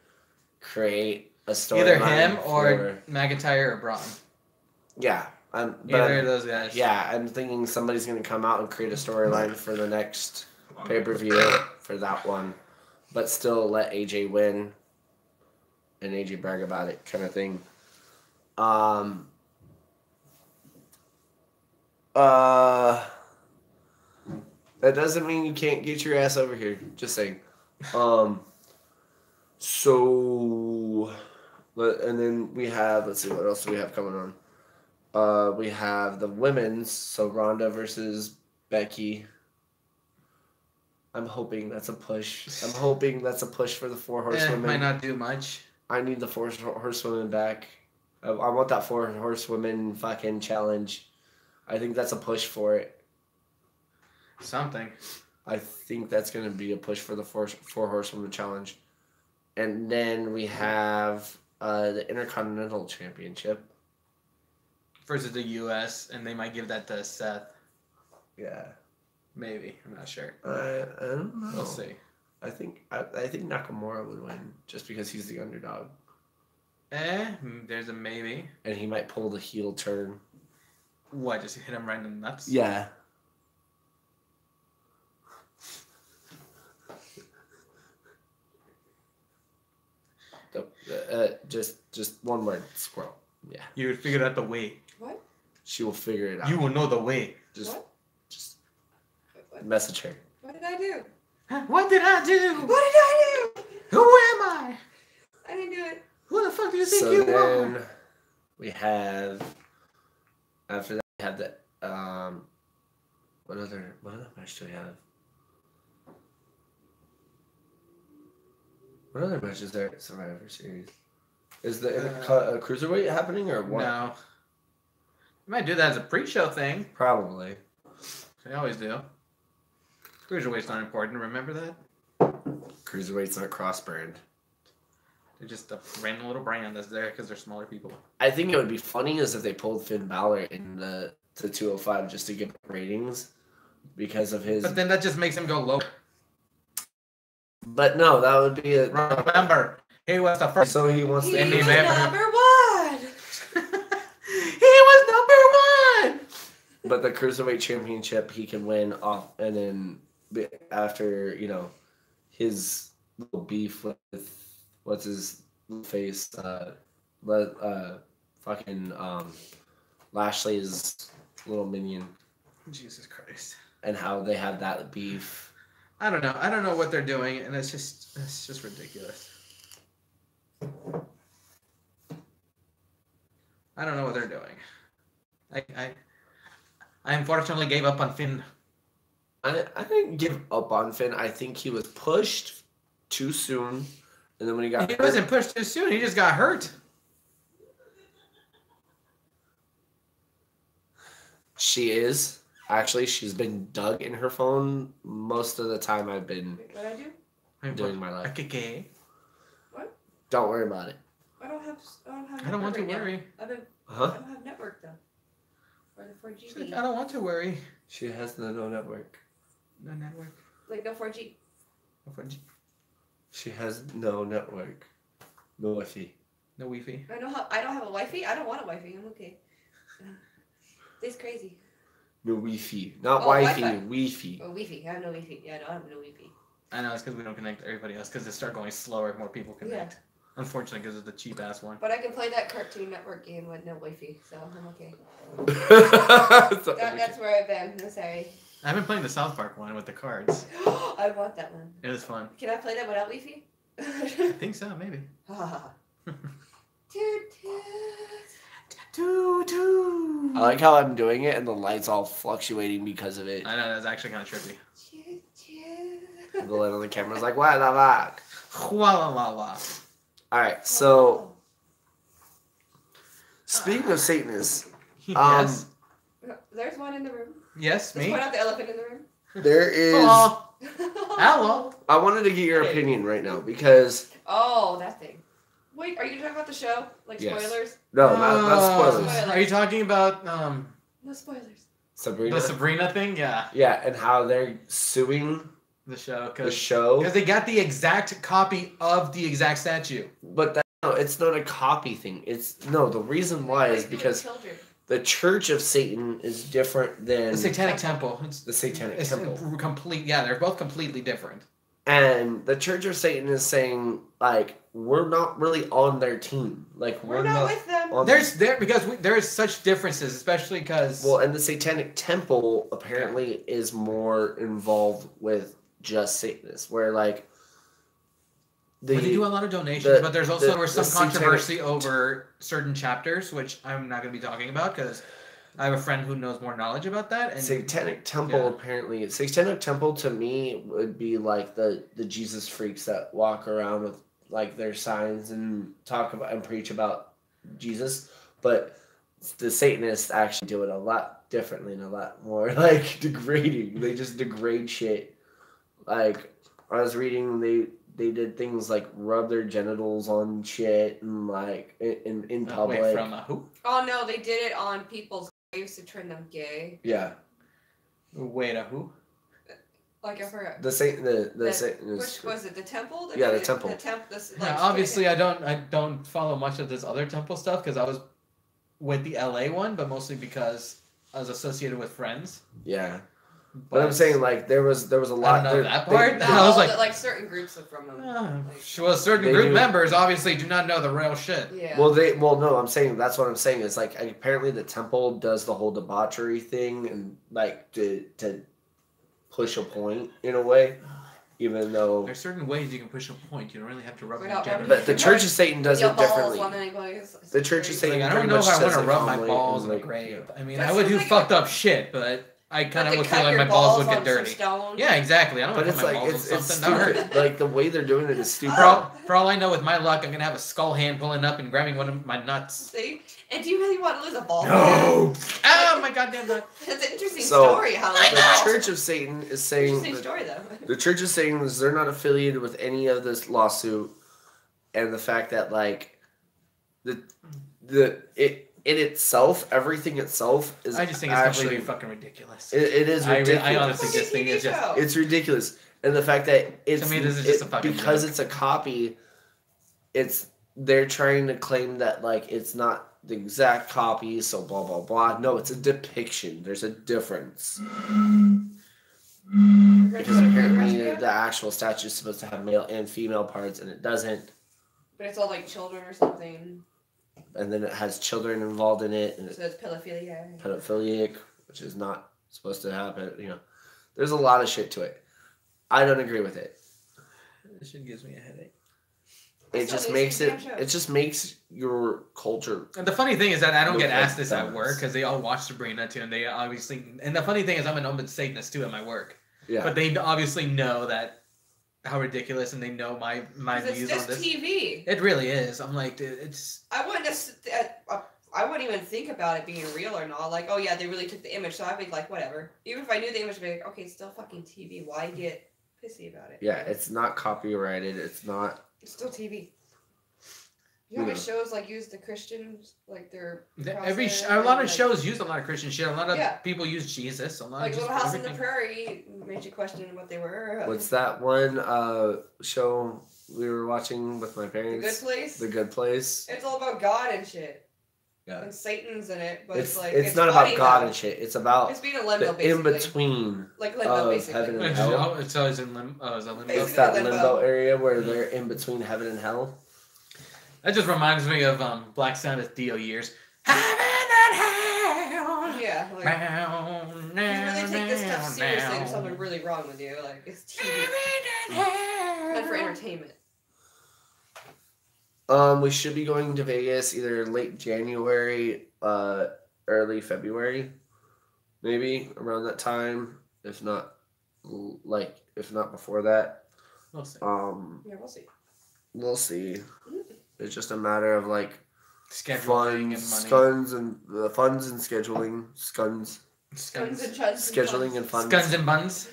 create a story. Either him or McIntyre or Braun. Yeah. Either of those guys. Yeah, I'm thinking somebody's gonna come out and create a storyline for the next pay-per-view for that one. But still let AJ win and AJ brag about it kind of thing. That doesn't mean you can't get your ass over here. Just saying. So, and then we have, let's see, what else do we have coming on? We have the women's, so Ronda versus Becky. I'm hoping that's a push. I'm hoping that's a push for the 4 horsewomen. Might not do much. I need the 4 horsewomen back. I want that 4 horsewomen fucking challenge. I think that's a push for it. Something. I think that's going to be a push for the 4 horsewomen challenge. And then we have the Intercontinental Championship. Versus the U.S., and they might give that to Seth. Yeah. Maybe. I'm not sure. I don't know. We'll see. I think Nakamura would win just because he's the underdog. There's a maybe. And he might pull the heel turn. What, just hit him right in the nuts? Yeah. Just one word. Squirrel. Yeah. You would figure out the way. What? She will figure it out. You will know the way. What? Just What? message her. What did I do? What did I do? What did I do? Who am I? I didn't do it. Who the fuck do you think So you then are? we have. After that, we have the what other match do we have? What other match is there at Survivor Series? Is the cruiserweight happening or what? No. You might do that as a pre-show thing. Probably. They always do. Cruiserweight's not important. Remember that? Cruiserweight's not cross-brand. They're just a random little brand that's there because they're smaller people. I think it would be funny is if they pulled Finn Balor in the 205 just to get ratings because of his. But then that just makes him go low. But no, that would be a. Remember, he was the first. So he wants He to. was Indie member. number one. He was number one. But the cruiserweight championship he can win off, and then after his little beef with what's his face, fucking Lashley's little minion, Jesus Christ. and how they have that beef. I don't know. I don't know what they're doing, and it's just ridiculous. I don't know what they're doing. I unfortunately gave up on Finn. I didn't give up on Finn. I think he was pushed too soon, and then when he got He wasn't pushed too soon. He just got hurt. She is. Actually, she's been dug in her phone most of the time I've been What I do? doing my life. Okay. What? Don't worry about it. I don't have. I don't want to network right worry. now. I Huh? don't have network though. Or the 4G. I don't want to worry. She has no network. No network. Like no 4G. She has no network. No Wi-Fi. No Wi-Fi. I don't have a Wi-Fi. I don't want a Wi-Fi. I'm okay. This crazy. No Wi-Fi. Not Oh, Wi-Fi. Wi-Fi. Wi-Fi. Oh, Wi-Fi. I have no Wi-Fi. Yeah, no, I have no Wi-Fi. I know, it's because we don't connect to everybody else, because they start going slower, more people connect. Unfortunately, because it's the cheap-ass one. But I can play that Cartoon Network game with no Wi-Fi, so I'm okay. That's where I've been. I'm sorry. I've been playing the South Park one with the cards. I want that one. It was fun. Can I play that without Wi-Fi? I think so, maybe. Toot Toot. I like how I'm doing it and the light's all fluctuating because of it. I know, that's actually kind of trippy. toot. The light on the camera's like, what the fuck? Wah. Alright, so speaking of Satanists, Yes. There's one in the room. Yes, Let's me. point out the elephant in the room. there is. Hello. Hello. I wanted to get your opinion right now because Oh, that thing. Wait, are you talking about the show? Like Yes. spoilers? no, not spoilers. Spoilers. Are you talking about No spoilers. Sabrina. the Sabrina thing? Yeah. Yeah, and how they're suing The show. the show. Because they got the exact copy of the exact statue. But no, it's not a copy thing. The reason why is because Children. the Church of Satan is different than The Satanic Temple. the Satanic It's Temple. complete. Yeah, they're both completely different. And the Church of Satan is saying, like, we're not really on their team. Like, We're not with them. on There's such differences, especially because well, and the Satanic Temple apparently is more involved with just Satanists, where like they do a lot of donations, but there's also some Satanic controversy over certain chapters, which I'm not going to be talking about because I have a friend who knows more knowledge about that. And Satanic Temple apparently, Satanic Temple to me would be like the Jesus freaks that walk around with like their signs and talk about and preach about Jesus, but the Satanists actually do it a lot differently and a lot more like degrading. They just degrade shit. Like I was reading, they did things like rub their genitals on shit and like in public. Wait, from who? Oh no, they did it on people's graves to turn them gay. Yeah. Wait, who? Like I forgot. The Satanist. Which was it? The temple? The temple. The temple. Yeah, obviously, I don't follow much of this other temple stuff because I was with the LA one, but mostly because I was associated with friends. Yeah. But I'm saying like there was a lot. I don't know that part. No, I was like certain groups are from them. Well, certain group members obviously do not know the real shit. Yeah. Well, no. I'm saying that's what I'm saying. It's like apparently the temple does the whole debauchery thing and like to push a point in a way, even though there's certain ways you can push a point. You don't really have to rub your genitals. But the Church of Satan does it differently. The Church of Satan. I don't know if I want to rub my balls in the grave. I mean, I would do fucked up shit, but. I kind of would feel like my balls would get dirty. Yeah, exactly. I don't want to put my balls on something. That hurt. Like the way they're doing it is stupid. For all I know, with my luck, I'm gonna have a skull hand pulling up and grabbing one of my nuts. See? And do you really want to lose a ball? No! Oh my goddamn nut. That's an interesting story. How the Church of Satan is saying. Interesting story though. The Church of Satan is they're not affiliated with any of this lawsuit, and the fact that like in itself, everything itself is. I just think it's completely fucking ridiculous. It is ridiculous. I honestly just think it's just. It's ridiculous, and the fact that it's to me, this is just a fucking because joke. it's a copy. They're trying to claim that like it's not the exact copy, so blah blah blah. No, it's a depiction. There's a difference. Because apparently the actual statue is supposed to have male and female parts, and it doesn't. But it's all like children or something. And then it has children involved in it. And so it's pedophilia. Pedophilic, which is not supposed to happen. You know, there's a lot of shit to it. I don't agree with it. This shit gives me a headache. It just makes your culture. And the funny thing is that I don't get asked this at work because they all watch Sabrina too, and they obviously. And the funny thing is, I'm an open Satanist too at my work. Yeah. But they obviously know that. How ridiculous, and they know my views on this. It's just TV. It really is. I'm like, dude, it's. I wouldn't even think about it being real or not. Like, oh yeah, they really took the image, so I'd be like, whatever. Even if I knew the image, I'd be like, okay, it's still fucking TV. Why get pissy about it? Yeah, it's not copyrighted. It's not. It's still TV. You know how many shows like use the Christians like their a lot of shows use a lot of Christian shit. A lot of people use Jesus. A lot like of Little House on the Prairie made you question what they were. What's that one show we were watching with my parents? The Good Place. The Good Place. It's all about God and shit. Yeah. And Satan's in it, but it's not about God and shit. It's about it's being a limbo, the in between. Like limbo, basically. Heaven and hell. It's always in limbo. Oh, is that limbo? It's that limbo area where they're in between heaven and hell. That just reminds me of Black Sabbath Dio years. Heaven and hell. Yeah. Like, you really take this stuff seriously, there's something really wrong with you. Like, it's TV. Meant for entertainment. We should be going to Vegas either late January, early February, maybe around that time. If not before that. We'll see. Yeah, we'll see. We'll see. It's just a matter of like scheduling funds and scheduling, scheduling and funds, scuns and buns,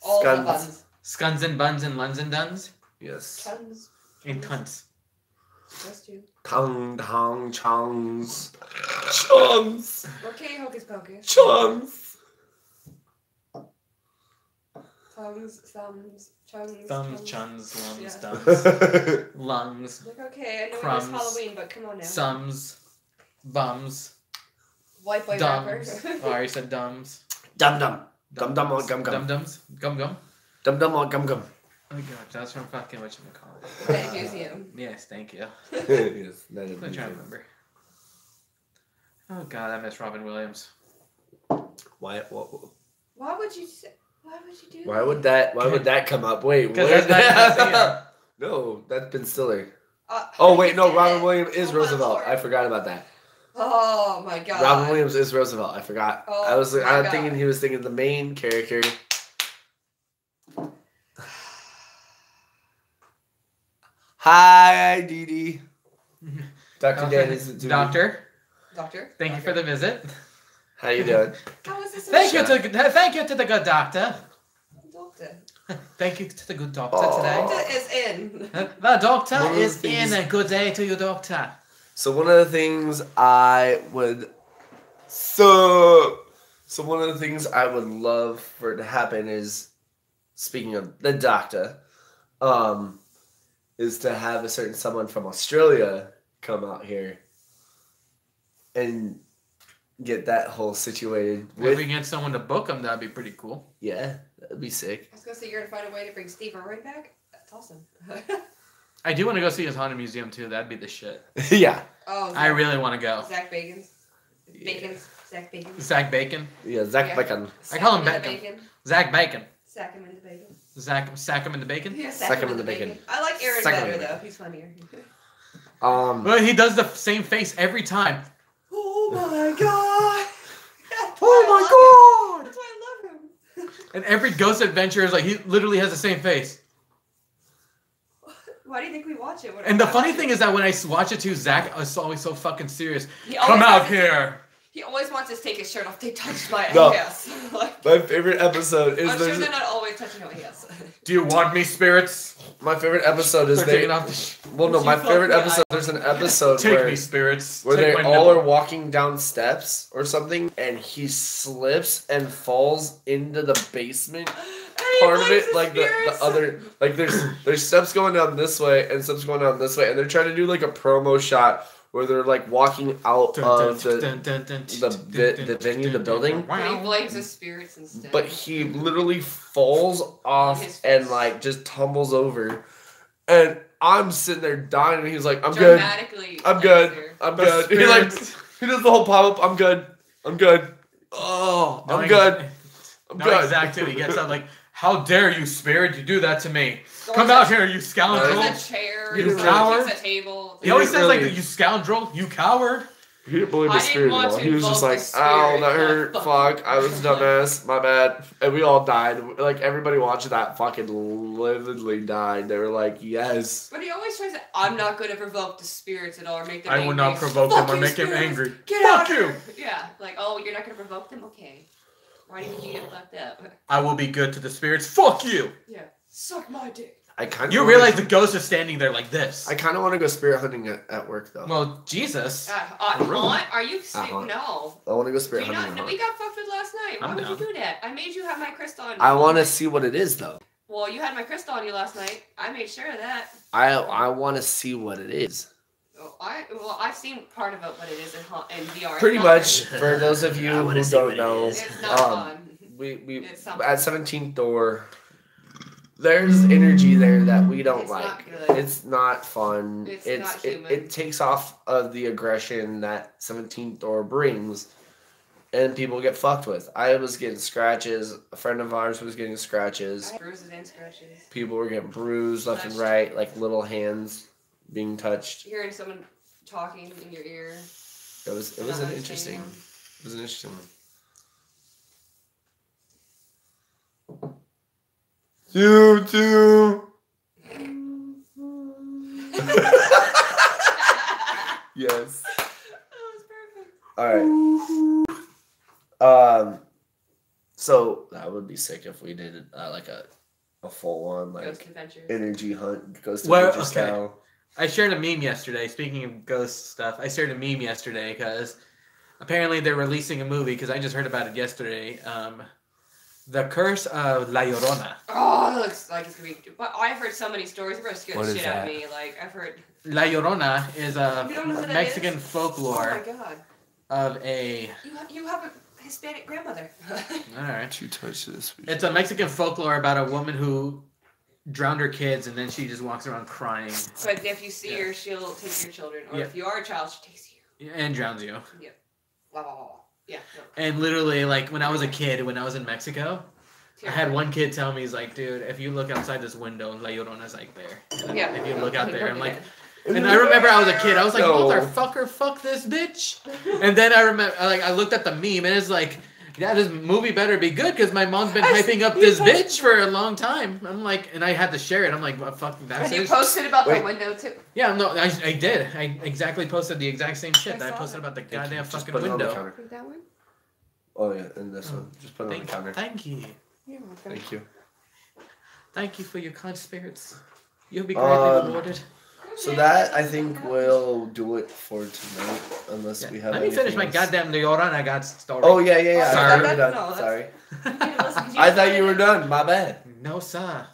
all the buns, scuns and buns and luns and duns. Yes. Tons. And cunts. That's two. Tong tong chongs, chungs. Okay, hocus pocus. Chungs. Tongues, thumbs, chungs. Thumbs, chuns, lungs, duns, lungs. Like, okay, I know crumbs, it was Halloween, but come on now. Sums, bums. White boy dumbs. rapper. Oh, you said dumbs. Dum dum. Dum dum or gum gum. Dum dums. Gum gum. Dum dum or gum gum. Oh my god, that's from fucking whatchamacallit. That museum. Yes, thank you. Yes, that is I'm trying to remember. Oh god, I miss Robin Williams. Why would you do Why would that come up? Wait, what? No, that's Ben Stiller. Robin Williams is Roosevelt. I forgot about that. Oh my god. Robin Williams is Roosevelt. I forgot. I was thinking he was thinking the main character. Hi, Dee Dee. Dr. Dan is Doctor. Thank you for the visit. How you doing? How is this? Thank you to the good doctor. Doctor. Thank you to the good doctor today. Doctor is in. The doctor is in. A good day to you, doctor. So one of the things I would love for it to happen is, speaking of the doctor, is to have a certain someone from Australia come out here and get that whole situated. If we can get someone to book them, that'd be pretty cool. Yeah, that'd be sick. I was gonna say you're gonna find a way to bring Steve Irwin back. That's awesome. I do want to go see his haunted museum too. That'd be the shit. Yeah. Oh, I really want to go. Zach Bacon's. Zach Bacon. Zach Bacon. Yeah, Zach Bacon. I call him Bacon. Zach Bacon. Sack him into bacon. Sack him in the bacon. Yeah, sack him in the bacon. I like Aaron better though. He's funnier. Well, he does the same face every time. Oh my god! Oh my god! That's why I love him. And every ghost adventure is like he literally has the same face. Why do you think we watch it? And the funny thing is that when I watch it too, Zach is always so fucking serious. He Come out here. He always wants us to take his shirt off. They touched my No. ass. Like, My favorite episode is I'm sure they're not always touching my ass. Do you want me, spirits? my favorite episode is They're taking off the well, no, You my fuck favorite me, episode. There's an episode Take where me, spirits. where Take they my all nipple. are walking down steps or something, and he slips and falls into the basement part of it. Like the other, like there's steps going down this way and steps going down this way, and they're trying to do like a promo shot where they're like walking out of the venue, the building. But he blames his spirits instead. But he literally falls off and like just tumbles over, and I'm sitting there dying, and he's like, "I'm good, Dramatically I'm good, laser. I'm The good." He like spirits. he does the whole pop up. I'm good, I'm good. Oh, I'm good, I'm No, good. Zach too. He gets out like, "How dare you, spirit? You do that to me? Come out here, you scoundrel!" There's a chair. You there's coward. a table. He always says like, Really- "You scoundrel, you coward." He didn't believe I the didn't spirit want at all. to He was just invoke like, the "Ow, spirit, that hurt. but Fuck, I was a dumbass. My bad." And we all died. Like everybody watching that fucking lividly died. They were like, "Yes." But he always tries to. I'm not going to provoke the spirits at all or make them I angry. will not provoke Fuck him or you, make him spirits. angry. Get Fuck out you. here. Yeah, like, oh, you're not going to provoke them? Okay. Why do you think you get fucked up? I will be good to the spirits. Fuck you. Yeah. Suck my dick. I kind of You realize the ghost is standing there like this. I kind of want to go spirit hunting at work though. Well, Jesus. Aunt, are you sick? Uh-huh. No. I want to go Do spirit you hunting. not, we got fucked with last night. Why I'm would down. you do that? I made you have my crystal on. I want to see what it is though. Well, you had my crystal on you last night. I made sure of that. I want to see what it is. I've seen part of it, what it is in VR. Pretty It's not much, for those of you I wanna who see don't what it know, is. It's not fun. we It's something. at 17th door. There's energy there that we don't It's not like. good. It's not fun. It's not it, human. it takes off of the aggression that 17th door brings, and people get fucked with. I was getting scratches. A friend of ours was getting scratches. Bruises and scratches. People were getting bruised left and Touched. right, like little hands being touched. Hearing someone talking in your ear. It was not an understanding interesting. them. It was an interesting one. You too. Yes. That was perfect. All right. So that would be sick if we did like a full on Ghost like adventures. energy hunt, ghost Well, adventure okay. style. I shared a meme yesterday. Speaking of ghost stuff, I shared a meme yesterday because apparently they're releasing a movie because I just heard about it yesterday. The Curse of La Llorona. Oh, it looks like it's gonna be. But I've heard so many stories. They're gonna scare What the is shit out of that? me. Like I've heard. La Llorona is a You don't know who that Mexican is? folklore Oh my god. of a. You have a Hispanic grandmother. All right. Two touch this. It's a Mexican folklore about a woman who drowned her kids and then she just walks around crying But if you see Yeah. her, she'll take your children. Or Yeah. if you are a child, she takes you. and drowns you. Blah blah blah. Blah. Yeah. No. And literally, like when I was a kid, when I was in Mexico, I had one kid tell me, he's like, dude, if you look outside this window, La Llorona's like there. And Yeah. if you look out there, I'm like, And and I remember I was a kid, I was like, No. motherfucker, fuck this bitch. And then I remember, like, I looked at the meme and it's like, yeah, this movie better be good because my mom's been hyping up this bitch for a long time. I'm like, and I had to share it. I'm like, well, fuck, that's And you it. posted about Wait. the window too. Yeah, no, I did. I exactly posted the exact same shit I that I saw posted that. about the Thank you. goddamn Just fucking put it on the window. counter. Think that one? Oh yeah, and this one. Just put it on the Thank, counter. thank you. You're welcome. Thank you. Thank you for your kind spirits. You'll be greatly rewarded. So that I think will do it for tonight, unless Yeah. we have. Let me finish my anything else. goddamn Llorona God story. Oh yeah. Sorry. I thought you were done. No, that's- Sorry. Listen, I thought you were done. My bad. No, sir.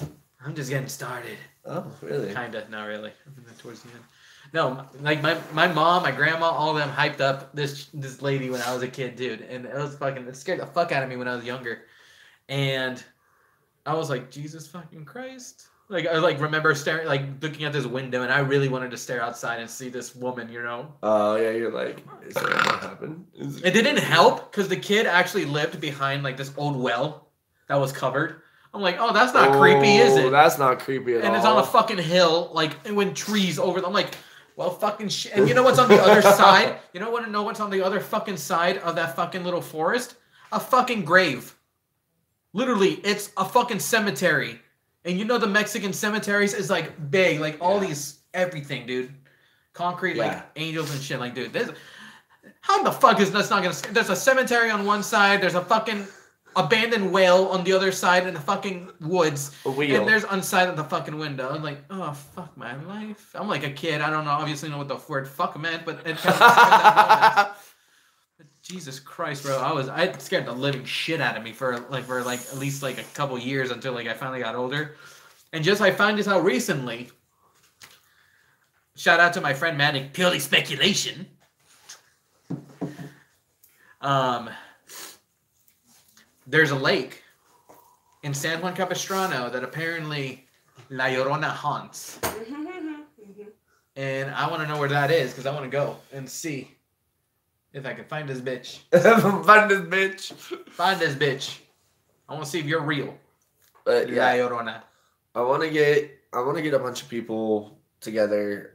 I'm just getting started. Oh really? Kinda, not really. Towards the end. No, like my mom, my grandma, all of them hyped up this lady when I was a kid, dude, and it scared the fuck out of me when I was younger, and I was like, Jesus fucking Christ. Like, I remember staring, looking at this window, and I really wanted to stare outside and see this woman, you know? Oh, yeah, you're like, is that what happened? It didn't help, because the kid actually lived behind, this old well that was covered. I'm like, oh, that's not creepy, is it? That's not creepy at all. And it's on a fucking hill, and with trees over them. I'm like, well, fucking shit. And you know what's on the other side? You know what's on the other fucking side of that fucking little forest? A fucking grave. Literally, it's a fucking cemetery. And you know the Mexican cemeteries is big, all these everything, dude. Concrete, angels and shit. Dude, how the fuck is that's not gonna? There's a cemetery on one side. There's a fucking abandoned whale on the other side in the fucking woods. A wheel. And there's inside of the fucking window. I'm like, oh fuck my life. I'm like a kid. I don't know. Obviously, know what the word fuck meant, but it kind of that moment. Jesus Christ, bro! I scared the living shit out of me for at least a couple years until I finally got older, and I found this out recently. Shout out to my friend Manic, purely speculation. There's a lake in San Juan Capistrano that apparently La Llorona haunts, and I want to know where that is because I want to go and see. If I can find this bitch. Find this bitch. Find this bitch. I want to see if you're real. But yeah, Llorona. I want to get a bunch of people together.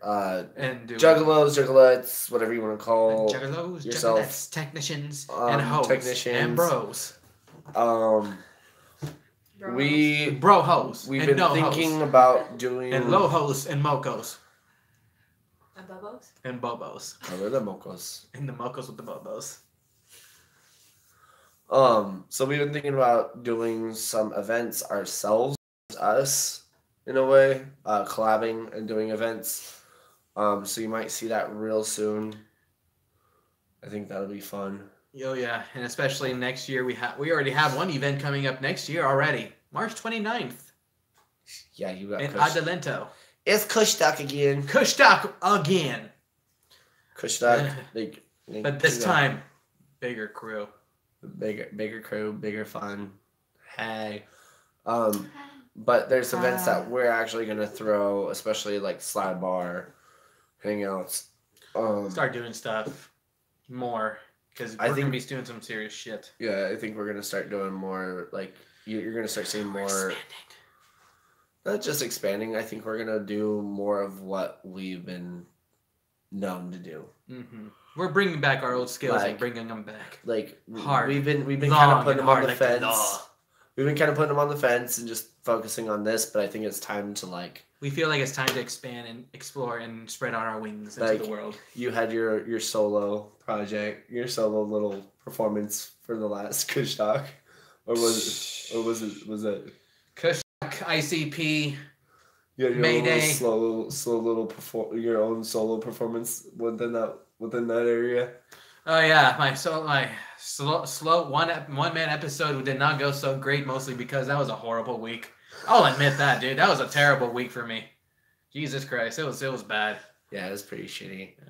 And juggalos, juggalettes, whatever you want to call juggalos, yourself. Juggalettes, technicians, and hoes. And bros. Bro hoes. We've been thinking about doing and low hoes and mocos. And bobos? And bobos. Oh, they're the mocos. And the mocos with the bobos. So we've been thinking about doing some events ourselves, us, in a way, collabing and doing events. So you might see that real soon. I think that'll be fun. Oh yeah, and especially next year we already have one event coming up next year already, March 29th. Yeah, you got in Adelento. It's Kushtak again. Kushtak again. Kushtak. But this time, bigger crew. Bigger crew, bigger fun. Hey. But there's events that we're actually gonna throw, especially slide bar, hangouts. Start doing stuff more because we're gonna be doing some serious shit. Yeah, I think we're gonna start doing more. You're gonna start seeing more. Expanding. Not just expanding. I think we're gonna do more of what we've been known to do. Mm-hmm. We're bringing back our old skills and bringing them back. Hard. We've been kind of putting them on the fence. We've been kind of putting them on the fence and just focusing on this. But I think it's time to We feel like it's time to expand and explore and spread out our wings into the world. You had your solo project, your solo little performance for the last Kush Talk, was it? Kush ICP. Yeah, your Mayday. Slow little your own solo performance within that area. Oh yeah, my slow one man episode did not go so great, mostly because that was a horrible week. I'll admit that, dude. That was a terrible week for me. Jesus Christ, it was bad. Yeah, it was pretty shitty. Yeah.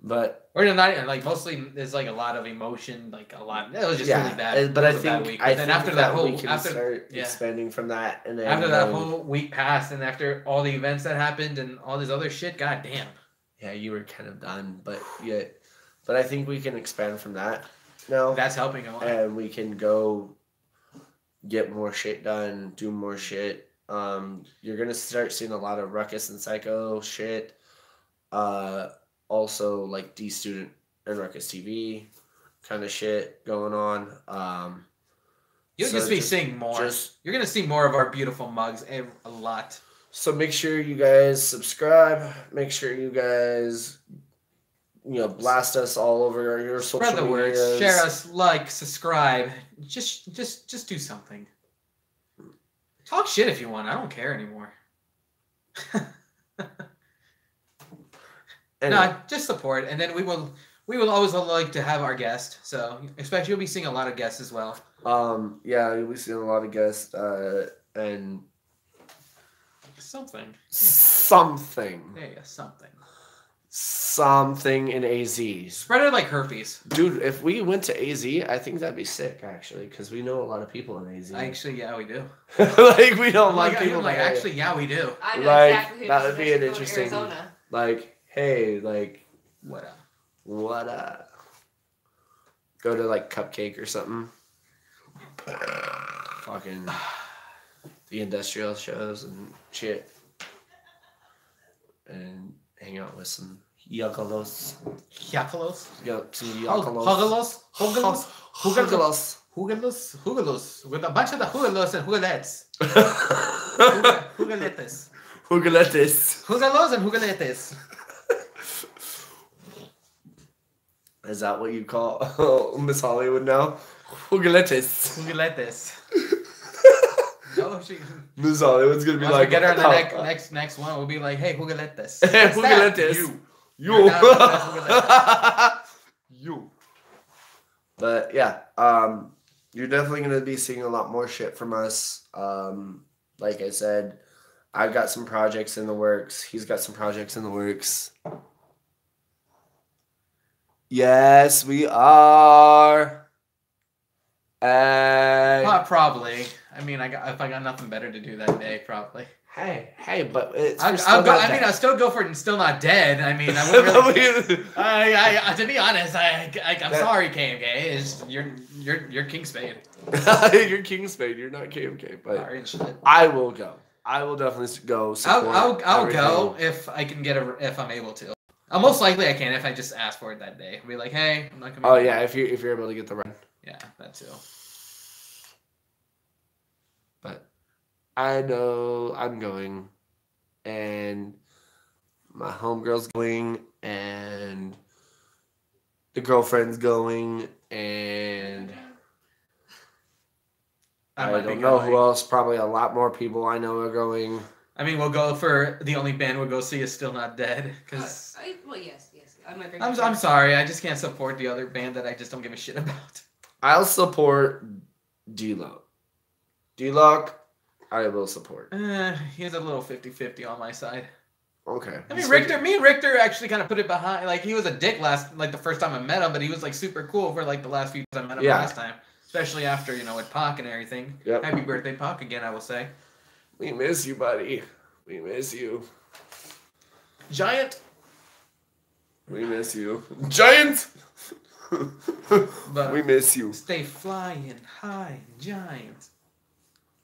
But we're not mostly there's a lot of emotion, a lot. It was just really bad. But I think after that whole we can start expanding from that, and then after that whole week passed, and after all the events that happened and all this other shit, goddamn. Yeah, you were kind of done, but I think we can expand from that. No, that's helping a lot, and we can go get more shit done, do more shit. You're gonna start seeing a lot of Rukkus and Psyko shit. Also D Student and Rukkus TV kind of shit going on. You'll just be seeing more. You're gonna see more of our beautiful mugs a lot. So make sure you guys subscribe. Make sure you guys blast us all over your social media. Spread the word. Share us. Subscribe. Just do something. Talk shit if you want. I don't care anymore. Anyway. No, just support, and then we will always like to have our guest. So, especially you'll be seeing a lot of guests as well. Yeah, you'll be seeing a lot of guests, and something. Yeah, something. something in AZ. Spread it like herpes. Dude, if we went to AZ, I think that'd be sick, actually, because we know a lot of people in AZ. Actually, yeah, we do. Like, we know a lot of people. Like, actually, yeah, we do. I know Like, exactly who that to would be an go to interesting. Arizona. Like, hey, like, What up? what up? Go to like Cupcake or something. Fucking the industrial shows and shit. And hang out with some Yakalos. Yakalos? Yeah, some Hugalos? Hugalos? Hugalos. Hugalos. With a bunch of the Hugalos and Hugalettes. Hugalettes. Hugalettes. Hugalos and Hugalettes. Is that what you call Miss Hollywood now? Hugalettes. Hugalettes. No, she. Miss Hollywood's gonna be Once like, we get her in the next one, we'll be like, hey, Hugalettes. Hey, Hugalettes. You. You. Hugalettes. You. But yeah, you're definitely gonna be seeing a lot more shit from us. Like I said, I've got some projects in the works. He's got some projects in the works. Yes, we are. Probably. I mean, if I got nothing better to do that day, probably. Hey, but it's I'll still go for it and still not dead. I mean, I wouldn't really. To be honest, I'm sorry, KMK. You're King Spade. You're King Spade. You're not KMK, but sorry and shit. I will go. I will definitely go. I'll go if I can if I'm able to. Most likely I can if I just ask for it that day. I'll be like, hey, I'm not coming. Oh yeah, if you're able to get the run. Yeah, that too. But I know I'm going, and my homegirl's going, and the girlfriend's going, and I don't know who else. Probably a lot more people I know are going. I mean, we'll go for the only band we'll go see is Still Not Dead. Cause well, yes. I'm sorry, I just can't support the other band that I just don't give a shit about. I'll support D-Lock. D-Lock, I will support. He's a little 50-50 on my side. Okay. I mean, me and Richter actually kind of put it behind. Like, he was a dick the first time I met him, but he was, like, super cool for, like, the last few times I met him last time. Especially after, with Pac and everything. Yep. Happy birthday, Pac, again, I will say. We miss you, buddy. We miss you. Giant. We miss you. Giant! But we miss you. Stay flying high, giant.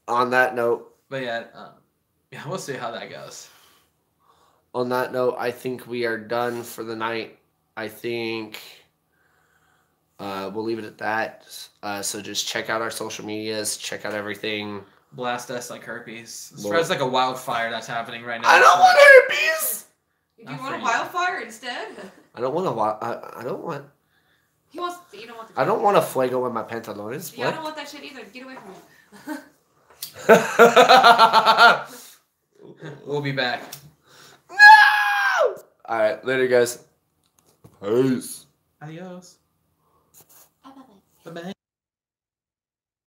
On that note. But yeah, we'll see how that goes. On that note, I think we are done for the night. I think we'll leave it at that. So just check out our social medias. Check out everything. Blast us like herpes. Spreads like a wildfire that's happening right now. I don't want herpes! Do you want a wildfire instead? I don't want a I don't want... He wants... You don't want the... I don't want a fuego in my pantalones. Yeah, I don't want that shit either. Get away from me. We'll be back. No! Alright, later guys. Peace. Adios. Bye-bye. Bye-bye.